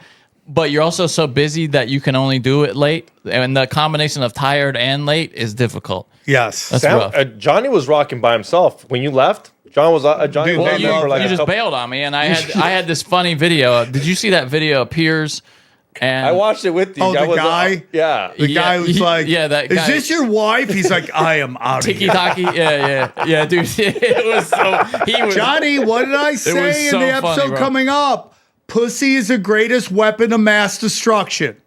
but you're also so busy that you can only do it late. And the combination of tired and late is difficult. Yes. That's rough. Johnny was rocking by himself. When you left, Johnny was Dude, Well, banging for like you a just couple- bailed on me, and I had this funny video. Did you see that video of Piers? And I watched it with you. Oh, I the guy? Yeah. The guy who's like, that is guy. this your wife? He's like, I am out of Tiki here. Taki? Yeah, dude. It was so. He was Johnny, what did I say in so the episode funny, bro. coming up? Pussy is the greatest weapon of mass destruction.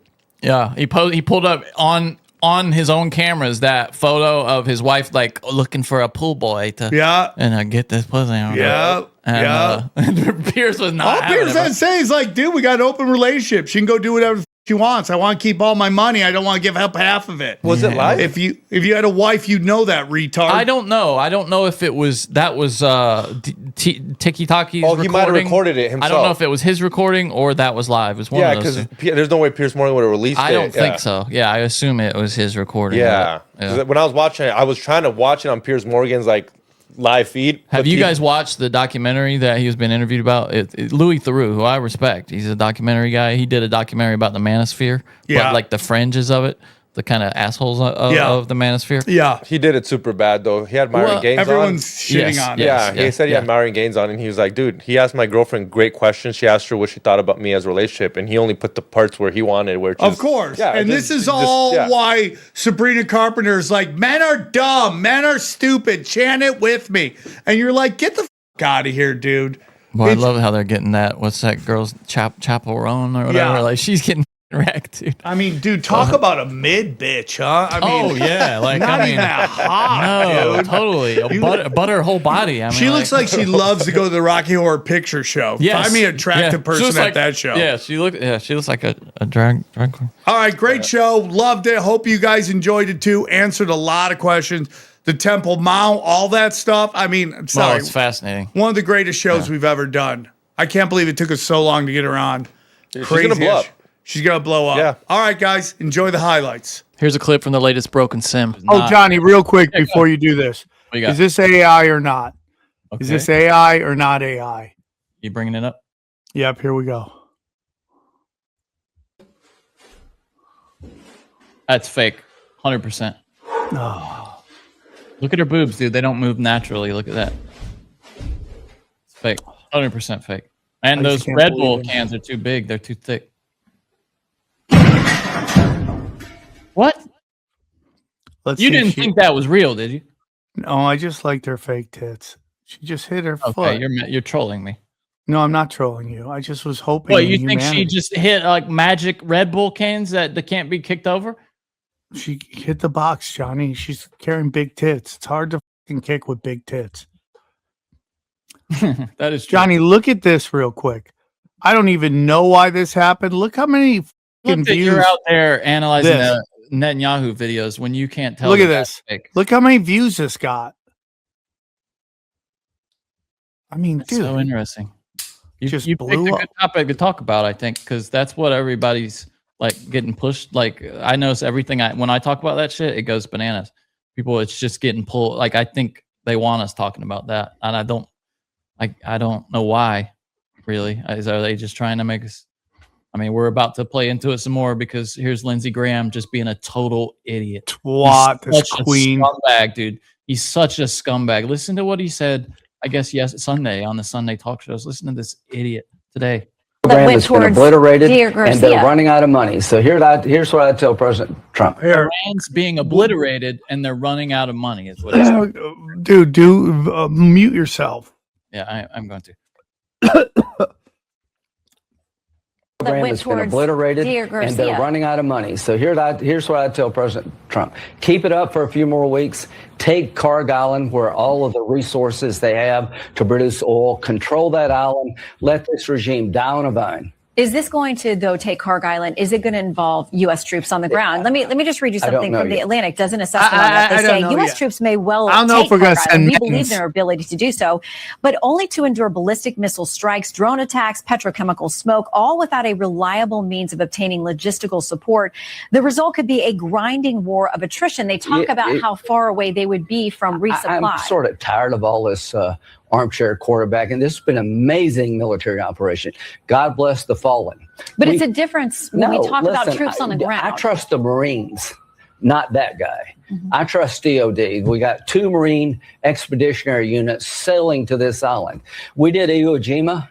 Yeah, he pulled up on his own cameras that photo of his wife like looking for a pool boy to and get this pussy on. Yeah. And Pierce was not. All having Pierce it, had to say is like, dude, we got an open relationship. She can go do whatever the f- she wants. I want to keep all my money. I don't want to give up half of it. Was it live? If you had a wife, you'd know that, retard. I don't know. I don't know if it was Tiki Taki's Oh, recording. he might have recorded it himself. I don't know if it was his recording or that was live. It was one Yeah, of those because two. there's no way Pierce Morgan would have released it. I don't think Yeah. so. Yeah, I assume it was his recording. Yeah. Yeah. 'Cause when I was watching it, I was trying to watch it on Piers Morgan's like live feed. Have but you he- guys watched the documentary that he's been interviewed about? Louis Theroux, who I respect, he's a documentary guy. He did a documentary about the manosphere, Yeah. but like the fringes of it, the kind of assholes of the manosphere. Yeah. He did it super bad though. He had Myron Well, Gaines Everyone's on. shitting Yes, on yeah. it. Yeah, he said he had Myron Gaines on, and he was like, "Dude, he asked my girlfriend great questions. She asked her what she thought about me as a relationship, and he only put the parts where he wanted." Which Of is- course. yeah. And just- this is just- all yeah. why Sabrina Carpenter's like, men are dumb, men are stupid, chant it with me. And you're like, get the f- out of here, dude. Well, I It's- love how they're getting that. What's that girl's chaperone or whatever? Yeah. Like she's getting wreck, dude. I mean, dude, talk about a mid bitch, huh? I mean, yeah, like not I mean, even that hot, no, dude. totally. Butter her whole body. I mean, She looks like she loves to go to the Rocky Horror Picture Show. Yes. Find me an attractive She person looks at like- that show. Yeah, she looks like a drag queen. All right, great show. Loved it. Hope you guys enjoyed it too. Answered a lot of questions. The Temple Mount, all that stuff. I mean, I'm No, sorry. it's fascinating. One of the greatest shows we've ever done. I can't believe it took us so long to get her on. She's gonna blow up. She's gonna blow up. Yeah. All right, guys. Enjoy the highlights. Here's a clip from the latest Broken Sim. Oh, Johnny, real quick before you do this. What you got? Is this AI or not? Okay. Is this AI or not AI? You bringing it up? Yep, here we go. That's fake. 100%. Oh. Look at her boobs, dude. They don't move naturally. Look at that. It's fake. 100% fake. And I just those can't Red believe Bull it. cans are too big. They're too thick. What? Let's You see if didn't she- think that was real, did you? No, I just liked her fake tits. She just hit her Okay, foot. you're trolling me. No, I'm not trolling you. I just was hoping. What, in you think she humanity. just hit like magic Red Bull cans that they can't be kicked over? She hit the box, Johnny. She's carrying big tits. It's hard to fucking kick with big tits. That is true. Johnny, look at this real quick. I don't even know why this happened. Look how many fucking Look that views. you're out there analyzing This. the Netanyahu videos when you can't tell. Look at that that's this. fake. Look how many views this got. I mean, That's dude. so interesting. You just picked a blew good up. topic to talk about, I think, because that's what everybody's like getting pushed. Like I notice everything when I talk about that shit, it goes bananas. People, it's just getting pulled. Like I think they want us talking about that, and I don't know why. Really, are they just trying to make us? I mean, we're about to play into it some more because here's Lindsey Graham just being a total idiot. Twat, He's this such a queen. scumbag, dude. He's such a scumbag. Listen to what he said. I guess Sunday on the Sunday talk shows. Listen to this idiot today. Program went has been towards obliterated Dear and Garcia. they're running out of money. So here's what I tell President Trump. Here. Iran's being obliterated and they're running out of money. Is what he said. Dude, mute yourself. Yeah, I'm going to. Program went has been towards obliterated Dear and they're Garcia. running out of money. So here's what I tell President Trump. Keep it up for a few more weeks. Take Carg Island, where all of the resources they have to produce oil. Control that island. Let this regime die on a vine. Is this going to, though, take Carg Island? Is it going to involve U.S. troops on the ground? Let me just read you I don't something know from the yet. Atlantic. Does an assessment on that. I They don't say know U.S. yet. troops may well I don't know take if we're Carg gonna Island. send We believe mittens. in their ability to do so, but only to endure ballistic missile strikes, drone attacks, petrochemical smoke, all without a reliable means of obtaining logistical support. The result could be a grinding war of attrition. They talk Yeah, about how far away they would be from resupply. I'm sort of tired of all this armchair quarterbacking. This has been an amazing military operation. God bless the fallen. But it's a difference when we talk about listen, troops on the ground. I trust the Marines, not that guy. I trust DOD. We got 2 Marine expeditionary units sailing to this island. We did Iwo Jima.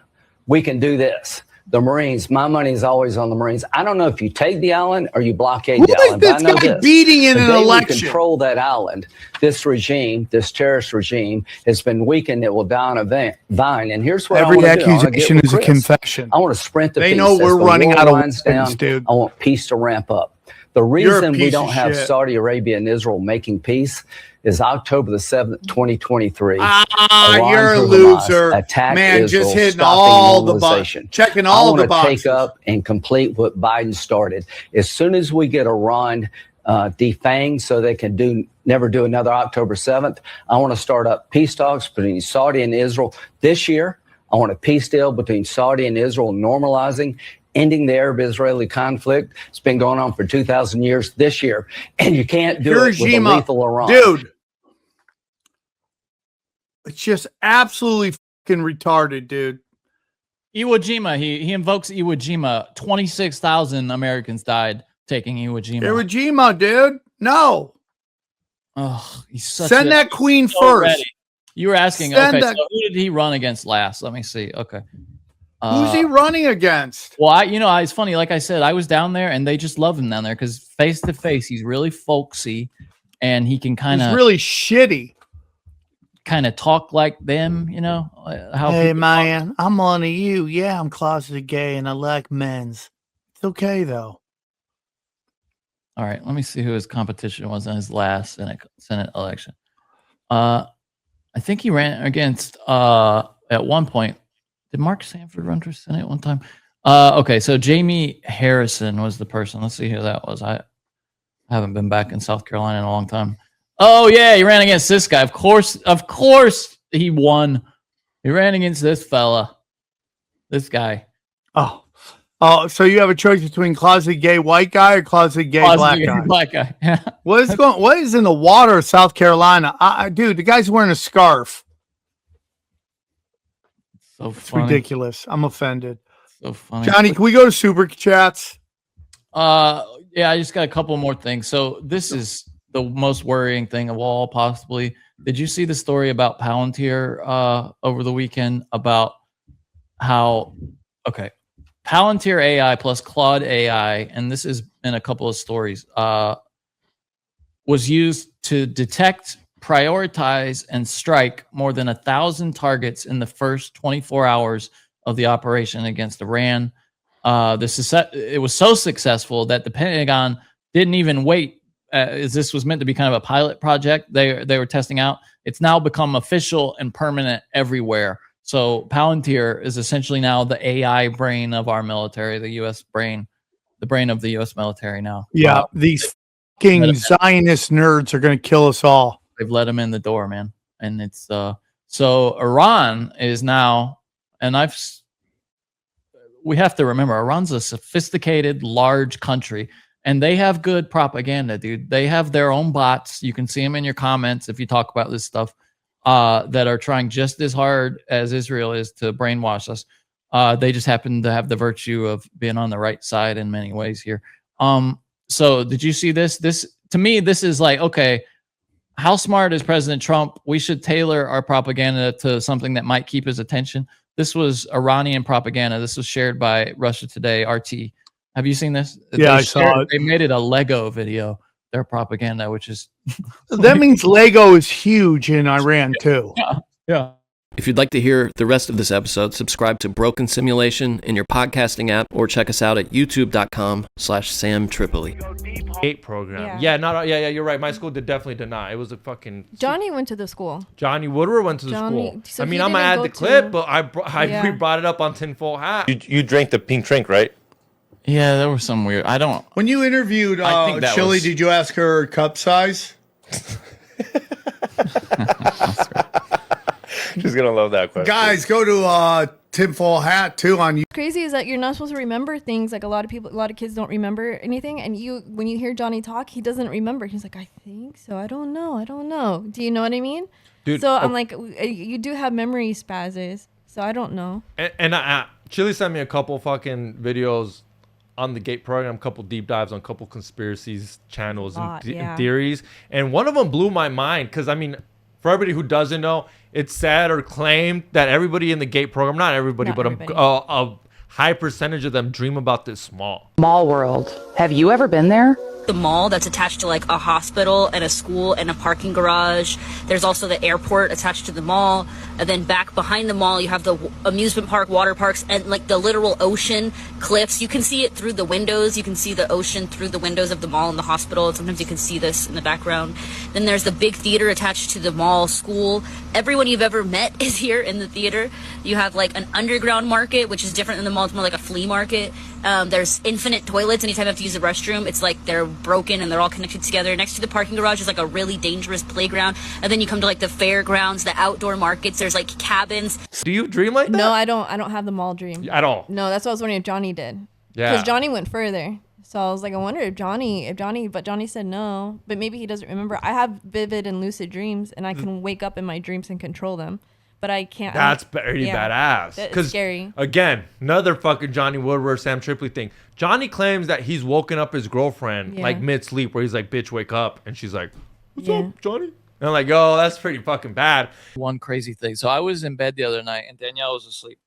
We can do this. The Marines, my money is always on the Marines. I don't know if you take the island or you blockade Who the is island. But I this know guy this. beating in The an day we election? control that island, this regime, this terrorist regime, has been weakened. It will die on a vine. And here's what Every I want to do. I wanna get accusation with is a Chris. confession. I want to sprint the They peace. know As we're the running war out of winds weapons, down, dude. I want peace to ramp up. The You're a reason we piece don't of have shit. Saudi Arabia and Israel making peace is October the 7th, 2023. Ah, Iran you're a through loser. Hamas attacked Man, Israel, just hitting stopping all the normalization. boxes. Checking I all want the to boxes. take up and complete what Biden started. As soon as we get Iran defanged so they can never do another October 7th, I want to start up peace talks between Saudi and Israel this year. I want a peace deal between Saudi and Israel, normalizing, ending the Arab-Israeli conflict. It's been going on for 2,000 years this year. And you can't do it with a Hiroshima, lethal Iran. dude. It's just absolutely fucking retarded, dude. Iwo Jima. He invokes Iwo Jima. 26,000 Americans died taking Iwo Jima. Hiroshima, dude. No. Oh, he's such Send that queen first. ready. You were asking, Send okay, that- so who did he run against last? Let me see. Okay. Who's he running against? Well, it's funny. Like I said, I was down there and they just love him down there because face to face, he's really folksy and he can kind He's of really shitty. talk like them, how Hey, people man, I'm on to you. Yeah, I'm closeted gay and I like men's. It's okay, though. All right, let me see who his competition was in his last Senate election. I think he ran against at one point. Did Mark Sanford run for Senate one time? Okay, so Jamie Harrison was the person. Let's see who that was. I haven't been back in South Carolina in a long time. Oh yeah, he ran against this guy. Of course, he won. He ran against this fella. This guy. Oh, so you have a choice between closet gay white guy or closet gay black guy. Yeah. What is in the water of South Carolina? Dude, the guy's wearing a scarf. So It's funny. ridiculous. I'm offended. So funny. Johnny, can we go to super chats? Yeah, I just got a couple more things. So this is the most worrying thing of all, possibly. Did you see the story about Palantir over the weekend about how Palantir AI plus Claude AI, and this is in a couple of stories, was used to detect, prioritize, and strike more than 1,000 targets in the first 24 hours of the operation against Iran. It was so successful that the Pentagon didn't even wait. As this was meant to be kind of a pilot project they were testing out. It's now become official and permanent everywhere. So Palantir is essentially now the AI brain of our military, the U.S. brain, the brain of the U.S. military now. Yeah, these fucking Zionist nerds are going to kill us all. They've let him in the door, man. And it's so Iran is now, and we have to remember, Iran's a sophisticated, large country, and they have good propaganda, dude. They have their own bots. You can see them in your comments if you talk about this stuff. That are trying just as hard as Israel is to brainwash us. They just happen to have the virtue of being on the right side in many ways here. So did you see this? This, to me, this is like, okay, how smart is President Trump? We should tailor our propaganda to something that might keep his attention. This was Iranian propaganda. This was shared by Russia Today, RT. Have you seen this? Yeah, I saw it. They made it a Lego video, their propaganda, which is that means Lego is huge in Iran too. Yeah. If you'd like to hear the rest of this episode, subscribe to Broken Simulation in your podcasting app or check us out at youtube.com/SamTripoli. Gate program. Yeah, you're right. My school definitely did not. It was a fucking. Johnny went to the school. Johnny Woodward went to the school. So I mean, I'm gonna add the clip, but we brought it up on Tinfoil Hat. You drank the pink drink, right? Yeah, there was some weird. When you interviewed Chili, did you ask her cup size? She's gonna love that question. Guys, go to Tinfoil Hat too on you. Crazy is that you're not supposed to remember things. Like a lot of kids don't remember anything. And when you hear Johnny talk, he doesn't remember. He's like, I think so. I don't know. Do you know what I mean? Dude, so I'm like, you do have memory spasms. So I don't know. And Chili sent me a couple fucking videos on the Gate program, a couple deep dives on a couple conspiracies channels and theories. And one of them blew my mind because, I mean, for everybody who doesn't know, it's said or claimed that everybody in the Gate program, not everybody, but a high percentage of them dream about this mall. Mall world. Have you ever been there? The mall that's attached to like a hospital and a school and a parking garage. There's also the airport attached to the mall. And then back behind the mall, you have the amusement park, water parks, and like the literal ocean cliffs. You can see it through the windows. You can see the ocean through the windows of the mall and the hospital. And sometimes you can see this in the background. Then there's the big theater attached to the mall, school. Everyone you've ever met is here in the theater. You have like an underground market, which is different than the mall. It's more like a flea market. There's infinite toilets. Anytime you have to use the restroom, it's like they're broken and they're all connected together. Next to the parking garage is like a really dangerous playground. And then you come to like the fairgrounds, the outdoor markets. There's like cabins. Do you dream like that? No, I don't have the mall dream. At all? No, that's what I was wondering if Johnny did. Yeah. Because Johnny went further. So I was like, I wonder if Johnny, but Johnny said no. But maybe he doesn't remember. I have vivid and lucid dreams and I can wake up in my dreams and control them. But I can't. That's pretty badass. That's scary. Again, another fucking Johnny Woodward, Sam Tripoli thing. Johnny claims that he's woken up his girlfriend like mid-sleep where he's like, bitch, wake up. And she's like, what's up, Johnny? And I'm like, yo, that's pretty fucking bad. One crazy thing. So I was in bed the other night and Danielle was asleep.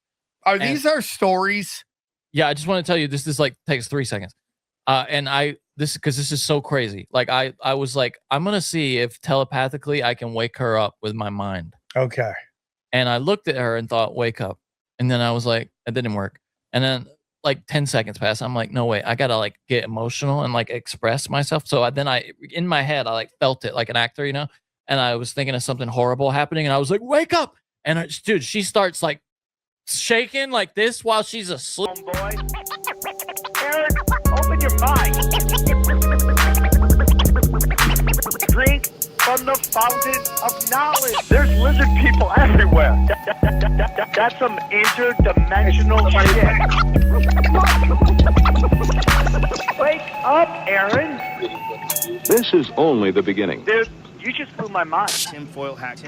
These our stories? Yeah, I just want to tell you, this is like, takes 3 seconds. Because this is so crazy. Like I was like, I'm going to see if telepathically I can wake her up with my mind. Okay. And I looked at her and thought, wake up. And then I was like, it didn't work. And then like 10 seconds pass. I'm like, no way, I gotta like get emotional and like express myself. So then in my head, I like felt it like an actor, you know, and I was thinking of something horrible happening, and I was like, wake up. And dude, she starts like shaking like this while she's asleep. Aaron, open your mind. Drink from the fountain of knowledge. There's lizard people everywhere. That's some interdimensional shit. Wake up, Aaron. This is only the beginning. Dude, you just blew my mind. Tinfoil Hat.